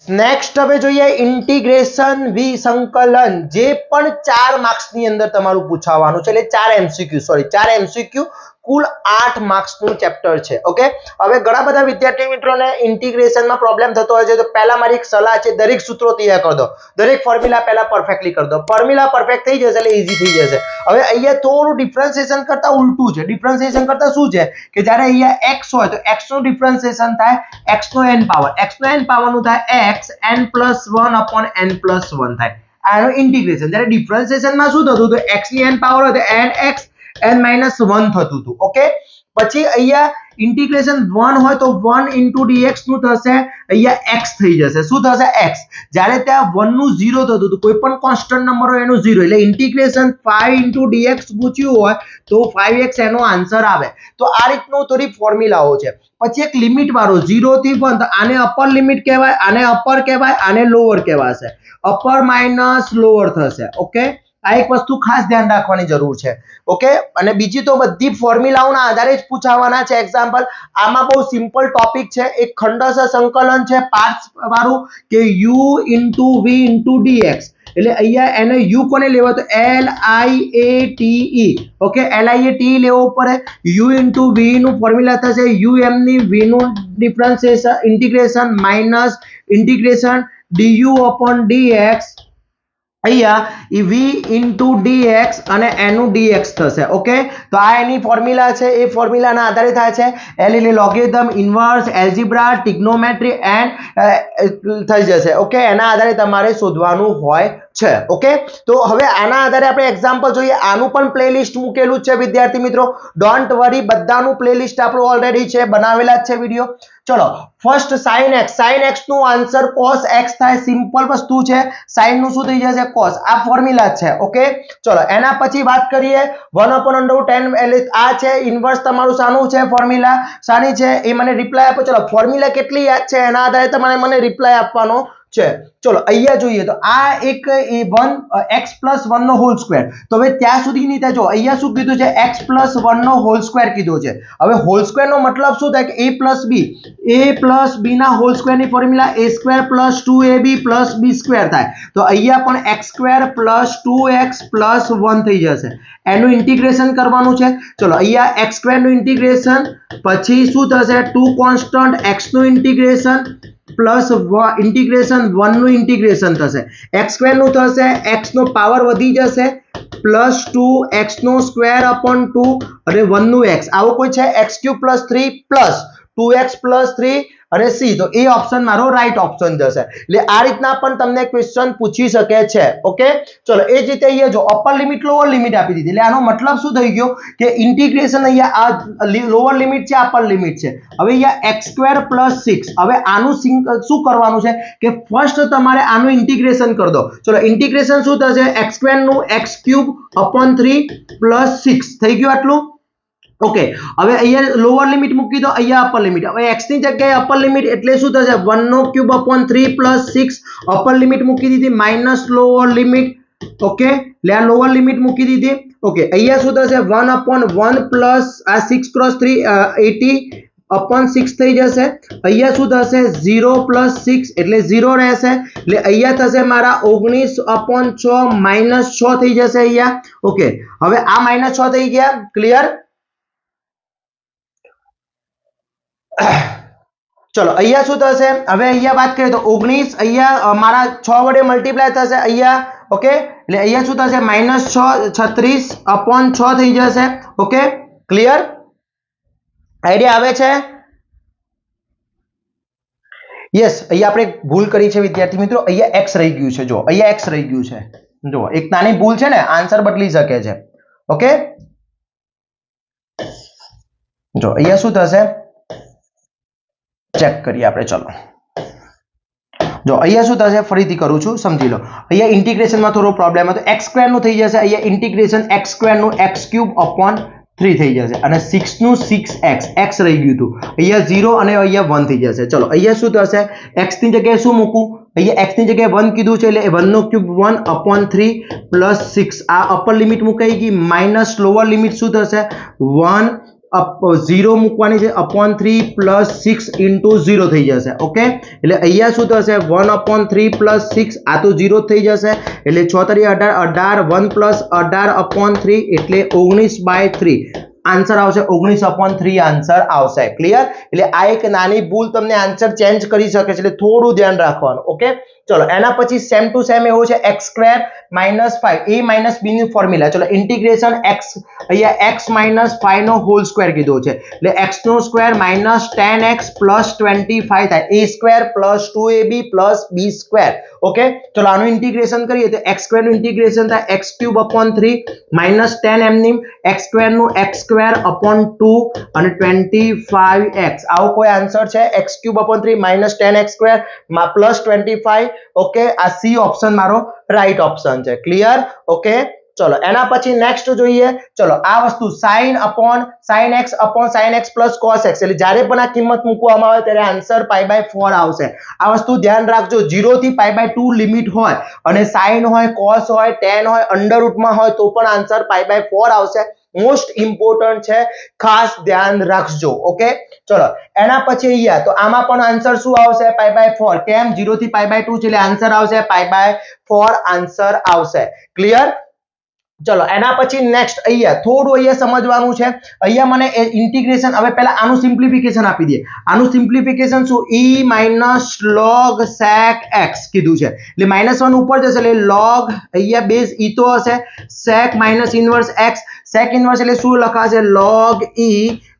નેક્સ્ટ હવે જોઈએ ઇન્ટિગ્રેશન વિસંકલન, જે પણ 4 માર્ક્સ ની અંદર તમારું પૂછાવાનું છે એટલે 4 MCQ કુલ 8 માર્ક્સ નું ચેપ્ટર છે. ઓકે, હવે ઘણા બધા વિદ્યાર્થી મિત્રોને ઇન્ટિગ્રેશન માં પ્રોબ્લેમ થતો હોય છે તો પહેલા મારી એક સલાહ છે, દરેક સૂત્રો તૈયાર કરી દો, દરેક ફોર્મ્યુલા પહેલા પરફેક્ટલી કરી દો. ફોર્મ્યુલા પરફેક્ટ થઈ જશે એટલે ઈઝી થઈ જશે. હવે અહીંયા થોડું ડિફરન્શિએશન કરતા ઉલટું છે. ડિફરન્શિએશન કરતા શું છે કે જ્યારે અહીંયા x હોય તો x નું ડિફરન્શિએશન થાય x નો n પાવર, x નો n પાવર નું થાય x n+1 upon n+1 થાય. આનું ઇન્ટિગ્રેશન. જ્યારે ડિફરન્શિએશન માં શું થતું હતું, x ની n પાવર હોય તો nx n-1 થતું હતું. ઓકે, પછી અહીંયા ઇન્ટિગ્રેશન 1 હોય તો 1 into dx નું થશે અહીંયા x થઈ જશે. શું થશે? x. જ્યારે ત્યાં 1 નું 0 થતું હતું, કોઈ પણ કોન્સ્ટન્ટ નંબર હોય એનું 0 એટલે ઇન્ટિગ્રેશન 5 into dx પૂછ્યું હોય તો 5x એનો આન્સર આવે. તો આ રીતનું થોડી ફોર્મ્યુલાઓ છે. પછી એક લિમિટ વાળો 0 થી 1 તો આને અપર લિમિટ કહેવાય, આને અપર કહેવાય, આને લોઅર કહેવાશે. અપર માઇનસ લોઅર થશે. ઓકે, આ એક વસ્તુ ખાસ ધ્યાન રાખવાની જરૂર છે. ઓકે, અને બીજી તો બધી ફોર્મ્યુલાઓના આધારે જ પૂછાવાના છે એક્ઝામ્પલ. આમાં બહુ સિમ્પલ ટોપિક છે, એક ખંડશ સંકલન છે પાર્ટ્સ વાળું કે u into v into dx એટલે અહીંયા એને u કોને લેવા તો LIATE. ઓકે, LIATE લેવો પડે. u into v નું ફોર્મ્યુલા થશે um ની v નું differentiation integration minus integration du upon dx અહીંયા v into dx અને એનું dx થશે. ઓકે, તો આ એની ફોર્મ્યુલા છે, એ ફોર્મ્યુલાના આધારે થાય છે. L એટલે લોગેરિધમ, ઇન્વર્સ, એલ્જિબ્રા, ટ્રિગ્નોમેટ્રી એન્ડ થઈ જશે. ઓકે, એના આધારે તમારે શોધવાનું હોય છે. ઓકે, તો હવે આના આધારે આપણે એક્ઝામ્પલ જોઈએ. આનું પણ પ્લેલિસ્ટ મૂકેલું છે વિદ્યાર્થી મિત્રો, ડોન્ટ વરી, બધાનું પ્લેલિસ્ટ આપણું ઓલરેડી છે, બનાવેલા જ છે વિડિયો. ચલો, first sin x, sin x નું આન્સર cos x થાય. સિમ્પલ વસ્તુ છે, sin નું શું થઈ જશે cos. આ ફોર્મ્યુલા છે. ઓકે, ચલો એના પછી વાત કરીએ 1/10 એટલે આ છે ઇન્વર્સ તમારું શાનું છે ફોર્મ્યુલા, શાની છે એ મને રિપ્લાય આપો. ચલો, ફોર્મ્યુલા કેટલી યાદ છે એના આધારે તમારે મને રિપ્લાય આપવાનો છે. ચલો અહીંયા જોઈએ તો આ એક x+1 નો હોલ સ્ક્વેર. તો હવે ત્યાં સુધી નહીં થાય. જો અહીંયા શું કીધું છે x+1 નો હોલ સ્ક્વેર કીધું છે. હવે હોલ સ્ક્વેર નો મતલબ શું થાય કે a+b ના હોલ સ્ક્વેર ની ફોર્મ્યુલા a² + 2ab + b² થાય. તો અહીંયા પણ x² + 2x + 1 થઈ જશે. એનું ઇન્ટિગ્રેશન કરવાનું છે. ચલો અહીંયા x² નું ઇન્ટિગ્રેશન, પછી શું થશે 2 કોન્સ્ટન્ટ x નું ઇન્ટિગ્રેશન પ્લસ ઇન્ટિગ્રેશન 1 નું ઇન્ટિગ્રેશન થશે. x² નું થશે x નો પાવર વધી જશે પ્લસ 2x નો સ્ક્વેર upon 2 અને 1 નું x. આવો કોઈ છે x³ + 3 પ્લસ 2x + 3 અને c. તો એ ઓપ્શન મારો રાઈટ ઓપ્શન જશે. એટલે આ રીતના પણ તમને ક્વેશ્ચન પૂછી શકે છે. ઓકે, ચલો એ જ રીતે અહીંયા જો અપર લિમિટ લોઅર લિમિટ આપી દીધી. એટલે આનો મતલબ શું થઈ ગયો કે ઇન્ટિગ્રેશન અહીંયા આ લોઅર લિમિટ છે, અપર લિમિટ છે. હવે અહીંયા x² + 6. હવે આનું શું કરવાનું છે કે ફર્સ્ટ તમારે આનું ઇન્ટિગ્રેશન કરી દો. ચલો ઇન્ટિગ્રેશન શું થશે x² નું x³ / 3 + 6 થઈ ગયું આટલું. ઓકે, હવે અહીંયા લોઅર લિમિટ મૂકી દો, અહીંયા અપર લિમિટ. હવે x ની જગ્યાએ અપર લિમિટ એટલે શું થશે 1³ / 3 + 6. અપર લિમિટ મૂકી દીધી માઇનસ લોઅર લિમિટ. ઓકે, એટલે આ લોઅર લિમિટ મૂકી દીધી. ઓકે, અહીંયા શું થશે 1/1 પ્લસ આ 6 × 3 80/6 થઈ જશે. અહીંયા શું થશે 0 + 6 એટલે 0 રહેશે. એટલે અહીંયા થશે મારા 19/6 -6 થઈ જશે અહીંયા. ઓકે, હવે આ -6 થઈ ગયા. ક્લિયર? ચલો અહીંયા શું થશે, હવે અહીંયા વાત કરીએ તો 19 અહીંયા મારા 6 વડે મલ્ટીપ્લાય થશે અહીંયા. ઓકે, એટલે અહીંયા શું થશે -6 36/6 થઈ જશે. Okay, clear? આઈડિયા આવે છે? યસ, અહીંયા આપણે ભૂલ કરી છે વિદ્યાર્થી મિત્રો. અહીંયા x રહી ગયું છે. જો અહીંયા x રહી ગયું છે. જો એક નાની ભૂલ છે ને, આન્સર બદલી શકે છે. ઓકે, જો અહીંયા શું થશે ચેક કરીએ આપણે. ચલો જો અહીંયા શું થશે ફરીથી કરું છું સમજી લો અહીંયા ઇન્ટિગ્રેશનમાં થોડો પ્રોબ્લેમ હતો x² નું થઈ જશે અહીંયા ઇન્ટિગ્રેશન x² નું x³ / 3 થઈ જશે અને 6 નું 6x x રહી ગયું હતું અહીંયા 0 અને અહીંયા 1 થઈ જશે ચલો અહીંયા શું થશે x ની જગ્યાએ શું મૂકું અહીંયા x ની જગ્યાએ 1 કીધું છે એટલે 1 નો ક્યુબ 1/3 + 6 આ અપર લિમિટ મુકાઈ ગઈ માઈનસ લોઅર લિમિટ શું થશે 1 0 મૂકવાની છે /3 + 6 * 0 થઈ જશે ઓકે એટલે અહીંયા શું થશે 1/3 + 6 આ તો 0 થઈ જશે એટલે 6 * 3 = 18 1 + 18/3 એટલે 19/3 આન્સર આવશે 19/3 આન્સર આવશે ક્લિયર એટલે આ એક નાની ભૂલ તમને આન્સર ચેન્જ કરી શકે છે એટલે થોડું ધ્યાન રાખવાનું ઓકે ચલો એના પછી સેમ ટુ સેમ એવું છે x² - 5 a - b ની ફોર્મ્યુલા ચલો ઇન્ટિગ્રેશન x અહીંયા x - 5 નો હોલ સ્ક્વેર કીધો છે એટલે x નો સ્ક્વેર - 10x + 25 થાય a² + 2ab + b² ઓકે ચલો આનું ઇન્ટિગ્રેશન કરીએ તો x² નું ઇન્ટિગ્રેશન થાય x³ / 10 એમની x² નું x² / 2 અને 25x આવો કોઈ આન્સર છે x³ / 3 - 10x² + 25 ઓકે આ સી ઓપ્શન મારો રાઈટ ઓપ્શન છે ક્લિયર ઓકે ચલો એના પછી નેક્સ્ટ જોઈએ ચલો આ વસ્તુ sin x + cos x એટલે જ્યારે પણ આ કિંમત મૂકવામાં આવે ત્યારે આન્સર π/4 આવશે આ વસ્તુ ધ્યાન રાખજો 0 થી π/2 લિમિટ હોય અને sin હોય cos હોય tan હોય અંડર રૂટમાં હોય તો પણ આન્સર π/4 આવશે મોસ્ટ ઇમ્પોર્ટન્ટ છે ખાસ ધ્યાન રાખજો ઓકે ચલો એના પછી અહીંયા તો આમાં પણ આન્સર શું આવશે π/4 કેમ 0 થી π/2 છે એટલે આન્સર આવશે π/4 આન્સર આવશે ક્લિયર ચલો એના પછી નેક્સ્ટ અહીંયા થોડું અહીંયા સમજવાનું છે અહીંયા મને ઇન્ટિગ્રેશન હવે પહેલા આનું સિમ્પ્લિફિકેશન આપી દઈએ આનું સિમ્પ્લિફિકેશન શું e - log sec x કીધું છે એટલે -1 ઉપર જશે એટલે log અહીંયા બેઝ e તો હશે sec - inverse x sec inverse એટલે શું લખાશે log e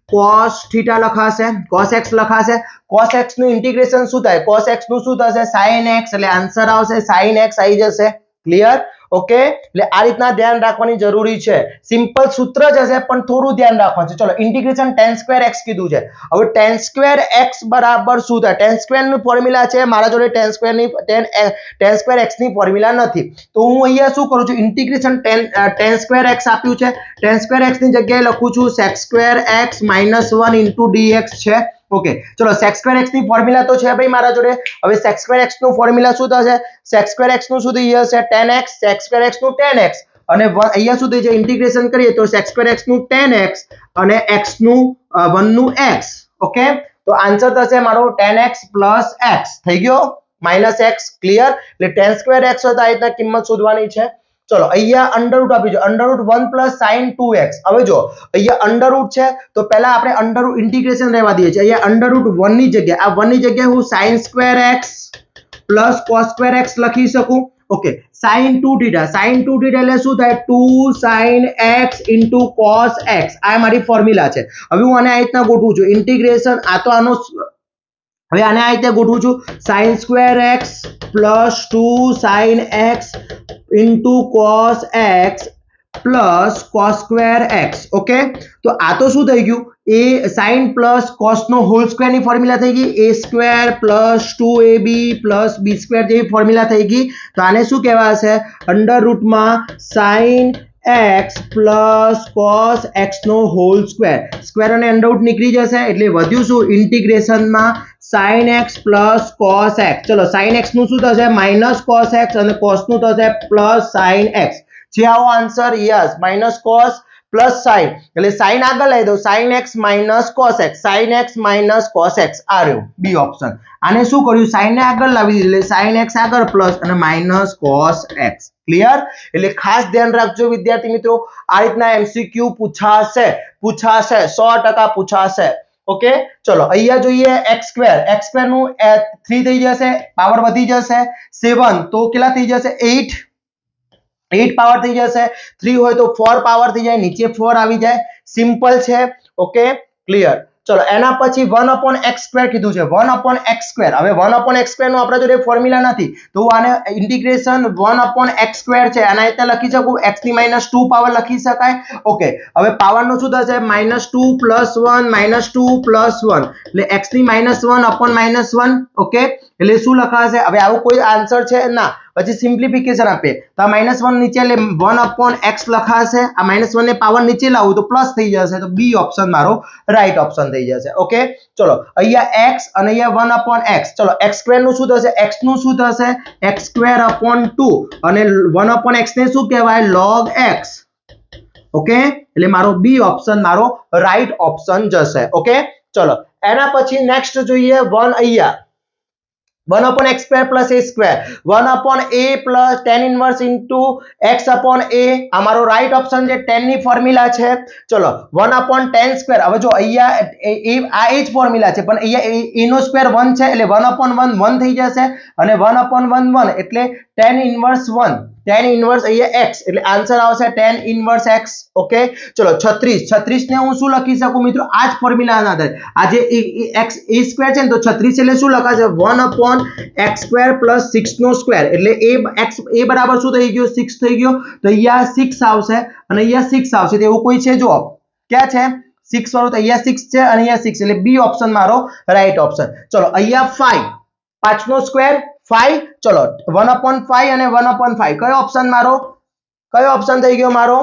cos θ લખાશે cos x લખાશે cos x નું ઇન્ટિગ્રેશન શું થાય cos x નું શું થશે sin x એટલે આન્સર આવશે sin x આવી જશે ક્લિયર ઓકે એટલે આ રીતના ધ્યાન રાખવાની જરૂરી છે સિમ્પલ સૂત્ર જ હશે પણ થોડું ધ્યાન રાખવાનું છે ચલો ઇન્ટિગ્રેશન tan² x કીધું છે હવે tan² x બરાબર શું થાય tan² ની ફોર્મ્યુલા છે મારા જોડે tan² x ની ફોર્મ્યુલા નથી તો હું અહીંયા શું કરું છું ઇન્ટિગ્રેશન tan² x આપ્યું છે tan² x ની જગ્યાએ લખું છું sec² x - 1 * dx છે ઓકે ચલો sec² x ની ફોર્મ્યુલા તો છે ભાઈ મારા જોડે હવે sec² x નું ફોર્મ્યુલા શું થશે sec² x નું શું થઈ જશે tan x sec² x નું tan x અને અહીંયા શું થઈ છે ઇન્ટિગ્રેશન કરીએ તો sec² x નું tan x અને x નું 1 નું x ઓકે તો આન્સર થશે મારો tan x + x થઈ ગયો -x ક્લિયર એટલે tan² x હોય તો આ રીતના કિંમત શોધવાની છે ચલો અહીંયા અંડર રૂટ આપી દો અંડર રૂટ 1 + sin 2x હવે જો અહીંયા અંડર રૂટ છે તો પહેલા આપણે અંડર રૂટ ઇન્ટિગ્રેશન રહેવા દઈએ છીએ અહીંયા અંડર રૂટ 1 ની જગ્યાએ આ 1 ની જગ્યાએ હું sin² x + cos² x લખી શકું ઓકે sin 2θ એટલે શું થાય 2 sin x * cos x આ મારી ફોર્મ્યુલા છે હવે હું આને આ રીતના ગોઠવું છું ઇન્ટિગ્રેશન આ તો આનો હવે આને આ રીતે ગોઠવું છું sin² x + 2 sin x * cos x + cos² x okay તો આ તો શું થઈ ગયું એ sin plus cos નો હોલ સ્ક્વેર ની ફોર્મ્યુલા થઈ ગઈ a² + 2ab + b² જેવી ફોર્મ્યુલા થઈ ગઈ તો આને શું કહેવાશે અંડર રૂટમાં sin x + cos x નો હોલ સ્ક્વેર અને અંડર રૂટ નીકળી જશે એટલે વધ્યું શું ઇન્ટિગ્રેશનમાં sin x + cos x ચલો sin x નું શું થશે -cos x અને cos નું થશે +sin x જે આવો આન્સર યસ -cos + sin એટલે sin આગળ લઈ દો sin x - cos x sin x - cos x આ રહ્યું બી ઓપ્શન આને શું કર્યું sin ને આગળ લાવી દીધું એટલે sin x આગળ પ્લસ અને -cos x ક્લિયર એટલે ખાસ ધ્યાન રાખજો વિદ્યાર્થી મિત્રો આ રીતના MCQ પૂછાશે 100% પૂછાશે ઓકે ચલો અહીંયા જોઈએ x² નું 3 થઈ જશે પાવર વધી જશે 7 તો કેટલા થઈ જશે 8 પાવર થઈ જશે 3 હોય તો 4 પાવર થઈ જાય નીચે 4 આવી જાય સિમ્પલ છે ઓકે ક્લિયર ચલો એના પછી 1/x² કીધું છે 1/x² હવે 1/x² નો આપણા જોડે ફોર્મ્યુલા નથી તો આને ઇન્ટિગ્રેશન 1/x² છે આના રીતે લખી શકું x ની -2 પાવર લખી શકાય ઓકે હવે પાવર નું શું થશે -2 + 1 -2 + 1 એટલે x ની -1/-1 ઓકે એટલે શું લખાશે? હવે આવો કોઈ આન્સર છે ના, પછી સિમ્પ્લિફિકેશન આપે તો આ -1 નીચે એટલે 1/x લખાશે, આ -1 ને પાવર નીચે લાવું તો પ્લસ થઈ જશે, તો બી ઓપ્શન મારો રાઈટ ઓપ્શન થઈ જશે. ઓકે, ચલો અહીંયા x અને અહીંયા 1/x. ચલો x² નું શું થશે? x નું શું થશે? x²/2 અને 1/x ને શું કહેવાય? log x. ઓકે, એટલે મારો બી ઓપ્શન મારો રાઈટ ઓપ્શન જશે. ઓકે, ચલો એના પછી નેક્સ્ટ જોઈએ 1 અહીંયા 1/x² + a², 1/a + tan inverse into x/a. આ મારો રાઈટ ઓપ્શન છે, tan ની ફોર્મ્યુલા છે. ચલો 1/tan². હવે જો અહીંયા આ એ જ ફોર્મ્યુલા છે, પણ અહીંયા a નો સ્ક્વેર 1 છે એટલે 1/1 1 થઈ જશે અને 1/1 1 એટલે tan inverse 1, tan inverse અહીંયા x એટલે આન્સર આવશે tan inverse x. ઓકે, ચલો 36 ને હું શું લખી શકું મિત્રો? આ જ ફોર્મ્યુલાના આધારે આ જે x a² છે ને, તો 36 એટલે શું લખાશે? 1/x² + 6 નો સ્ક્વેર એટલે a બરાબર શું થઈ ગયો? 6 થઈ ગયો. તો અહીંયા 6 આવશે અને અહીંયા 6 આવશે. તો એવું કોઈ છે? જો ક્યાં છે 6 વાળું? તો અહીંયા 6 છે અને અહીંયા 6 એટલે બી ઓપ્શન મારો રાઈટ ઓપ્શન. ચલો અહીંયા 5 નો સ્ક્વેર 5. ચલો 1/5 અને 1/5 કયો ઓપ્શન મારો? કયો ઓપ્શન થઈ ગયો મારો?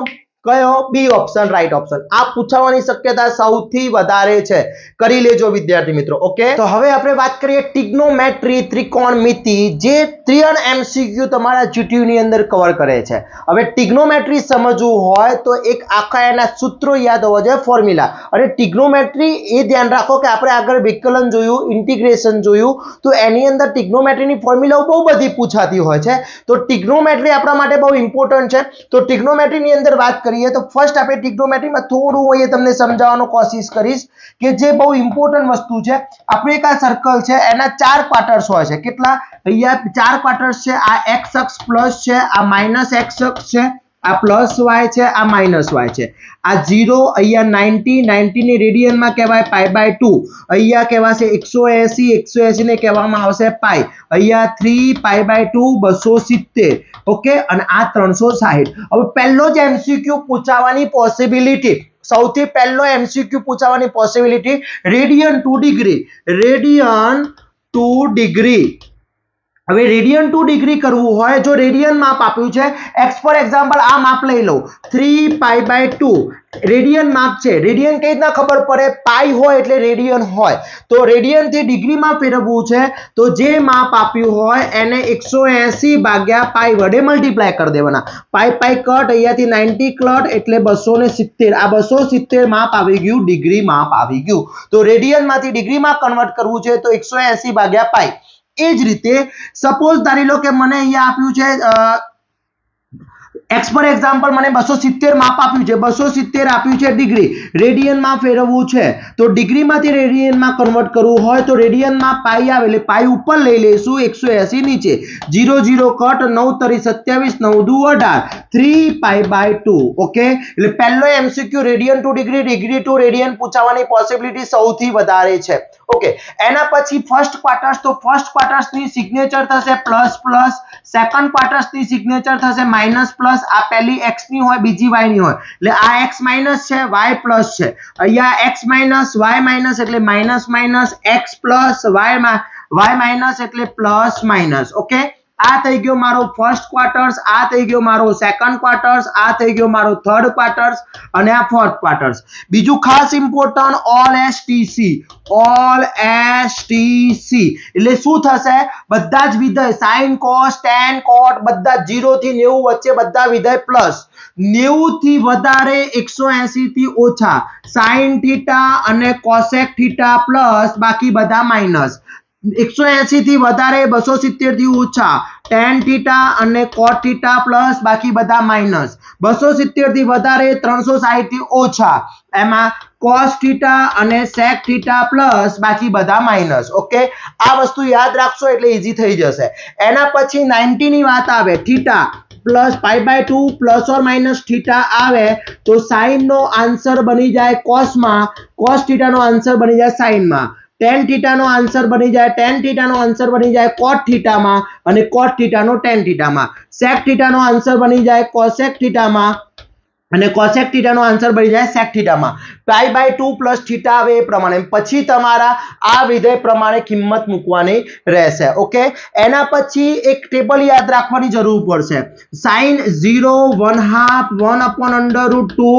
કયો? B option right option. આ પૂછવાની શક્યતા સૌથી વધારે છે, કરી લેજો વિદ્યાર્થી મિત્રો. ઓકે, તો હવે આપણે વાત કરીએ ટ્રિગ્નોમેટ્રી, ત્રિકોણમિતિ, જે 3 MCQ તમારા GTU ની અંદર કવર કરે છે. હવે ટ્રિગ્નોમેટ્રી સમજવું હોય તો એક આખા એના સૂત્રો યાદ હોવા જોઈએ, ફોર્મ્યુલા. અને ટ્રિગ્નોમેટ્રી એ ધ્યાન રાખો કે આપણે આગળ વિકલન જોયું, ઇન્ટિગ્રેશન જોયું, તો એની અંદર ટ્રિગ્નોમેટ્રીની ફોર્મ્યુલાઓ બહુ બધી પૂછાતી હોય છે. તો ટ્રિગ્નોમેટ્રી આપણા માટે બહુ ઇમ્પોર્ટન્ટ છે. તો ટ્રિગ્નોમેટ્રીની અંદર વાત કરીએ તો ફર્સ્ટ આપણે ટ્રિગ્નોમેટ્રીમાં થોડું હું એ તમને સમજાવવાનો કોશિશ કરીશ કે જે બહુ ઇમ્પોર્ટન્ટ વસ્તુ છે. આપણે એક આ સર્કલ છે, એના 4 ક્વાર્ટર્સ હોય છે. કેટલા? અહીંયા 4 ક્વાર્ટર્સ છે. આ x અક્ષ પ્લસ છે, આ માઇનસ x અક્ષ છે, આ પ્લસ y છે, આ માઇનસ y છે. આ 0 અહીંયા 90 ને રેડિયનમાં કહેવાય π/2. અહીંયા કહેવાશે 180 ને કહેવામાં આવશે પાઈ. અહીંયા 3 π/2 270. ઓકે, અને આ 360. હવે પહેલો જ MCQ પૂછાવાની પોસિબિલિટી, સૌથી પહેલો MCQ પૂછાવાની possibility radian to degree. Radian to degree. હવે રેડિયન ટુ ડિગ્રી કરવું હોય, જો રેડિયન માપ આપ્યું છે, x ફોર એક્ઝામ્પલ આ માપ લઈ લો 3 π/2 રેડિયન માપ છે. રેડિયન કઈ રીતના ખબર પડે? પાઈ હોય એટલે રેડિયન હોય. તો રેડિયન થી ડિગ્રીમાં ફેરવવું છે તો જે માપ આપ્યું હોય એને 180/પાઈ વડે મલ્ટીપ્લાય કરી દેવાના. પાઈ કટ, અહીંયાથી 90 કટ એટલે 270. આ 270 માપ આવી ગયું, ડિગ્રી માપ આવી ગયું. તો રેડિયન માંથી ડિગ્રીમાં કન્વર્ટ કરવું છે તો 180/પાઈ. એ જ રીતે સપોઝ ધારી લો કે મને અહીંયા આપ્યું છે x ફોર એક્ઝામ્પલ, મને 270 માપ આપ્યું છે, 270 આપ્યું છે ડિગ્રી. રેડિયનમાં ફેરવવું છે તો ડિગ્રીમાંથી રેડિયનમાં કન્વર્ટ કરવું હોય તો રેડિયનમાં પાઈ આવે એટલે પાઈ ઉપર લઈ લઈશું, 180 નીચે, 0 0 કટ, 9 તરી 27, 9 દુ 18, 3 π/2. ઓકે, એટલે પહેલો MCQ radian to degree, degree to radian પૂછાવાની પોસિબિલિટી સૌથી વધારે છે. ઓકે, એના પછી ફર્સ્ટ ક્વાર્ટર્સ, તો ફર્સ્ટ ક્વાર્ટર્સની સિગ્નેચર થશે પ્લસ પ્લસ, સેકન્ડ ક્વાર્ટર્સની સિગ્નેચર થશે માઇનસ પ્લસ. આ પહેલી x ની હોય, બીજી y ની હોય, એટલે આ x માઇનસ છે, y પ્લસ છે. અહીંયા x માઇનસ y માઇનસ એટલે minus minus, x plus y minus એટલે પ્લસ માઇનસ. ઓકે, આ થઈ ગયો મારો ફર્સ્ટ ક્વાર્ટર્સ, આ થઈ ગયો મારો સેકન્ડ ક્વાર્ટર્સ, આ થઈ ગયો મારો થર્ડ ક્વાર્ટર્સ અને આ ફોર્થ ક્વાર્ટર્સ. બીજું ખાસ important, all STC. All STC એટલે શું થશે? બધા જ વિધેય sin, cos, tan, cot બધા 0 થી 90 વચ્ચે બધા વિધેય પ્લસ, 90 થી વધારે 180 થી ઓછા, sin θ અને cosec θ પ્લસ, બાકી બધા માઇનસ. 180 થી વધારે 270 થી ઓછા, tan θ અને cot θ પ્લસ, બાકી બધા માઇનસ. 270 થી વધારે 360 થી ઓછા, એમાં cos θ અને sec θ પ્લસ, બાકી બધા માઇનસ. ઓકે, આ વસ્તુ યાદ રાખશો એટલે ઈઝી થઈ જશે. એના પછી 90 ની વાત આવે, θ પ્લસ π/2 પ્લસ ઓર માઇનસ θ આવે તો sin નો આન્સર બની જાય cos માં, cos θ નો આન્સર બની જાય sin માં, tan θ નો આન્સર બની જાય, tan θ નો આન્સર બની જાય cot θ માં અને cot θ નો tan θ માં, sec θ નો આન્સર બની જાય cosec θ માં અને કોસેક થીટાનો આન્સર બની જાય સેક થીટામાં π/2 પ્લસ થીટા આવે એ પ્રમાણે પછી તમારા આ વિધેય પ્રમાણે કિંમત મૂકવાની રહેશે ઓકે એના પછી એક ટેબલ યાદ રાખવાની જરૂર પડશે sin 0 1/2 1/√2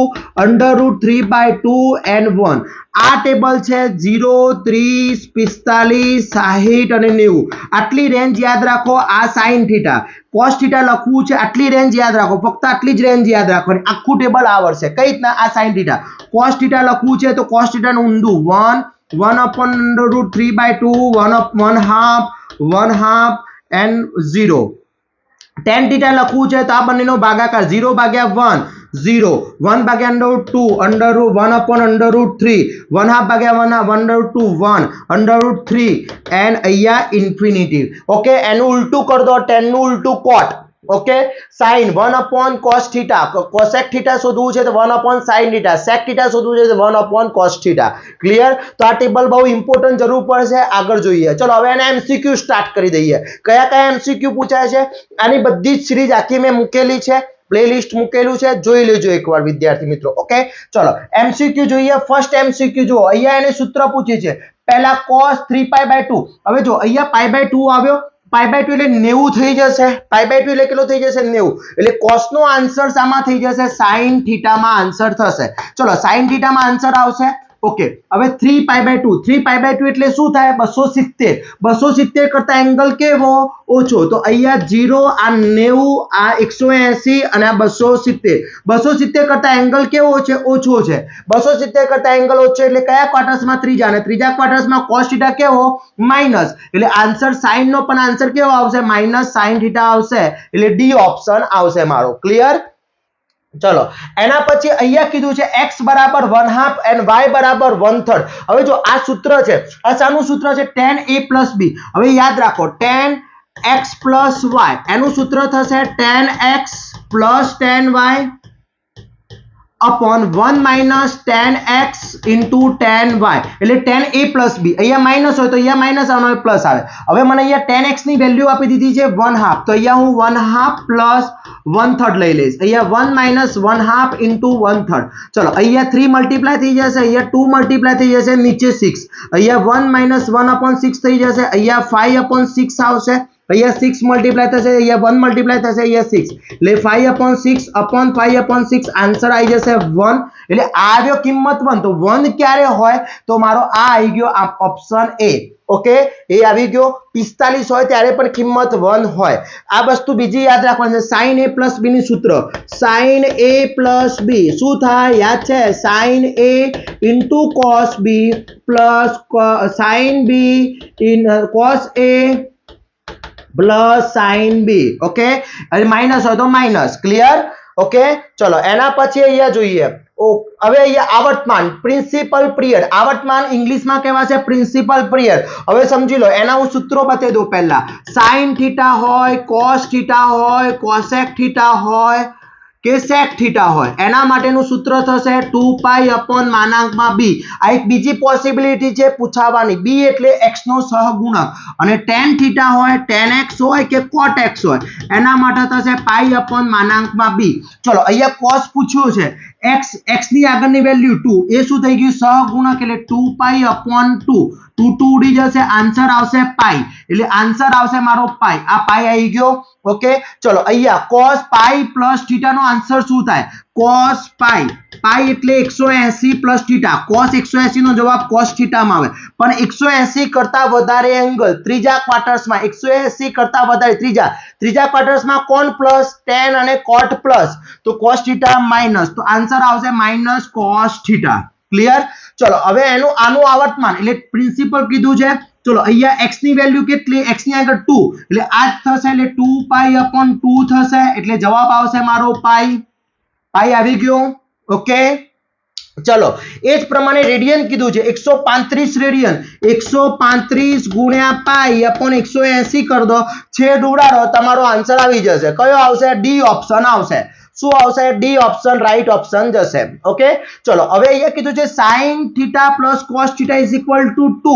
√3/2 and 1 આ ટેબલ છે 0 30 45 60 અને 90 આટલી રેન્જ યાદ રાખો આ sin થીટા cos થીટા લખવું છે આટલી રેન્જ યાદ રાખો ફક્ત આટલી જ રેન્જ યાદ રાખવાની આખું ટેબલ આવડશે કઈ રીતના આ sin થીટા cos થીટા લખવું છે તો cos થીટા નું ઊંધું 1/√3/2 1/2 and 0 tan થીટા લખવું છે તો આ બંનેનો ભાગાકાર 0/1 0 1/√2 1/√3 1/2 1/2 and અહીંયા ઇન્ફિનિટી ઓકે એનું ઉલટું કર દો tan નું ઉલટું cot okay sin 1/cos theta cosec theta શોધવું છે તો 1/sin થીટા sec થીટા શોધવું છે તો 1/cos થીટા ક્લિયર તો આ ટેબલ બહુ ઇમ્પોર્ટન્ટ જરૂર પડશે આગળ જોઈએ ચલો હવે એને MCQ સ્ટાર્ટ કરી દઈએ કયા કયા MCQ પૂછાય છે આની બધી જ સિરીઝ આખી મેં મૂકેલી છે પ્લેલિસ્ટ મૂકેલું છે જોઈ લેજો એકવાર વિદ્યાર્થી મિત્રો ઓકે ચલો MCQ જોઈએ ફર્સ્ટ MCQ જુઓ અહીંયા એને સૂત્ર પૂછ્યું છે પહેલા cos 3π/2 હવે જો અહીંયા π/2 આવ્યો π/2 એટલે 90 થઈ જશે π/2 એટલે કેટલો થઈ જશે 90 એટલે cos નો આન્સર સામાં થઈ જશે sin થીટામાં આન્સર થશે ચલો sin થીટામાં આન્સર આવશે ઓકે હવે 3π/2 એટલે શું થાય 270 270 કરતા એંગલ કેવો ઓછો તો અહીંયા 0 આ 90 આ 180 અને આ 270 270 કરતા એંગલ કેવો છે ઓછો છે 270 કરતા એંગલ ઓછો એટલે કયા ક્વાર્ટર્સમાં ત્રીજા અને ત્રીજા ક્વાર્ટર્સમાં cos થીટા કેવો માઈનસ એટલે આન્સર sin નો પણ આન્સર કેવો આવશે માઈનસ sin થીટા આવશે એટલે ડી ઓપ્શન આવશે મારો ક્લિયર ચલો એના પછી અહીંયા કીધું છે x બરાબર 1/2 and y બરાબર 1/3 હવે જો આ સૂત્ર છે આ શાનું સૂત્ર છે tan a + b હવે યાદ રાખો tan x + y એનું સૂત્ર થશે tan x + tan y upon 1 - tan x into tan y એટલે tan a + b અહીંયા માઈનસ હોય તો અહીંયા માઈનસ આવવાનો પ્લસ આવે હવે મને અહીંયા tan x ની વેલ્યુ આપી દીધી છે 1/2 તો અહીંયા હું 1/2 + 1/3 લઈ લઈશ અહીંયા 1 - 1/2 into 1/3 ચલો અહીંયા 3 મલ્ટીપ્લાય થઈ જશે અહીંયા 2 મલ્ટીપ્લાય થઈ જશે નીચે 6 અહીંયા 1 - 1/6 થઈ જશે અહીંયા 5/6 આવશે અહીંયા 6 મલ્ટીપ્લાય થશે અહીંયા 1 મલ્ટીપ્લાય થશે અહીંયા 6 એટલે 5/6 upon 5/6 આન્સર આવી જશે 1 એટલે આ આવ્યો કિંમત 1 તો 1 ક્યારે હોય તો મારો આ આવી ગયો ઓપ્શન એ ઓકે એ આવી ગયો 45 હોય ત્યારે પણ કિંમત 1 હોય આ વસ્તુ બીજી યાદ રાખવાની છે sin a + b ની સૂત્ર sin a + b શું થાય યાદ છે sin a * cos b plus sin b cos a plus sin b okay અને માઈનસ હોય તો માઈનસ ક્લિયર ઓકે ચલો એના પછી અહીંયા જોઈએ હવે અહીંયા આવર્તમાન પ્રિન્સિપલ પીરિયડ આવર્તમાન ઇંગ્લિશમાં કહેવાશે પ્રિન્સિપલ પીરિયડ હવે સમજી લો એના હું સૂત્રો બતાવી દઉં પહેલા sin થીટા હોય cos થીટા હોય cosec થીટા હોય કે sec થીટા હોય એના માટેનું સૂત્ર થશે 2π / b આ એક બીજી પોસિબિલિટી છે પૂછાવાની b એટલે x નો સહગુણક અને tan થીટા હોય tan x હોય કે cot x હોય એના માટે થશે π / b ચલો અહીંયા cos પૂછ્યું છે x ની આગળની વેલ્યુ 2 એ શું થઈ ગયું સહગુણક એટલે 2π / 2 2 ઉડી જશે આન્સર આવશે π એટલે આન્સર આવશે મારો π આ π આવી ગયો ઓકે ચલો અહીંયા cos π + θ નો આન્સર શું થાય cos π એટલે 180 + θ cos 180 નો જવાબ cos θ માં આવે પણ 180 કરતા વધારે એંગલ ત્રીજા ક્વાર્ટર્સમાં 180 કરતા વધારે ત્રીજા ક્વાર્ટર્સમાં કોણ પ્લસ tan અને cot પ્લસ તો cos θ માઈનસ તો આન્સર આવશે -cos θ ક્લિયર ચલો હવે એનું આનું આવર્તમાન એટલે પ્રિન્સિપલ કીધું છે ચલો અહીંયા x ની વેલ્યુ કેટલી x ની આગળ 2 એટલે આ થશે એટલે 2π / 2 થશે એટલે જવાબ આવશે મારો π આવી ગયો ઓકે ચલો એ જ પ્રમાણે રેડિયન કીધું છે 135 રેડિયન 135 * π / 180 कर दो છેદ ઉડાડો તમારો આન્સર આવી જશે કયો આવશે ડી ઓપ્શન આવશે શું આવશે ડી ઓપ્શન રાઈટ ઓપ્શન જશે ઓકે ચલો હવે અહીંયા કીધું છે sin θ + cos θ = 2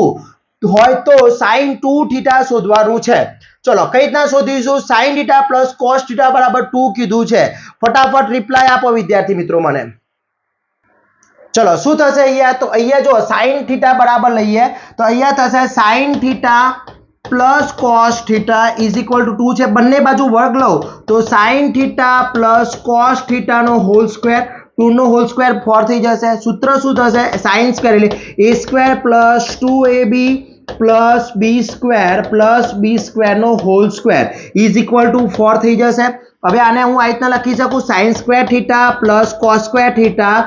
તો હોય તો sin 2 થીટા શોધવાનું છે। ચલો કઈ રીતના શોધીશું? sin theta plus cos theta બરાબર 2 કીધું છે। ફટાફટ રિપ્લાય આપો વિદ્યાર્થી મિત્રો મને। ચલો શું થશે અહીંયા? તો અહીંયા જો sin થીટા બરાબર લઈએ તો અહીંયા થશે sin theta plus cos theta is equal to 2 છે। બંને બાજુ વર્ગ લો તો sin theta plus cos theta નો હોલ સ્ક્વેર, 2 નો હોલ સ્ક્વેર 4 થઈ જશે। સૂત્ર શું થશે? sin સ્ક્વેર એટલે a square plus 2ab plus b square નો whole square is equal to 4 થઈ જશે। હવે આને હું આ રીતના લખી શકું sin square theta plus cos square theta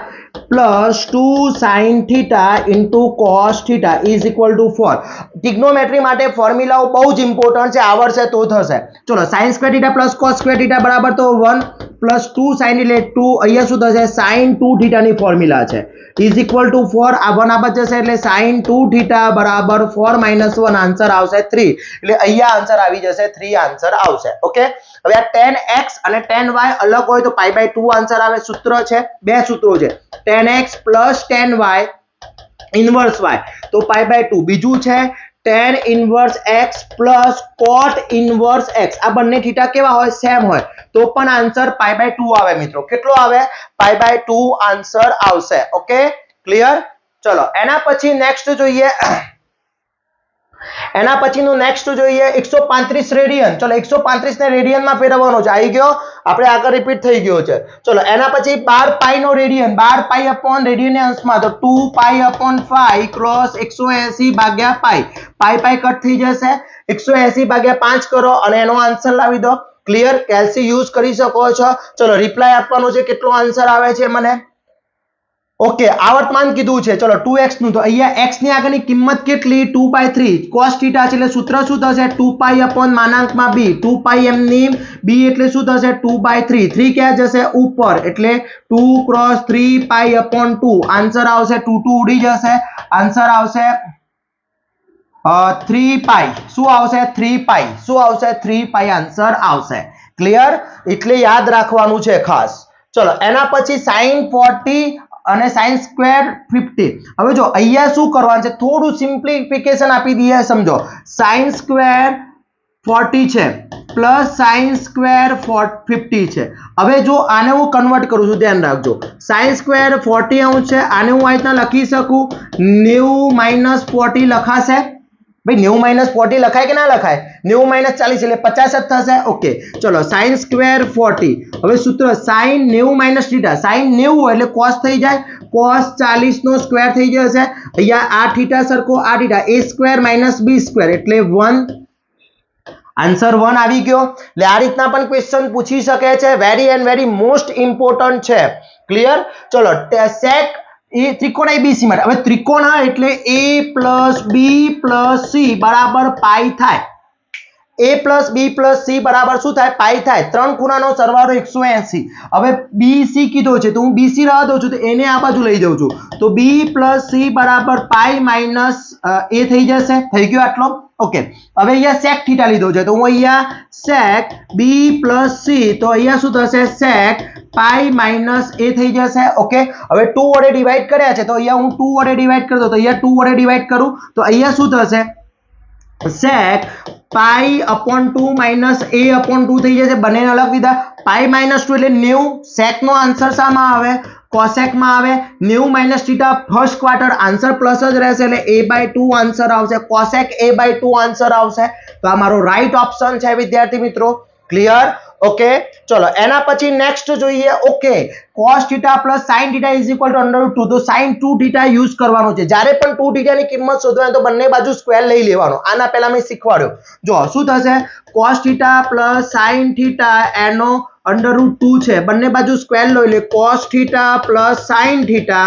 plus 2 sin theta into cos theta is equal to 4। ટ્રિગ્નોમેટ્રી માટે ફોર્મ્યુલાઓ બહુ જ ઇમ્પોર્ટન્ટ છે, આવડશે તો થશે। ચલો sin square theta plus cos square theta બરાબર તો 1 પ્લસ 2 sin એટલે 2, અહીંયા શું થશે? sin 2 થીટાની ફોર્મ્યુલા છે ઇઝ ઇક્વલ ટુ 4। આ 1 આ બાજુ જશે એટલે sin 2 થીટા બરાબર 4 માઇનસ 1 આન્સર આવશે 3, એટલે અહીંયા આન્સર આવી જશે 3 આન્સર આવશે। ઓકે, હવે આ tan x અને tan y અલગ હોય તો π/2 આન્સર આવે। સૂત્ર છે, બે સૂત્રો છે, tan x plus tan y inverse y તો π/2, બીજું છે tan inverse x plus cot inverse x। આ બંને થીટા કેવા હોય? સેમ હોય તો પણ આન્સર π/2 આવે મિત્રો। કેટલો આવે? π/2 આન્સર આવશે। Okay, clear? ચલો એના પછી નેક્સ્ટ જોઈએ, એના પછીનું નેક્સ્ટ જોઈએ 135 રેડિયન। ચલો 135 ને રેડિયનમાં ફેરવવાનો છે, આવી ગયો આપણે આગળ રિપીટ થઈ ગયો છે। ચલો એના પછી 12 પાઈ નો રેડિયન, 12 પાઈ અપોન રેડિયન ને અંશમાં તો 2 પાઈ અપોન 5 ક્રોસ 180 ભાગ્યા પાઈ, પાઈ પાઈ કટ થઈ જશે, 180 ભાગ્યા 5 કરો અને એનો આન્સર લાવી દો। ક્લિયર? કેલ્સી યુઝ કરી શકો છો। ચલો રિપ્લાય આપવાનો છે, કેટલો આન્સર આવે છે મને। ઓકે, આવર્તમાન કીધું છે। ચલો 2x નું તો અહીંયા x ની આગળની કિંમત કેટલી? 2/3 cos થીટા છે એટલે સૂત્ર શું થશે? 2 પાઈ અપોન માનાંકમાં b, 2 પાઈ એમની b એટલે શું થશે? 2/3, 3 ક્યાં જશે? ઉપર, એટલે 2 ક્રોસ 3 પાઈ અપોન 2 આન્સર આવશે 2 2 ઉડી જશે, આન્સર આવશે 3 પાઈ। શું આવશે? 3 પાઈ। શું આવશે? 3 પાઈ આન્સર આવશે। ક્લિયર? એટલે યાદ રાખવાનું છે ખાસ। ચલો એના પછી sin 40 અને sin સ્ક્વેર 50। હવે જો અહીંયા શું કરવાનું છે? થોડું સિમ્પ્લિફિકેશન આપી દઈએ, સમજો। sin સ્ક્વેર 40 છે પ્લસ sin સ્ક્વેર 50 છે। હવે જો આને હું કન્વર્ટ કરું છું, ધ્યાન રાખજો, sin સ્ક્વેર 40 અંશ છે, આને હું આ રીતના લખી શકું 90 - 40 લખાશે। ભાઈ 90 - 40 લખાય કે ના લખાય? 90 - 40 એટલે 50 જ થશે। ઓકે, ચલો sin સ્ક્વેર 40, હવે સૂત્ર sin 90 - થીટા, sin 90 એટલે cos થઈ જાય, cos 40 નો સ્ક્વેર થઈ જશે, અહીંયા આ થીટા સરખો આ theta, a square minus b square એટલે 1, આન્સર 1 આવી ગયો। એટલે આ રીતના પણ ક્વેશ્ચન પૂછી શકે છે, very and very most important છે। ક્લિયર? ચલો sec એ ત્રિકોણ ABC માટે, હવે ત્રિકોણ એટલે a plus b plus c બરાબર પાઈ થાય। a plus b plus c બરાબર શું થાય? પાઈ થાય। ત્રણ ખૂણાનો સરવાળો 180। હવે bc કીધો છે તો હું bc રાહ દઉં છું, તો એને આ બાજુ લઈ જાઉં છું, તો b પ્લસ c બરાબર પાઈ માઇનસ a થઈ જશે। થઈ ગયો આટલો। ઓકે, હવે અહીંયા sec થીટા લીધો છે તો હું અહીંયા sec b પ્લસ c, તો અહીંયા શું થશે? sec પાઈ માઇનસ a થઈ જશે। ઓકે, હવે 2 વડે ડિવાઈડ કર્યા છે તો અહીંયા હું 2 વડે ડિવાઈડ કરી દઉં, તો અહીંયા 2 વડે ડિવાઈડ કરું તો અહીંયા શું થશે? sec pi upon 2 minus a upon 2 થઈ જશે, બંનેને અલગ લીધા। પાઈ માઇનસ 2 એટલે 90, sec નો આન્સર શામાં આવે? cosec માં આવે। 90 - theta first quarter, answer plus જ રહેશે એટલે a/2 આન્સર આવશે, cosec a/2 આન્સર આવશે। તો આ મારો રાઈટ ઓપ્શન છે વિદ્યાર્થી મિત્રો। ક્લિયર? ઓકે, ચલો એના પછી નેક્સ્ટ જોઈએ। Okay, cos theta plus sin theta is equal to √2, તો sin 2 થીટા યુઝ કરવાનો છે। જ્યારે પણ 2 થીટાની કિંમત શોધવાની તો બંને બાજુ સ્ક્વેર લઈ લેવાનો। આના પહેલા મેં શીખવાડ્યો, જો શું થશે? cos theta plus sin theta એનો √2 છે, બંને બાજુ સ્ક્વેર લો એટલે cos theta plus sin theta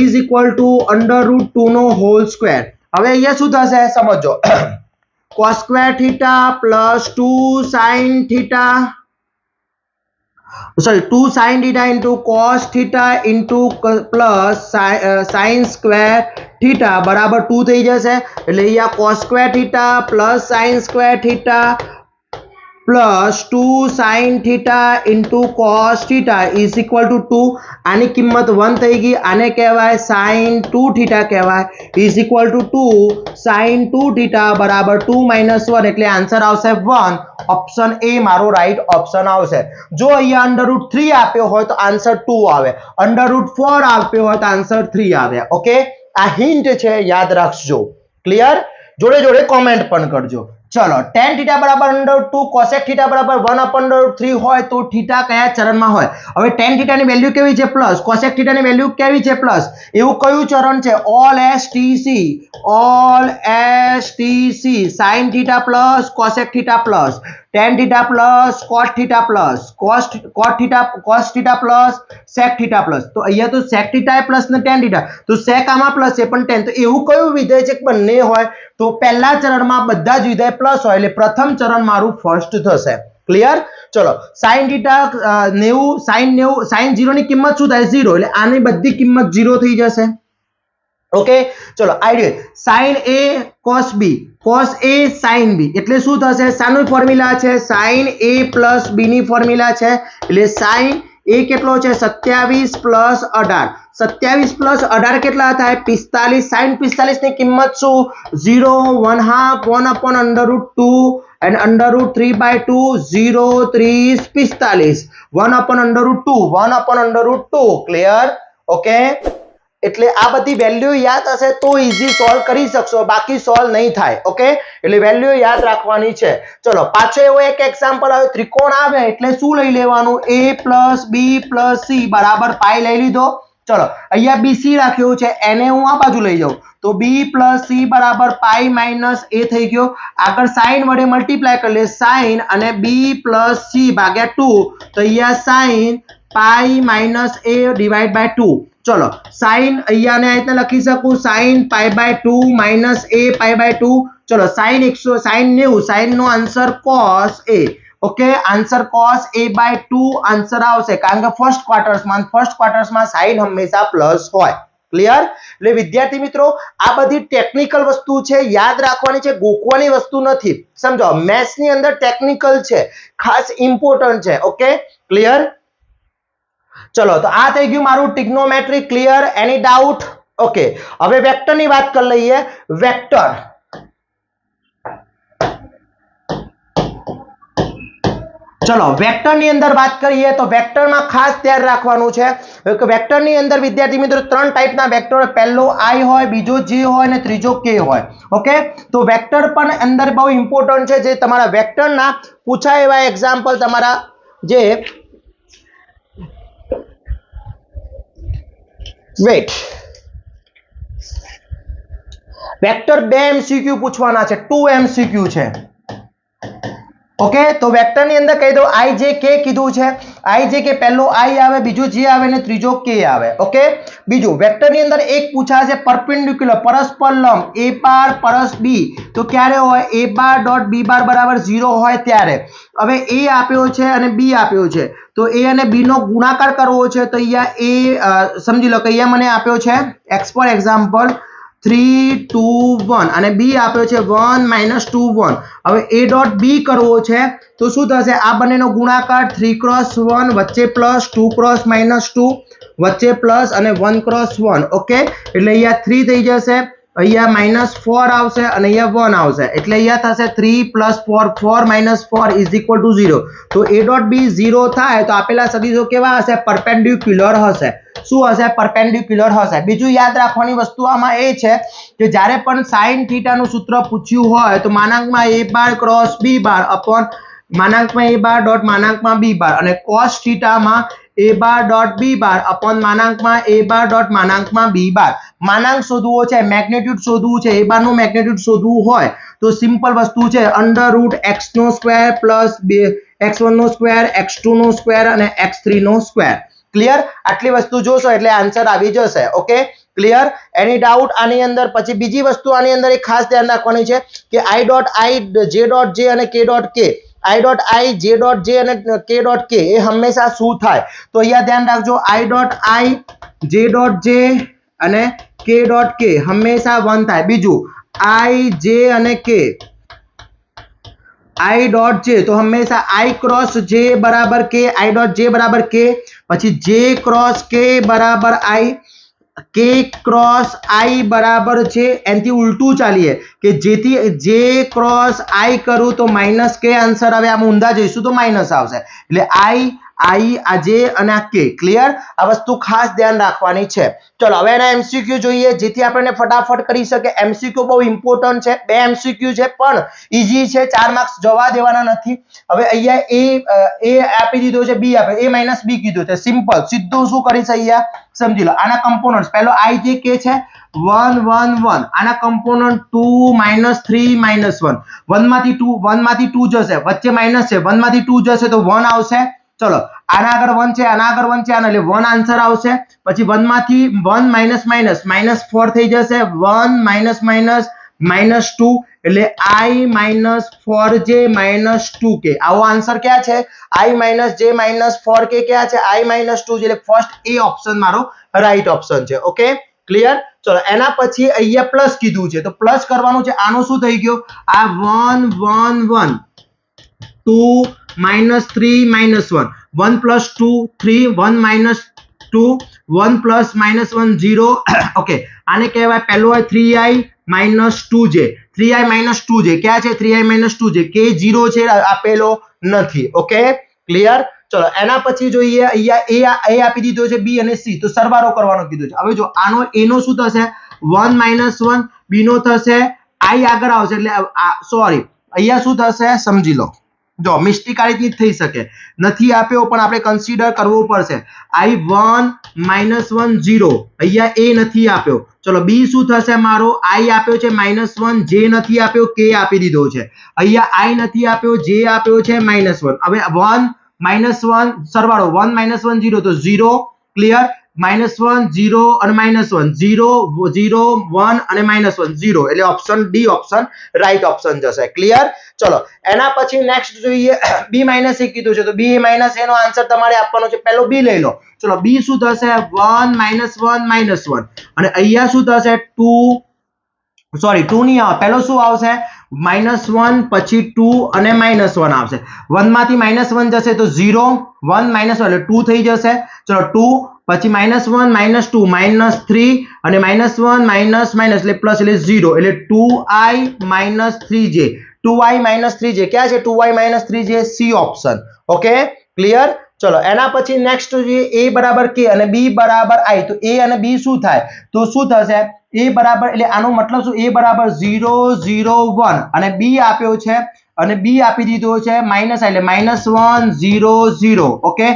is equal to √2 નો હોલ સ્ક્વેર। હવે અહીંયા શું થશે સમજો, cos square theta plus 2 sin theta, sorry 2 sin theta into cos theta into plus sin square theta બરાબર 2 થઈ જશે। એટલે અહીંયા cos square theta plus sin square theta plus 2 sine theta into cos theta is equal to 2. આની કિંમત 1 થઈ ગઈ. આને કહેવાય સાઇન 2 થીટા કહેવાય. Is equal to 2 sine 2 theta બરાબર 2 માઇનસ 1 એટલે આન્સર આવશે 1. ઓપ્શન એ મારો રાઈટ ઓપ્શન આવશે. જો અહીંયા √3 આપ્યો હોય તો આન્સર 2 આવે, √4 આપ્યો હોય તો આન્સર 3 આવે. ઓકે, આ હિન્ટ છે, યાદ રાખજો. ક્લિયર? જોડે જોડે કોમેન્ટ પણ કરજો. ચલો, tan થીટા બરાબર √2 cosec થીટા બરાબર 1/√3 હોય તો થીટા કયા ચરણમાં હોય? હવે tan થીટા ની વેલ્યુ કેવી છે? પ્લસ. cosec થીટા ની વેલ્યુ કેવી છે? પ્લસ. એવું કયું ચરણ છે? All STC sin theta plus cosec theta plus tan theta plus cos theta plus cos theta plus sec theta plus. તો અહીંયા તો sec થીટા એ પ્લસ ને tan થીટા, તો sec આમાં પ્લસ છે પણ tan. તો એવું કયું વિધેય છે કે બંને હોય? તો પહેલા ચરણમાં બધા જ વિધેય પ્લસ હોય એટલે પ્રથમ ચરણ મારું ફર્સ્ટ થશે. ક્લિયર? ચલો, sin થીટા 90 sin 0 ની કિંમત શું થાય? 0. એટલે આની બધી કિંમત 0 થઈ જશે. ઓકે, ચલો ideal sin a cos b cos a sin b એટલે શું થશે? શાનું ફોર્મ્યુલા છે? sin a plus b ની ફોર્મ્યુલા છે. એટલે sin a કેટલો છે? 27 plus 18. 27 plus 18 કેટલા થાય? 45. sin 45 ની કિંમત શું? 0 1/2 1/√2 and √3/2 0 30 45 1/√2 1/√2. ક્લિયર? ઓકે, એટલે આ બધી વેલ્યુ યાદ હશે તો ઈઝી સોલ્વ કરી શકશો, બાકી સોલ્વ નહીં થાય. ઓકે, એટલે વેલ્યુ યાદ રાખવાની છે. ચલો, પાછો એવો એક એક્ઝામ્પલ આવે. ત્રિકોણ આવે એટલે શું લઈ લેવાનું? a + b + c બરાબર પાઈ લઈ લીધો. ચલો, અહીંયા bc રાખ્યું છે, એને હું આ બાજુ લઈ જાઉં તો b + c બરાબર પાઈ માઇનસ a થઈ ગયો. આગળ sin વડે મલ્ટીપ્લાય કરી લે, sin અને b + c ભાગ્યા 2 તો અહીંયા sin પાઈ માઇનસ a / 2. ચલો, sin અહીંયા ને આ રીતે લખી શકું, sin π/2 માઇનસ a π/2. ચલો, sin 90 sin નો answer cos a. Okay, answer cos a/2 answer આવશે કારણ કે ફર્સ્ટ ક્વાર્ટર્સમાં sin હંમેશા પ્લસ હોય. ક્લિયર? એટલે વિદ્યાર્થી મિત્રો, આ બધી ટેકનિકલ વસ્તુ છે, યાદ રાખવાની છે, ગોખવાની વસ્તુ નથી. સમજો, મેથ્સ ની અંદર ટેકનિકલ છે, ખાસ ઇમ્પોર્ટન્ટ છે. Okay, clear? ચલો, તો આ થઈ ગયું મારું ટ્રિગ્નોમેટ્રી. ક્લિયર? એની ડાઉટ? ઓકે, હવે વેક્ટર ની વાત કરી લઈએ. વેક્ટર, ચલો વેક્ટર ની અંદર વાત કરીએ તો વેક્ટરમાં ખાસ ધ્યાન રાખવાનું છે કે વેક્ટર ની અંદર વિદ્યાર્થી મિત્રો ત્રણ ટાઈપના વેક્ટર હોય. પહેલો i હોય, બીજો j હોય અને ત્રીજો k હોય. ઓકે, તો વેક્ટર પણ અંદર બહુ ઇમ્પોર્ટન્ટ છે. જે તમારા વેક્ટરના પૂછાય એવા એક્ઝામ્પલ તમારા જે વેટ વેક્ટર 2 MCQ પૂછવાના છે, 2 MCQ છે. ઓકે, તો વેક્ટર ની અંદર કહી દો i j k કીધું છે. i j k પહેલો i આવે, બીજો j આવે અને ત્રીજો k આવે. ઓકે, બીજું વેક્ટર ની અંદર એક પૂછાશે પરપેન્ડિક્યુલર, પરસ્પર લંબ a બાર પરસ b તો ક્યારે હોય? a બાર ડોટ b બાર બરાબર 0 હોય ત્યારે. હવે a આપ્યો છે અને b આપ્યો છે તો a અને b નો ગુણાકાર કરવો છે તો અહીંયા a સમજી લો કે અહીંયા મને આપ્યો છે x ફોર એક્ઝામ્પલ 3 2 1 અને b આપ્યો છે 1 - 2 1. હવે a ડોટ b કરવો છે તો શું થશે? આ બંનેનો ગુણાકાર 3 × 1 વચ્ચે પ્લસ 2 × -2 વચ્ચે પ્લસ અને 1 × 1. ઓકે, એટલે અહીંયા 3 થઈ જશે, અહીંયા -4 આવશે અને અહીંયા 1 આવશે. એટલે અહીંયા થશે 3 + 4 4 - 4 = 0. તો a ડોટ b 0 થાય તો આપેલા સદિશો કેવા હશે? પરપેન્ડિક્યુલર હશે. શું હશે? પરપેન્ડિક્યુલર હશે. બીજું યાદ રાખવાની વસ્તુ આમાં એ છે કે જ્યારે પણ sin θ નું સૂત્ર પૂછ્યું હોય તો માનાંકમાં a bar cross b bar upon માનાંકમાં a બાર ડોટ માનાંકમાં b બાર અને cos θ માં a bar dot b bar upon માનાંકમાં a બાર ડોટ માનાંકમાં b બાર. માનાંક શોધવો છે, મેગ્નિટ્યુડ શોધવું છે, a બાર નું મેગ્નિટ્યુડ શોધવું હોય તો સિમ્પલ વસ્તુ છે √x² પ્લસ x1² x2² અને x3². ક્લિયર? આટલી વસ્તુ જોશો એટલે આન્સર આવી જશે. Okay, clear? એની ડાઉટ આની અંદર? પછી બીજી વસ્તુ આની અંદર એક ખાસ ધ્યાન રાખવાની છે કે i dot i j dot j અને k dot k, i dot i j dot j અને k ડોટ k એ હંમેશા શું થાય? તો અહીંયા ધ્યાન રાખજો, i dot i j dot j અને k ડોટ k હંમેશા 1 થાય. બીજું i j અને k i ડોટ જે, તો હંમેશા i ક્રોસ જે બરાબર k, i ડોટ જે બરાબર k, પછી j ક્રોસ k બરાબર i, k ક્રોસ i બરાબર છે, એનાથી ઉલટું ચાલીએ કે જેથી j ક્રોસ i કરું તો માઇનસ k આન્સર આવે, આમ ઊંધા જઈશું તો માઇનસ આવશે, એટલે i આ j અને આ k. ક્લિયર? આ વસ્તુ ખાસ ધ્યાન રાખવાની છે. ચલો હવે એના MCQ જોઈએ, જેથી આપણને ફટાફટ કરી શકે. MCQ બહુ ઇમ્પોર્ટન્ટ છે, 2 MCQ છે પણ ઈઝી છે, 4 માર્ક્સ જવા દેવાના નથી. હવે અહીંયા a આપી દીધો છે, b આપે, a માઇનસ b કીધું છે, સિમ્પલ સીધું શું કરીશ અહીંયા સમજી લો. આના કમ્પોનન્ટ્સ પહેલો i j k છે 1 1 1, આના કમ્પોનન્ટ 2 -3 -1, 1 માંથી 2 જશે, વચ્ચે માઇનસ છે, 1 માંથી 2 જશે તો 1 આવશે. ચલો આના આગળ 1 છે, આના આગળ 1 છે, આના એટલે 1 આન્સર આવશે. પછી 1 માંથી 1 માઇનસ માઇનસ -4 થઈ જશે, 1 માઇનસ માઇનસ -2 એટલે i -4j -2k. આવો આન્સર ક્યાં છે? i -j -4k ક્યાં છે? i -2j, એટલે ફર્સ્ટ એ ઓપ્શન મારો રાઈટ ઓપ્શન છે. Okay clear? ચલો એના પછી અહીંયા પ્લસ કીધું છે, તો પ્લસ કરવાનું છે. આનું શું થઈ ગયું? આ 1 1 1 2 -3 -1, 1 + 2 3, 1 - 2 1 + -1 0. ઓકે આને કહેવાય પહેલો હોય 3i -2j, 3i -2j ક્યાં છે? 3i -2j, k 0 છે, આપેલો નથી. Okay clear? ચલો એના પછી જોઈએ, અહીંયા a આપી દીધો છે, b અને c, તો સરવાળો કરવાનો કીધું છે. હવે જો આનો a નો શું થશે? 1 - 1, b નો થશે i આગળ આવશે, એટલે સોરી અહીંયા શું થશે સમજી લો. જો મિસ્ટેક આ રીતની થઈ શકે, નથી આપ્યો પણ આપણે કન્સિડર કરવું પડશે. i 1 -1 0, અહીંયા a નથી આપ્યો. ચલો b શું થશે મારો? i આપ્યો છે -1, j નથી આપ્યો, k આપી દીધો છે. અહીંયા i નથી આપ્યો, j આપ્યો છે -1. હવે 1 -1 સરવાળો, 1 -1 0 તો 0. ક્લિયર? -1 0 અને -1 0 0 1 અને -1 0, એટલે option D option right option જશે. ક્લિયર? ચલો એના પછી નેક્સ્ટ જોઈએ, b - a કીધું છે, તો b - a નો આન્સર તમારે આપવાનો છે. પહેલો b લઈ લો. ચલો b શું થશે? 1 -1 -1, અને અહીંયા શું થશે? 2 સોરી 2 નહીં આવે, પહેલો શું આવશે? -1 પછી 2 અને -1 આવશે. 1 માંથી -1 જશે તો 0, 1 - 1 એટલે 2 થઈ જશે. ચલો 2 પછી -1 -2 -3 અને -1 એટલે પ્લસ, એટલે 0, એટલે 2i -3j, 2i -3j ક્યાં છે? 2i -3j c option. Okay clear? ચલો એના પછી નેક્સ્ટ જોઈએ, a બરાબર k અને b બરાબર i, તો a અને b શું થાય? તો શું થશે? a બરાબર, એટલે આનો મતલબ શું? a બરાબર 0 0 1, અને b આપ્યો છે, અને b આપી દીધો છે માઇનસ, એટલે -1 0 0. ઓકે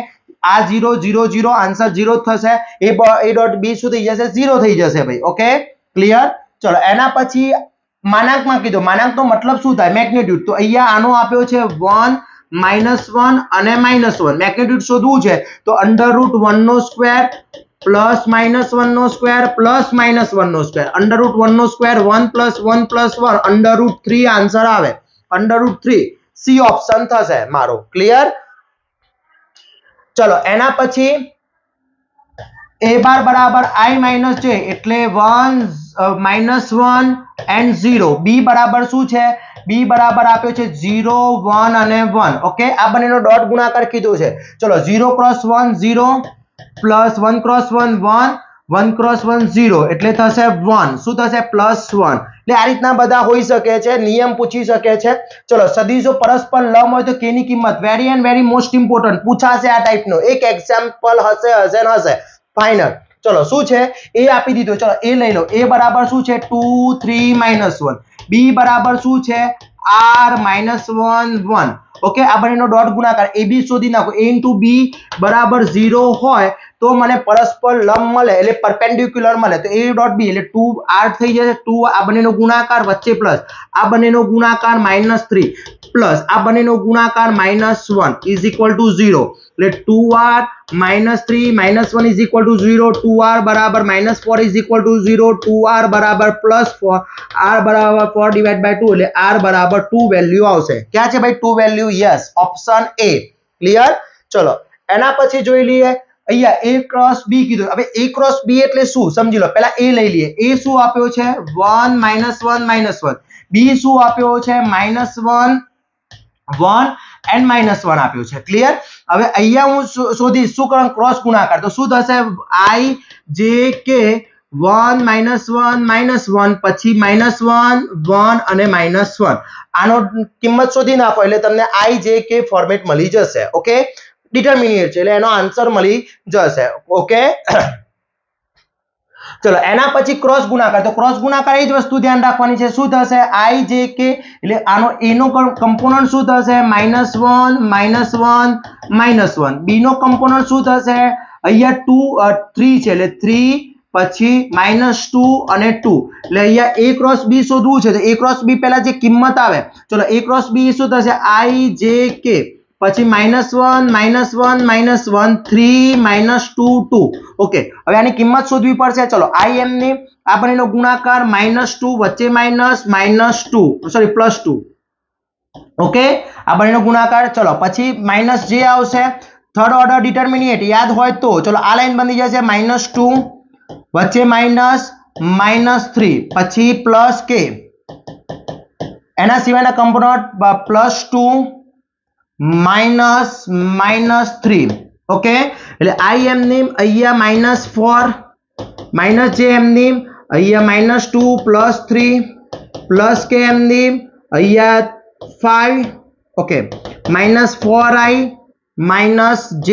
આ 0 0 0 આન્સર 0 થશે. a ડોટ b શું થઈ જશે? 0 થઈ જશે ભાઈ. Okay clear? ચલો એના પછી માનાંકમાં કીધું, માનાંકનો મતલબ શું થાય? મેગ્નિટ્યુડ. તો અહીંયા આનો આપ્યો છે 1 -1 અને -1, મેગ્નિટ્યુડ શોધવું છે તો √1 નો સ્ક્વેર પ્લસ -1 નો સ્ક્વેર પ્લસ -1 નો સ્ક્વેર, √1 નો સ્ક્વેર 1 + 1 + 1, √3 આન્સર આવે, √3 સી ઓપ્શન થશે મારો. ક્લિયર? ચલો એના પછી a બાર બરાબર i - j, એટલે 1 -1 and 0. b બરાબર શું છે? b બરાબર આપ્યો છે 0 1 અને 1. ઓકે આ બંનેનો ડોટ ગુણાકાર કીધું છે. ચલો 0 × 1 0 પ્લસ 1 × 1 1, 1 × 1 0, એટલે થશે 1. શું થશે? +1. એટલે આ રીતના બધા હોઈ શકે છે, નિયમ પૂછી શકે છે. ચલો સદિશો પરસ્પર લંબ હોય તો k ની કિંમત, very and very most important પૂછાશે આ ટાઈપનો, એક એક્ઝામ્પલ હશે. ફાઇનલ. ચલો શું છે? a આપી દીધો, ચલો a લઈ લો. a બરાબર શું છે? 2 3 -1. b બરાબર શું છે? r -1 1. ઓકે આ બંનેનો ડોટ ગુણાકાર, ab શોધી નાખો. a * b બરાબર 0 હોય તો મને પરસ્પર લંબ મળે, એટલે પરપેન્ડિક્યુલર મળે, તો a ડોટ b એટલે 2r થઈ જશે. 2 આ બંનેનો ગુણાકાર વચ્ચે પ્લસ, આ બંનેનો ગુણાકાર -3 પ્લસ આ બંનેનો ગુણાકાર -1 ઇઝ ઇક્વલ ટુ 0, એટલે 2r -3 -1 is equal two 0, 2r બરાબર -4 ઇઝ ઇક્વલ ટુ 0, 2r બરાબર +4, r બરાબર 4 ડિવાઇડ બાય 2, એટલે r બરાબર 2 વેલ્યુ આવશે. ક્યાં છે ભાઈ 2 value? Yes option a. Clear? ચલો એના પછી જોઈ લઈએ, અહીંયા a × b કીધું. હવે a × b એટલે શું સમજી લો. પહેલા a લઈ લઈએ. a શું આપ્યો છે? 1 -1 -1. b શું આપ્યો છે? -1 1 and -1 આપ્યું છે ક્લિયર હવે અહીંયા હું શોધીશ શું કરવાનું ક્રોસ ગુણાકાર તો શું થશે I J K 1 -1 પછી -1 1 અને -1 આનો કિંમત શોધી નાખો એટલે તમને I J K ફોર્મેટ મળી જશે ઓકે ડિટરમિનેટ છે એટલે એનો આન્સર મળી જશે ઓકે ચલો એના પછી ક્રોસ ગુણાકાર તો ક્રોસ ગુણાકાર એ જ વસ્તુ ધ્યાન રાખવાની છે શું થશે I J K એટલે આનો a નો કમ્પોનન્ટ શું થશે -1 -1 b નો કમ્પોનન્ટ શું થશે અહીંયા 2 3 છે એટલે 3 પછી -2 અને 2 એટલે અહીંયા a ક્રોસ b શોધવું છે તો a ક્રોસ b પહેલા જે કિંમત આવે ચલો a ક્રોસ b શું થશે I J K પછી -1 3 -2 ઓકે હવે આની કિંમત શોધવી પડશે ચલો I M ની આ બંનેનો ગુણાકાર -2 વચ્ચે -2 સોરી +2 ઓકે આ બંનેનો ગુણાકાર ચલો પછી માઈનસ જે આવશે થર્ડ ઓર્ડર ડિટરમિનેટ યાદ હોય તો ચલો આ લાઈન બની જશે -2 વચ્ચે -3 પછી +k એના સિવાયના કમ્પોનન્ટ +2 -3 ઓકે એટલે I M ની અહીંયા -4 -j M ની અહીંયા -2 +3 k M ની અહીંયા 5 ઓકે -4I -j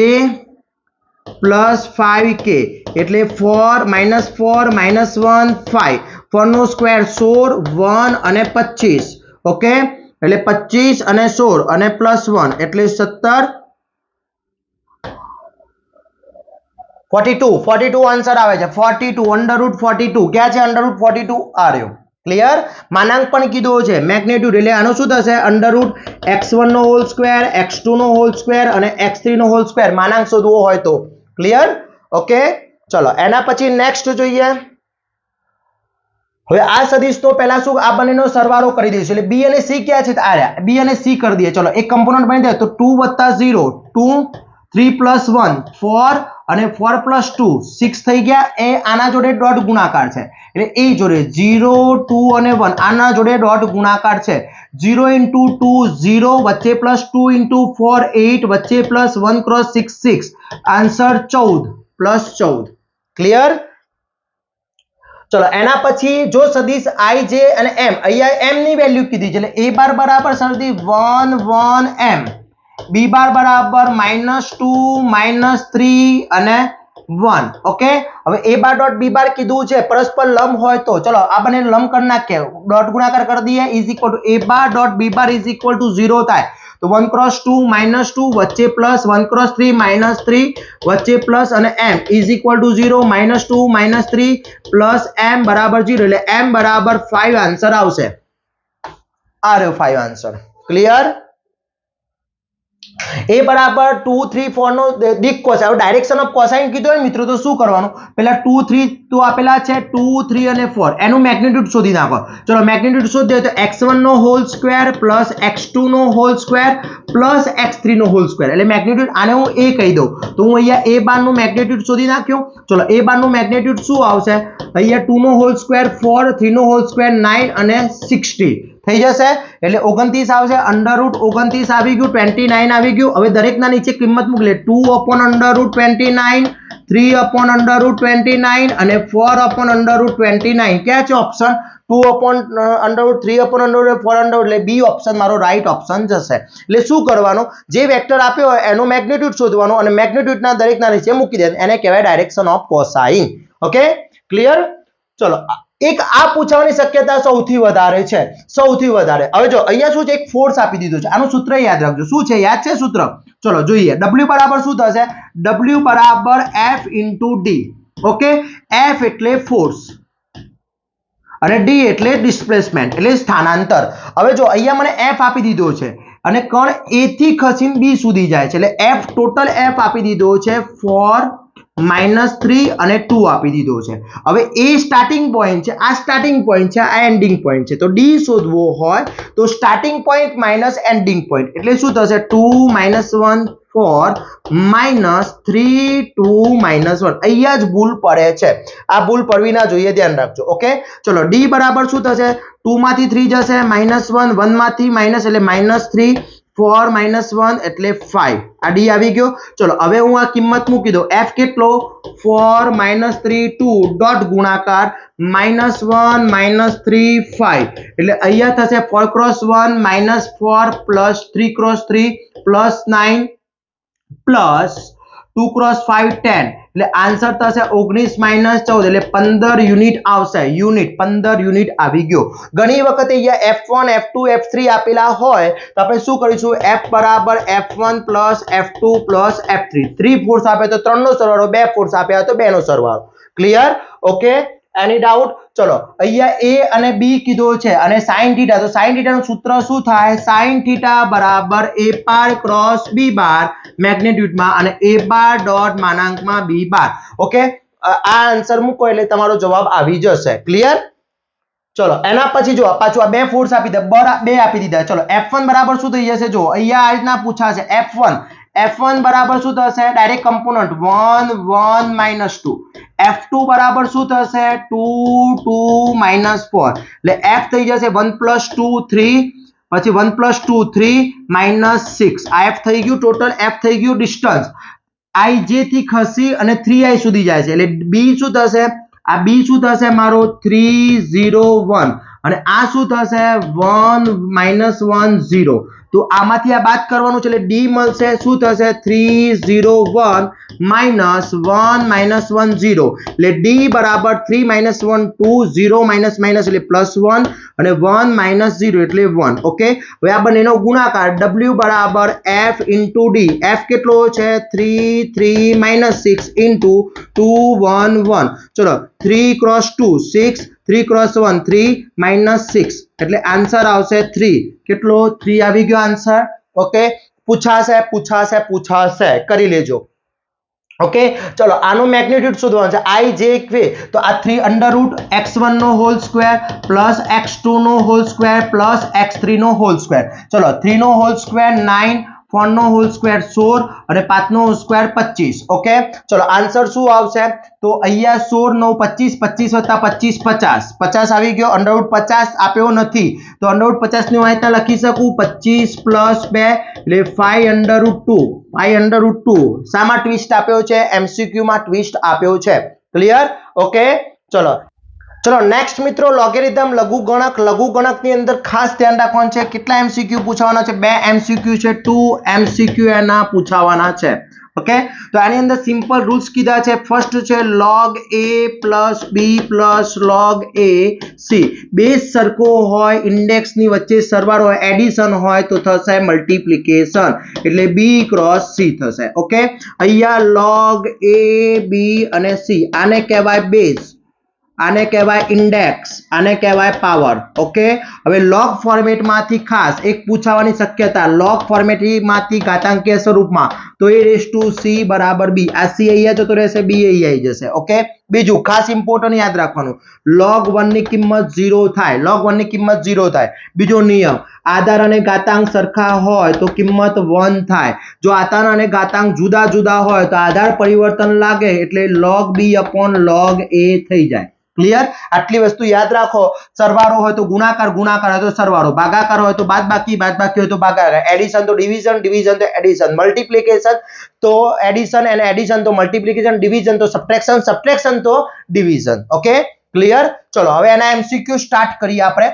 +5k એટલે 4 -1 5 4 નો સ્ક્વેર 16 1 અને 25 ઓકે એટલે 25 અને 16 અને +1 એટલે 17 42 આન્સર આવે છે 42 √42 ક્યાં છે √42 આ રહ્યો ક્લિયર માનાંક પણ કીધો છે મેગ્નિટ્યુડ એટલે આનો શું થશે √x1 નો હોલ સ્ક્વેર x2 નો હોલ સ્ક્વેર અને x3 નો હોલ સ્ક્વેર માનાંક શોધવો હોય તો ક્લિયર ઓકે ચલો એના પછી નેક્સ્ટ જોઈએ હવે આ સદિશ તો પહેલા શું આ બંનેનો સરવાળો કરી દઈશું એટલે b અને c ક્યાં છે આ રહ્યા b અને c કરી દઈએ ચલો એક કમ્પોનન્ટ બની જાય તો 2 + 0 2 3 + 1 4 અને 4 + 2 6 થઈ ગયા એ આના જોડે ડોટ ગુણાકાર છે એટલે એ જોડે 0 2 અને 1 આના જોડે ડોટ ગુણાકાર છે 0 * 2 0 વચ્ચે +2 * 4 8 વચ્ચે +1 × 6 6 આન્સર 14 ક્લિયર ચલો એના પછી જો સદિશ I J અને M અહીંયા M ની વેલ્યુ કીધી છે એટલે a બાર બરાબર સરદી 1 1 M b બાર બરાબર -2 -3 અને 1 ઓકે હવે a બાર ડોટ b બાર કીધું છે પરસ્પર લંબ હોય તો ચલો આ બંને લંબ કરી નાખીએ ડોટ ગુણાકાર કરી દઈએ = a બાર ડોટ b બાર = 0 થાય તો 1 × 2 -2 વચ્ચે +1 × 3 -3 વચ્ચે પ્લસ અને m = 0 -2 -3 m બરાબર 0 એટલે m બરાબર 5 આન્સર આવશે આ રહ્યો 5 આન્સર ક્લિયર a બરાબર 2 3 4 નો દિક કોસ હવે ડાયરેક્શન ઓફ કોસાઇન કીધું હોય મિત્રો તો શું કરવાનું પહેલા 2 3 તો આપેલા છે 2 3 અને 4 એનું મેગ્નિટ્યુડ શોધી નાખો ચલો મેગ્નિટ્યુડ શોધી દે તો x1 નો હોલ સ્ક્વેર + x2 નો હોલ સ્ક્વેર + x3 નો હોલ સ્ક્વેર એટલે મેગ્નિટ્યુડ આને હું a કહી દઉં તો હું અહીંયા a બાર નું મેગ્નિટ્યુડ શોધી નાખ્યો ચલો a બાર નું મેગ્નિટ્યુડ શું આવશે અહીંયા 2 નો હોલ સ્ક્વેર 4 3 નો હોલ સ્ક્વેર 9 અને 60 થઈ જશે એટલે 29 આવશે √29 આવી ગયું 29 આવી ગયું હવે દરેકના નીચે કિંમત મૂકી લે 2/√29 3/√29 અને 4/√29 ક્યાં છે ઓપ્શન 2/√3/4 એટલે બી ઓપ્શન મારો રાઈટ ઓપ્શન જશે એટલે શું કરવાનું જે વેક્ટર આપ્યો હોય એનો મેગ્નિટ્યુડ શોધવાનો અને મેગ્નિટ્યુડના દરેકના નીચે મૂકી દેવાનું એને કહેવાય direction of cosine okay clear ચલો એક આ પૂછવાની શક્યતા સૌથી વધારે છે હવે જો અહીંયા શું છે એક ફોર્સ આપી દીધો છે આનું સૂત્ર યાદ રાખજો શું છે યાદ છે સૂત્ર ચલો જોઈએ w બરાબર શું થશે w બરાબર f * d ઓકે f એટલે ફોર્સ અને d એટલે ડિસ્પ્લેસમેન્ટ એટલે સ્થાનાંતર હવે જો અહીંયા મને f આપી દીધો છે અને કણ a થી ખસીને b સુધી જાય છે એટલે f ટોટલ f આપી દીધો છે 4 -3 અને 2 આપી દીધો છે હવે a સ્ટાર્ટિંગ પોઈન્ટ છે આ સ્ટાર્ટિંગ પોઈન્ટ છે આ એન્ડિંગ પોઈન્ટ છે તો d શોધવો હોય તો starting point minus ending point એટલે શું થશે 2 - 1 4 -3 2 -1 અહીંયા જ ભૂલ પડે છે આ ભૂલ પડવી ના જોઈએ ધ્યાન રાખજો ઓકે ચલો d બરાબર શું થશે 2 માંથી 3 જશે -1 1 માંથી માઈનસ એટલે -3 4 - 1 એટલે 5 આ ડી આવી ગયો ચલો હવે હું આ કિંમત મૂકી દઉં f કેટલો 4 - 3 2 ડોટ ગુણાકાર -1 - 3 5 એટલે અહીંયા થશે 4 × 1 -4 + 3 × 3 +9 + 2 × 5 10 એટલે આન્સર થશે 19 - 14 એટલે 15 યુનિટ આવશે યુનિટ 15 યુનિટ આવી ગયો ઘણી વખત અહીંયા f1 f2 f3 આપેલા હોય તો આપણે શું કરીશું f બરાબર f1 + f2 + f3 3 ફોર્સ આપે તો 3 નો સરવાળો 2 ફોર્સ આપ્યા તો 2 નો સરવાળો ક્લિયર ઓકે એની ડાઉટ ચલો અહીંયા a અને b કીધો છે અને sin θ તો sin θ નું સૂત્ર શું થાય sin θ બરાબર a bar cross b bar magnitude માં અને a બાર ડોટ માનાંકમાં b બાર ઓકે આ આન્સર મૂકો એટલે તમારો જવાબ આવી જશે ક્લિયર ચલો એના પછી જો પાછું આ બે ફોર્સ આપી દે બે આપી દીધા ચલો f1 બરાબર શું થઈ જશે જો અહીંયા આ રીતના પૂછાશે f1 બરાબર શું થશે ડાયરેક્ટ કમ્પોનન્ટ 1 1 - 2 f2 બરાબર શું થશે 2 2 - 4 એટલે f થઈ જશે 1 + 2 3 પછી 1 + 2 3 - 6 આ f થઈ ગયું ટોટલ f થઈ ગયું ડિસ્ટન્સ ij થી ખસી અને 3i સુધી જાય છે એટલે b શું થશે આ b શું થશે મારો 301 અને આ શું થશે 1 - 1 0 તો આમાંથી આ બાદ કરવાનું છે એટલે d મળશે શું થશે 301 - 1 - 1 0 એટલે d બરાબર 3 - 1 2 0 - એટલે +1 અને 1 - 0 એટલે 1 ઓકે હવે આ બંનેનો ગુણાકાર w બરાબર f * d f કેટલો છે 3 3 - 6 * 2 1 1 ચલો 3 × 2 6 3 × 1 3 - 6 એટલે આન્સર આવશે 3 કેટલો 3 આવી ગયો આન્સર ઓકે પૂછાશે કરી લેજો ઓકે ચલો આનું મેગ્નિટ્યુડ શોધવાનું છે i j k તો આ 3 √ x1 નો હોલ સ્ક્વેર પ્લસ x2 નો હોલ સ્ક્વેર પ્લસ x3 નો હોલ સ્ક્વેર ચલો 3 નો હોલ સ્ક્વેર 9 4 નો હોલ સ્ક્વેર 16 અને 5 નો હોલ સ્ક્વેર 25 ઓકે ચલો આન્સર શું આવશે તો અહીંયા 16 9 25 25 + 25 50 50 આવી ગયો √ 50 આપ્યો નથી તો √ 50 ની વાયતા લખી શકું 25 + 2 એટલે 5 √ 2 સામાં ટ્વિસ્ટ આપ્યો છે MCQ માં ટ્વિસ્ટ આપ્યો છે ક્લિયર ઓકે ચલો નેક્સ્ટ મિત્રો લોગેરિધમ લઘુગણક ની અંદર ખાસ ધ્યાન રાખવાનું છે કેટલા MCQ પૂછવાના છે 2 MCQ છે 2 MCQ એના પૂછવાના છે ઓકે તો આની અંદર સિમ્પલ રૂલ્સ કીધા છે ફર્સ્ટ છે log a + b + log a c base સરખો હોય ઇન્ડેક્સ ની વચ્ચે સરવાળો હોય એડિશન હોય તો થશે મલ્ટીપ્લિકેશન એટલે b × c થશે ઓકે અહીંયા log a b અને c આને કહેવાય બેઝ આને કહેવાય ઇન્ડેક્સ આને કહેવાય પાવર ઓકે હવે log ફોર્મેટ માંથી ખાસ એક પૂછવાની શક્યતા log ફોર્મેટ માંથી ઘાતાંકીય સ્વરૂપમાં તો a⁻c = b આ c અહીંયા જતો રહેશે b અહીંયા આવી જશે ઓકે બીજું ખાસ ઇમ્પોર્ટન્ટ યાદ રાખવાનું log 1 ની કિંમત 0 થાય બીજો નિયમ આધાર અને ઘાતાંક સરખા હોય તો કિંમત 1 થાય જો આધાર અને ઘાતાંક જુદા જુદા હોય તો આધાર પરિવર્તન લાગે એટલે log b / log a થઈ જાય ક્લિયર આટલી વસ્તુ યાદ રાખો સરવાળો હોય તો ગુણાકાર હોય તો સરવાળો ભાગાકાર હોય તો બાદબાકી હોય તો ભાગાકાર એડિશન તો ડિવિઝન તો એડિશન મલ્ટીપ્લિકેશન તો એડિશન અને એડિશન તો મલ્ટીપ્લિકેશન ડિવિઝન તો સબટ્રેક્શન તો ડિવિઝન ઓકે ક્લિયર ચલો હવે એના MCQ સ્ટાર્ટ કરીએ આપણે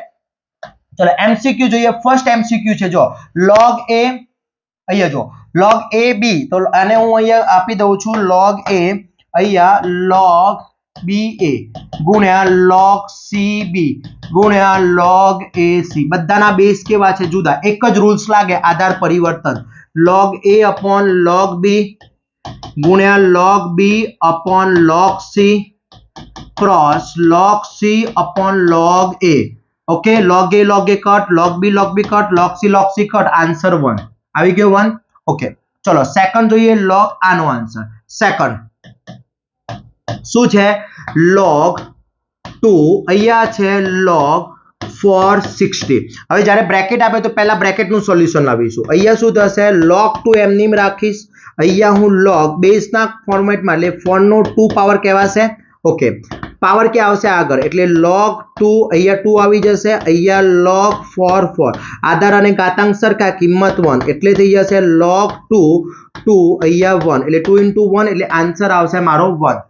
ચલો MCQ જોઈએ ફર્સ્ટ MCQ છે જો log a અહીંયા જો log a b તો આને હું અહીંયા આપી દઉં છું log a અહીંયા log ba ગુણ્યા log cb ગુણ્યા log ac બધાના બેઝ કેવા છે જુદા એક જ રૂલ્સ લાગે આધાર પરિવર્તન log a / log b ગુણ્યા log b / log c cross log c / log a okay log a cut log b cut log c cut answer 1 આવી ગયો 1 ઓકે ચલો સેકન્ડ જોઈએ log આનો આન્સર સેકન્ડ શું છે log 2 અહીંયા છે log 460 હવે જ્યારે બ્રેકેટ આપે તો પહેલા બ્રેકેટ નું સોલ્યુશન લાવીશું અહીંયા શું થશે log 2 એમનીમ રાખીશ અહીંયા હું log બેઝ ના ફોર્મેટમાં એટલે 4 નો 2 પાવર કહેવાશે ઓકે પાવર ક્યાં આવશે આગળ એટલે log 2 અહીંયા 2 આવી જશે અહીંયા log 4 આધાર અને ઘાતાંક સરખા કિંમત 1 એટલે થઈ જશે log 2 અહીંયા 1 એટલે 2 into 1 એટલે આન્સર આવશે મારો 1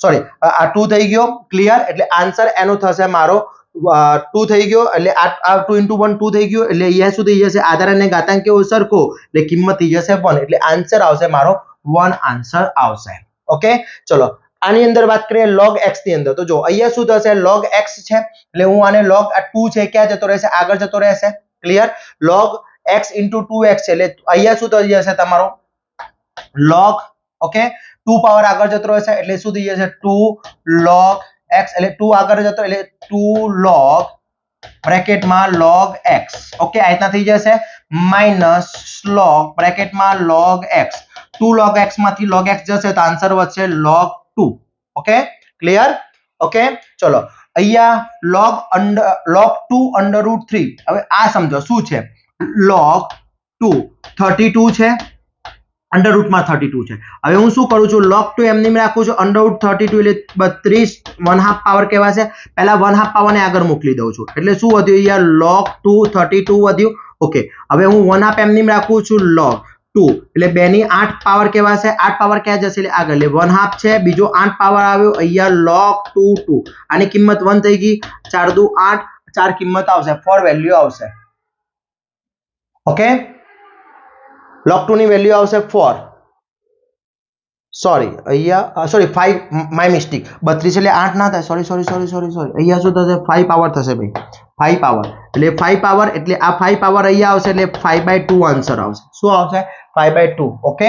સોરી આ 2 થઈ ગયો ક્લિયર એટલે આન્સર એનો થશે મારો 2 થઈ ગયો એટલે આ 2 into 1 2 થઈ ગયો એટલે અહીંયા શું થઈ જશે આધાર અને ઘાતાંક કેવો સરખો એટલે કિંમત થઈ જશે 1 એટલે આન્સર આવશે મારો 1 આન્સર આવશે ઓકે ચલો આની અંદર વાત કરીએ log x ની અંદર તો જો અહીંયા શું થશે log x છે એટલે હું આને log 2 છે ક્યાં જતો રહેશે આગળ જતો રહેશે clear log x into 2x છે એટલે અહીંયા શું થઈ જશે તમારો log ઓકે 2 પાવર આગળ જતો રહેશે એટલે શું થઈ જશે 2 log x એટલે 2 આગળ જતો એટલે 2 log બ્રેકેટમાં log x ઓકે આ રીતના થઈ જશે minus log બ્રેકેટમાં log x 2 log x માંથી log x જશે તો આન્સર વધશે log 2 ઓકે ક્લિયર ઓકે ચલો અહીંયા log 2 under root 3 હવે આ સમજો શું છે log 2 32 છે અંડર રૂટમાં 32 છે હવે હું શું કરું છું log 2 એમની મેં રાખું છું અંડર રૂટ 32 એટલે 32 1/2 પાવર કહેવાશે પહેલા 1/2 પાવરને આગળ મોકલી દઉં છું એટલે શું વધ્યું અહીંયા log 2 32 વધ્યું ઓકે હવે હું 1/2 એમની મેં રાખું છું log 2 એટલે 2 ની 8 પાવર કહેવાશે 8 પાવર ક્યાં જશે એટલે આગળ એટલે 1/2 છે બીજો 8 પાવર આવ્યો અહીંયા log 2 આની કિંમત 1 થઈ ગઈ 4 દુ 8 4 કિંમત આવશે 4 વેલ્યુ આવશે ઓકે log 2 ની વેલ્યુ આવશે 4 સોરી અહીંયા સોરી 5 માય મિસ્ટેક 32 એટલે 8 ના થાય સોરી અહીંયા શું થશે 5 પાવર થશે ભાઈ 5 પાવર એટલે 5 પાવર એટલે આ 5 પાવર અહીંયા આવશે એટલે 5/2 આન્સર આવશે શું આવશે 5/2 ઓકે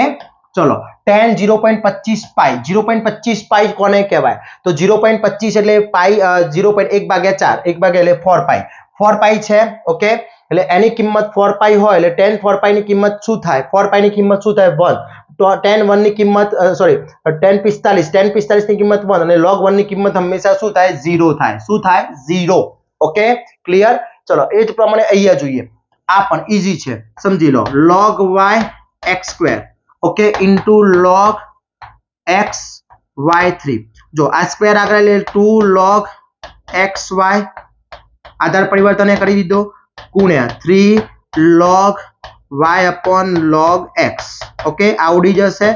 ચલો tan 0.25 પાઈ 0.25 પાઈ કોને કહેવાય તો 0.25 એટલે પાઈ 0.1/4 1 ભાગ્યા એટલે 4 પાઈ 4 પાઈ છે ઓકે એટલે એની કિંમત 4 પાઈ હોય એટલે tan 4 પાઈ ની કિંમત શું થાય 4 પાઈ ની કિંમત શું થાય 1 તો tan 1 ની કિંમત સોરી tan 45 ની કિંમત 1 અને log 1 ની કિંમત હંમેશા શું થાય 0 થાય શું થાય 0 ઓકે ક્લિયર ચલો એ જ પ્રમાણે અહીંયા જોઈએ આ પણ ઈઝી છે સમજી લો log y x² okay into log x y3 જો આ સ્ક્વેર આગળ એટલે 2 log xy આધાર પરિવર્તન કરી દીધો ગુણ્યા 3 log y upon log x okay આવડી જશે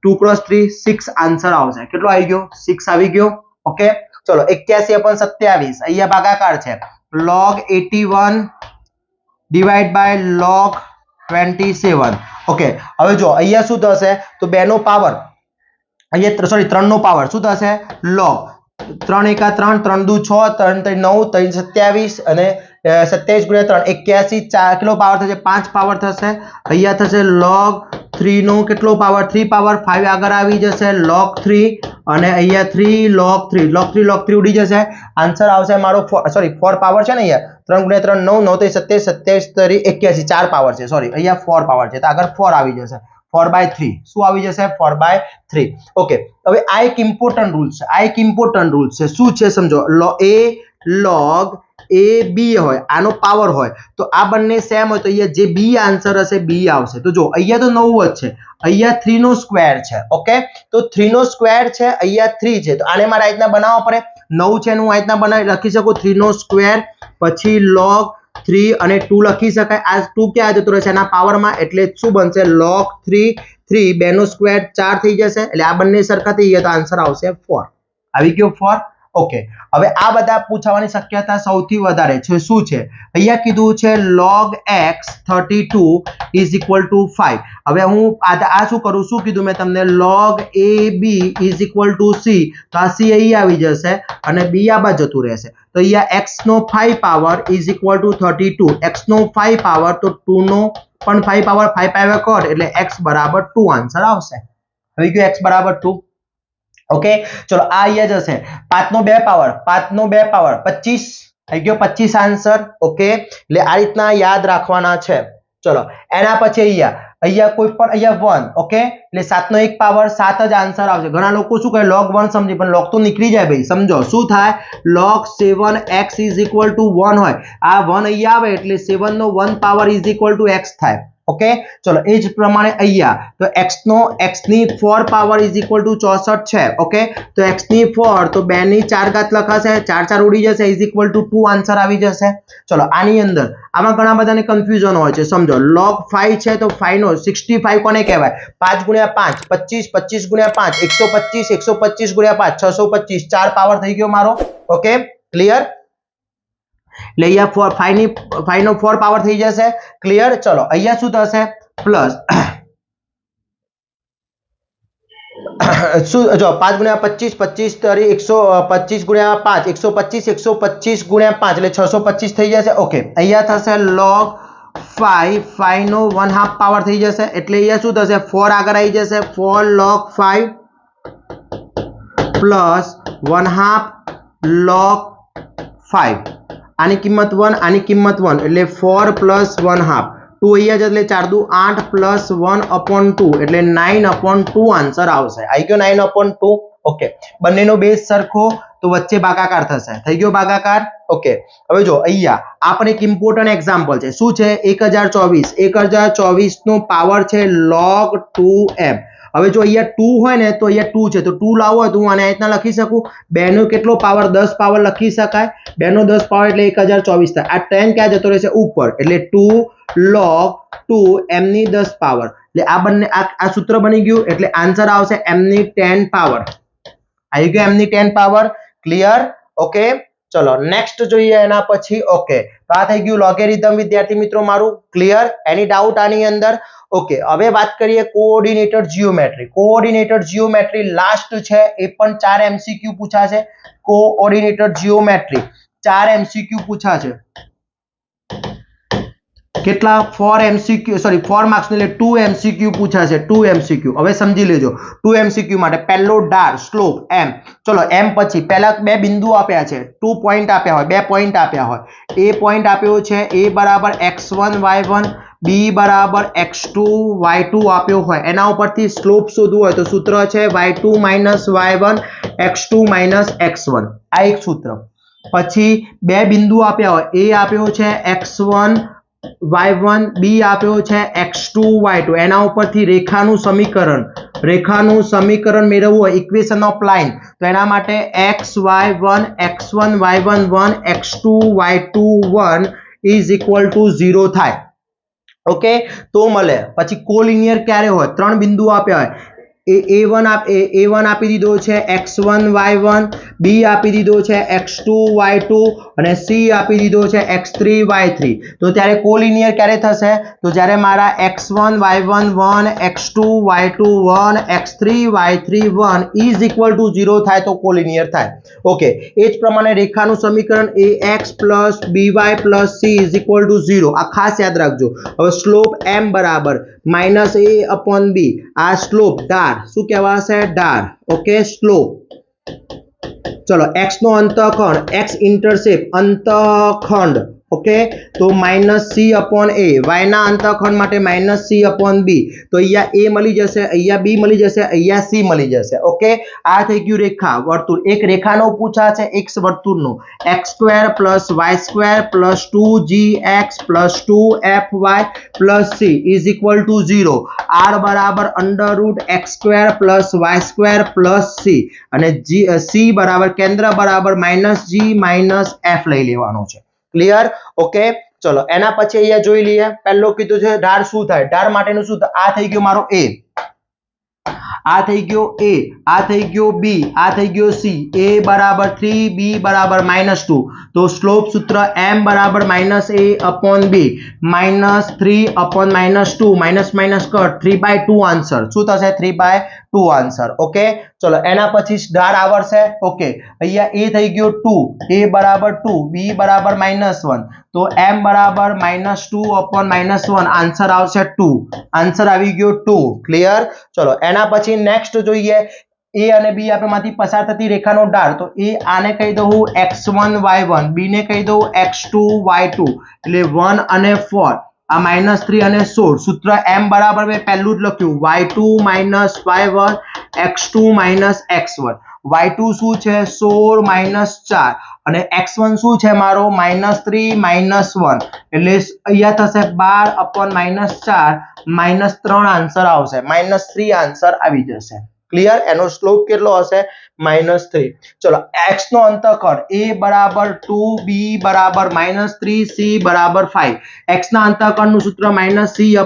2 × 3 6 આન્સર આવશે કેટલો આવી ગયો 6 આવી ગયો ઓકે ચલો 81/27 અહીંયા ભાગાકાર છે log 81 divide by log 27 okay હવે જો અહીંયા શું થશે તો 2 નો પાવર અહીંયા સોરી 3 નો પાવર શું થશે log 3 × 3 3 દુ 6 3 3 9 3 27 અને 27 × 3 81 4 કેટલો પાવર થશે 5 પાવર થશે અહીંયા થશે log 3 નો કેટલો પાવર 3 પાવર 5 આગળ આવી જશે log 3 અને અહીંયા 3 log 3 log 3 ઉડી જશે આન્સર આવશે મારો સોરી 4 પાવર છે ને અહીંયા 3 × 3 9 9 27 27 81 4 પાવર છે સોરી અહીંયા 4 પાવર છે તો આગળ 4 આવી જશે 4/3 શું આવી જશે 4/3 ઓકે હવે આ એક ઇમ્પોર્ટન્ટ રૂલ છે શું છે સમજો log a b હોય આનો પાવર હોય તો આ બંને સેમ હોય તો અહીંયા જે b આન્સર હશે b આવશે તો જો અહીંયા તો 9 જ છે અહીંયા 3 નો સ્ક્વેર છે ઓકે તો 3 નો સ્ક્વેર છે અહીંયા 3 છે તો આને મારે આ રીતના બનાવવા પડે 9 છે હું આ રીતના બનાવી લખી શકું 3 નો સ્ક્વેર પછી log 3 અને 2 લખી શકાય આ 2 ક્યાં જતો રહેશે આના પાવરમાં એટલે શું બનશે log 3 2 નો સ્ક્વેર 4 થઈ જશે એટલે આ બંને સરખા થઈ ગયા તો આન્સર આવશે 4 આવી ગયો 4 ઓકે હવે આ બધા પૂછવાની શક્યતા સૌથી વધારે છે શું છે અહીંયા કીધું છે log x 32 = 5 હવે હું આ શું કરું શું કીધું મેં તમને log ab = c તો આ c અહીં આવી જશે અને b આ બાજુ જતું રહેશે તો અહીંયા x નો 5 પાવર = 32 x નો 5 પાવર તો 2 નો પણ 5 પાવર 5 પાવર કટ એટલે x = 2 આન્સર આવશે હવે ગયો x = 2 ઓકે ચલો આ અહીંયા જશે 5 નો 2 પાવર 25 આવી ગયો 25 આન્સર ઓકે એટલે આ રીતના યાદ રાખવાના છે ચલો એના પછી અહીંયા કોઈ પણ અહીંયા 1 ઓકે એટલે 7 નો 1 પાવર 7 જ આન્સર આવશે ઘણા લોકો શું કહે log 1 સમજી પણ log તો નીકળી જાય ભાઈ સમજો શું થાય log 7x = 1 હોય આ 1 અહીંયા આવે એટલે 7 નો 1 પાવર = x થાય ઓકે ચલો એ જ પ્રમાણે અહીંયા તો x ની 4 પાવર ઇઝ ઇક્વલ ટુ 64 છે ઓકે તો x ની 4 તો 2 ની 4 ઘાત લખાશે 4 4 ઉડી જશે ઇઝ ઇક્વલ ટુ 2 આન્સર આવી જશે ચલો આની અંદર આમાં ઘણા બધાને કન્ફ્યુઝન હોય છે સમજો log 5 છે તો 5 નો 65 કોને કહેવાય 5 ગુણ્યા 5 25 25 ગુણ્યા 5 125 125 ગુણ્યા 5 625 4 પાવર થઈ ગયો મારો ઓકે ક્લિયર એટલે અહીંયા 5 નો 4 પાવર થઈ જશે ક્લિયર ચલો અહીંયા શું થશે પ્લસ શું જો 5 ગુણ્યા 25 25 તરી 125 ગુણ્યા 5 125 125 ગુણ્યા 5 એટલે 625 થઈ જશે ઓકે અહીંયા થશે log 5 નો 1/2 પાવર થઈ જશે એટલે અહીંયા શું થશે 4 આગળ આવી જશે 4 log 5 પ્લસ 1/2 log 5 આની કિંમત 1 આની કિંમત 1 એટલે 4 પ્લસ 1/2 2 અહીંયા જ એટલે 4 દુ 8 પ્લસ 1/2 એટલે 9/2 આન્સર આવશે આવી ગયો 9/2 ઓકે બંનેનો બેઝ સરખો તો વચ્ચે ભાગાકાર થશે થઈ ગયો ભાગાકાર ઓકે હવે જો અહીંયા આપણે એક ઇમ્પોર્ટન્ટ એક્ઝામ્પલ છે શું છે 1024 નો પાવર છે log 2m હવે જો અહીંયા 2 હોય ને તો અહીંયા 2 છે તો 2 લાવવો હોય તો હું આને આ રીતના લખી શકું 2 નો કેટલો પાવર 10 પાવર લખી શકાય 2 નો 10 પાવર એટલે 1024 થાય આ 10 ક્યાં જતો રહેશે ઉપર એટલે 2 log 2 m ની 10 પાવર એટલે આ બંને આ સૂત્ર બની ગયું એટલે આન્સર આવશે m ની 10 પાવર આવી ગયો m ની 10 પાવર ક્લિયર ઓકે ચલો નેક્સ્ટ જોઈએ એના પછી ઓકે તો આ થઈ ગયું લોગેરિધમ વિદ્યાર્થી મિત્રો મારું ક્લિયર એની ડાઉટ આની અંદર ઓકે હવે વાત કરીએ કોઓર્ડિનેટેડ જીઓમેટ્રી લાસ્ટ છે એ પણ 4 MCQ પૂછાશે કોઓર્ડિનેટેડ જીઓમેટ્રી 4 MCQ પૂછાશે કેટલા 4 MCQ સોરી 4 માર્ક્સ એટલે 2 MCQ પૂછાશે 2 MCQ હવે સમજી લેજો 2 MCQ માટે પહેલો ઢાળ સ્લોપ m ચલો m પછી પહેલા બે બિંદુ આપ્યા છે 2 પોઈન્ટ આપ્યા હોય બે પોઈન્ટ આપ્યા હોય a પોઈન્ટ આપ્યો છે a બરાબર x1 y1 b બરાબર x2 y2 આપ્યો હોય એના ઉપરથી સ્લોપ શોધવું હોય તો સૂત્ર છે y2 y1 x2 x1 આ એક સૂત્ર પછી બે બિંદુ આપ્યા હોય a આપ્યો છે x1 y1 b આપ્યો છે x2 y2 એના ઉપરથી રેખાનું સમીકરણ મેળવવું હોય ઇક્વેશન ઓફ લાઇન તો એના માટે xy1 x1 y1 1 x2 y2 1 is equal two 0 થાય ઓકે તો મળે પછી કોલિનિયર ક્યારે હોય ત્રણ બિંદુ આપ્યા હોય a1 આપી દીધો છે x1 y1 b આપી દીધો છે x2 y2 અને c આપી દીધો છે x3 y3 તો ત્યારે કોલિનિયર ક્યારે થશે તો જ્યારે મારા x1 y1 1 x2 y2 1 x3 y3 1 is equal two 0 થાય તો કોલિનિયર થાય ઓકે એ જ પ્રમાણે રેખાનું સમીકરણ ax by c is equal two 0 આ ખાસ યાદ રાખજો હવે સ્લોપ m બરાબર -a/b આ સ્લોપ ઢાળ શું કહેવાશે ઢાળ ઓકે સ્લોપ ચલો x નો અંતઃખંડ x ઇન્ટરસેપ્ટ અંતઃખંડ ઓકે તો -c/a y ના અંતઃખંડ માટે -c/b તો અહીંયા a મળી જશે અહીંયા b મળી જશે અહીંયા c મળી જશે ઓકે આ થઈ ગયું રેખા વર્તુળ એક રેખાનો પૂછા છે એક વર્તુળનો x² + y² + 2gx + 2fy + c is equal two 0 r બરાબર √x² + y² + c અને c બરાબર કેન્દ્ર બરાબર -g - f લઈ લેવાનો છે ક્લિયર ઓકે ચલો એના પછી અહીંયા જોઈ લઈએ પહેલો કીધું છે ઢાળ શું થાય ઢાળ માટેનું શું આ થઈ ગયો મારો a આ થઈ ગયો a આ થઈ ગયો b આ થઈ ગયો c a બરાબર 3 b બરાબર -2 તો સ્લોપ સૂત્ર m બરાબર -a/b -3/-2 માઇનસ કટ 3/2 આન્સર શું થશે 3/2 આન્સર ઓકે ચલો એના પછી ઢાળ આવડશે ઓકે અહીંયા a થઈ ગયો 2 a બરાબર 2 b બરાબર -1 તો m બરાબર -2/-1 આન્સર આવશે 2 આન્સર આવી ગયો 2 ક્લિયર ચલો એના પછી નેક્સ્ટ જોઈએ a અને b આપેમાંથી પસાર થતી રેખાનો ઢાળ તો a આને કહી દઉં x1 y1 b ને કહી દઉં x2 y2 એટલે 1 અને 4 આ -3 અને 16 સૂત્ર m બરાબર મેં પહેલું જ લખ્યું y2 - y1 x2 - x1 y2 શું છે 16 - 4 અને x1 શું છે મારો -3 -1 એટલે અહીંયા થશે 12/-4 -3 આન્સર આવશે, -3 આન્સર આવી જશે. ક્લિયર? એનો સ્લોપ કેટલો હશે? -3. ચલો x નો અંતઃખંડ a બરાબર 2, b બરાબર -3, c બરાબર 5. x ના અંતઃખંડનું સૂત્ર -c/a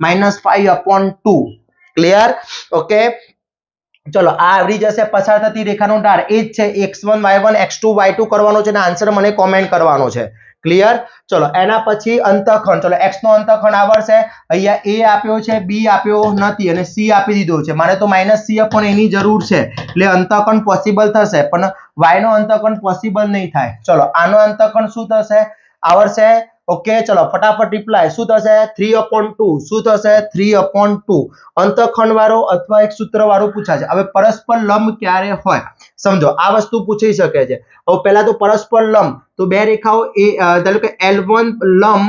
-5/2 ક્લિયર? ઓકે, ચલો આ આવડી જશે. પસાર થતી રેખાનો ઢાળ એ જ છે x1 y1 x2 y2 કરવાનો છે અને આન્સર મને કોમેન્ટ કરવાનો છે. ક્લિયર? ચલો એના પછી અંતઃખંડ, ચલો x નો અંતઃખંડ આવડશે. અહીંયા a આપ્યો છે, b આપ્યો નથી અને c આપી દીધો છે. મારે તો -c/a ની જરૂર છે એટલે અંતઃખંડ પોસિબલ થશે, પણ y નો અંતઃખંડ પોસિબલ નહીં થાય. ચલો આનો અંતઃખંડ શું થશે? આવડશે. ઓકે, ચલો ફટાફટ રિપ્લાય. શું થશે? 3/2. શું થશે? 3/2. અંતઃખંડ વાળો અથવા એક સૂત્ર વાળું પૂછાશે. હવે પરસ્પર લંબ ક્યારે હોય સમજો, આ વસ્તુ પૂછી શકે છે. હવે પહેલા તો પરસ્પર લંબ, તો બે રેખાઓ ધારો કે L1 લંબ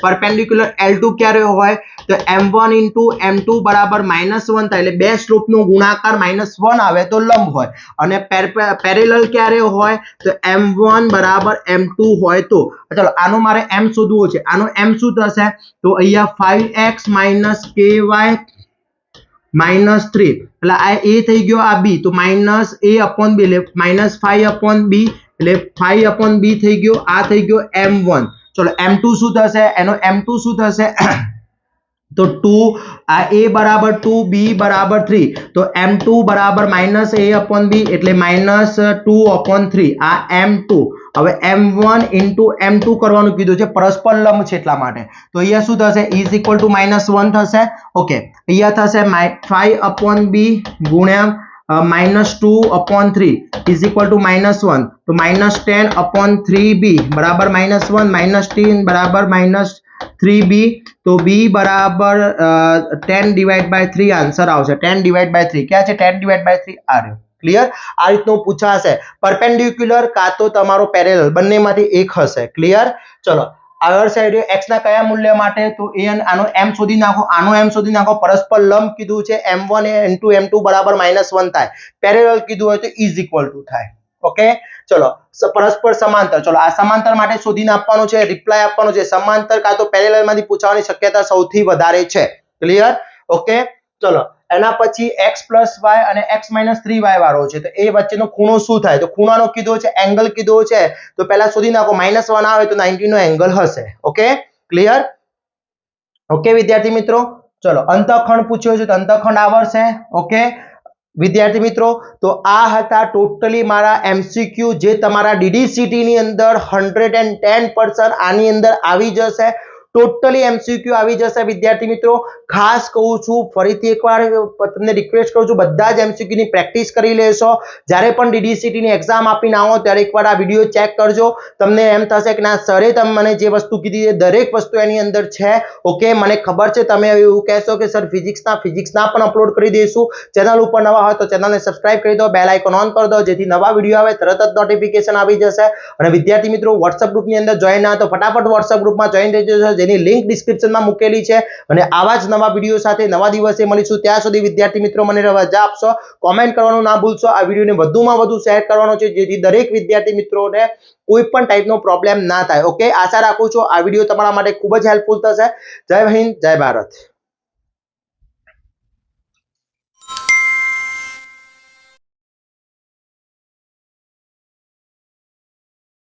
પરપેન્ડિક્યુલર L2 ક્યારે હોય? તો m1 * m2 બરાબર -1 થાય એટલે બે સ્લોપનો ગુણાકાર -1 આવે તો લંબ હોય. અને પેરેલલ ક્યારે હોય? તો m1 બરાબર m2 હોય તો. ચલો આનો મારે m શોધવો છે. આનો m શું થશે? તો અહીંયા 5x - ky -3 એટલે આ a થઈ ગયો, આ b તો -a/b એટલે -5/b એટલે 5/b થઈ ગયો. આ થઈ ગયો m1. ચલો m2 શું થશે? એનો m2 શું થશે? તો 2, આ a બરાબર 2, b બરાબર 3 તો m2 બરાબર -a/b એટલે -2/3 આ m2. હવે m1 * m2 કરવાનું કીધું છે, પરસ્પર લંબ છે એટલા માટે. તો અહીંયા શું થશે? = -1 થશે. ઓકે, અહીંયા થશે 5/b ગુણ્યા -2/3 = -1 તો -10/3b બરાબર -1 -10 બરાબર -3b તો b બરાબર 10/3 આન્સર આવશે. 10/3 ક્યાં છે? 10/3 આ રહ્યો. ક્લિયર? આ રીતનું પૂછાશે. પરપેન્ડિક્યુલર કાં તો તમારો પેરેલલ, બંનેમાંથી એક હશે. ક્લિયર? ચલો આગળ સાઈડ x ના કયા મૂલ્ય માટે? તો આનો m શોધી નાખો, આનો m શોધી નાખો. પરસ્પર લંબ કીધું છે m1 * m2 બરાબર -1 થાય. પેરેલલ કીધું હોય તો = થાય. ઓકે, ચલો પરસ્પર સમાંતર, ચલો આ સમાંતર માટે શોધીને આપવાનું છે, રિપ્લાય આપવાનો છે. સમાંતર કાં તો પેરેલલ માંથી પૂછવાની શક્યતા સૌથી વધારે છે. ક્લિયર? ઓકે, ચલો એના પછી x + y અને x - 3y વાળો છે. તો એ વચ્ચેનો ખૂણો શું થાય? તો ખૂણાનો કીધો છે, એંગલ કીધો છે. તો પહેલા શોધી નાખો. -1 આવે તો 90 નો એંગલ હશે. Okay, clear? ઓકે વિદ્યાર્થી મિત્રો, ચલો અંતઃખંડ પૂછ્યો છે તો અંતઃખંડ આવડશે. ઓકે વિદ્યાર્થી મિત્રો, તો આ હતા ટોટલી મારા MCQ જે તમારા DDCT ની અંદર 110% આની અંદર આવી જશે. ટોટલી MCQ આવી જશે વિદ્યાર્થી મિત્રો. ખાસ કહું છું, ફરીથી એકવાર તમને રિક્વેસ્ટ કરું છું, બધા જ MCQ ની પ્રેક્ટિસ કરી લેશો. જ્યારે પણ DDCT ની એક્ઝામ આપીને આવો ત્યારે એકવાર આ વિડીયો ચેક કરજો. તમને એમ થશે કે ના સરે તમે મને જે વસ્તુ કીધી એ દરેક વસ્તુ એની અંદર છે. ઓકે, મને ખબર છે તમે એવું કહેશો કે સર ફિઝિક્સના પણ અપલોડ કરી દઈશું. ચેનલ ઉપર નવા હોય તો ચેનલને સબસ્ક્રાઇબ કરી દો, બેલ આઇકોન ઓન કરી દો, જેથી નવા વિડીયો આવે તરત જ નોટિફિકેશન આવી જશે. અને વિદ્યાર્થી મિત્રો WhatsApp ગ્રુપની અંદર જોઈન ના તો ફટાફટ WhatsApp ગ્રુપમાં જોઈન થઈ જજો, જેની લિંક ડિસ્ક્રિપ્શનમાં મૂકેલી છે. અને આવા જ નવા વિડીયો સાથે નવા દિવસે મળીશું. ત્યાં સુધી વિદ્યાર્થી મિત્રો મને રજા આપશો. કોમેન્ટ કરવાનું ના ભૂલશો. આ વિડીયોને વધુમાં વધુ શેર કરવાનો છે, જેથી દરેક વિદ્યાર્થી મિત્રોને કોઈ પણ ટાઈપનો પ્રોબ્લેમ ના થાય. ઓકે, આશા રાખું છું આ વિડીયો તમારા માટે ખૂબ જ હેલ્પફુલ થશે. જય હિન્દ, જય ભારત.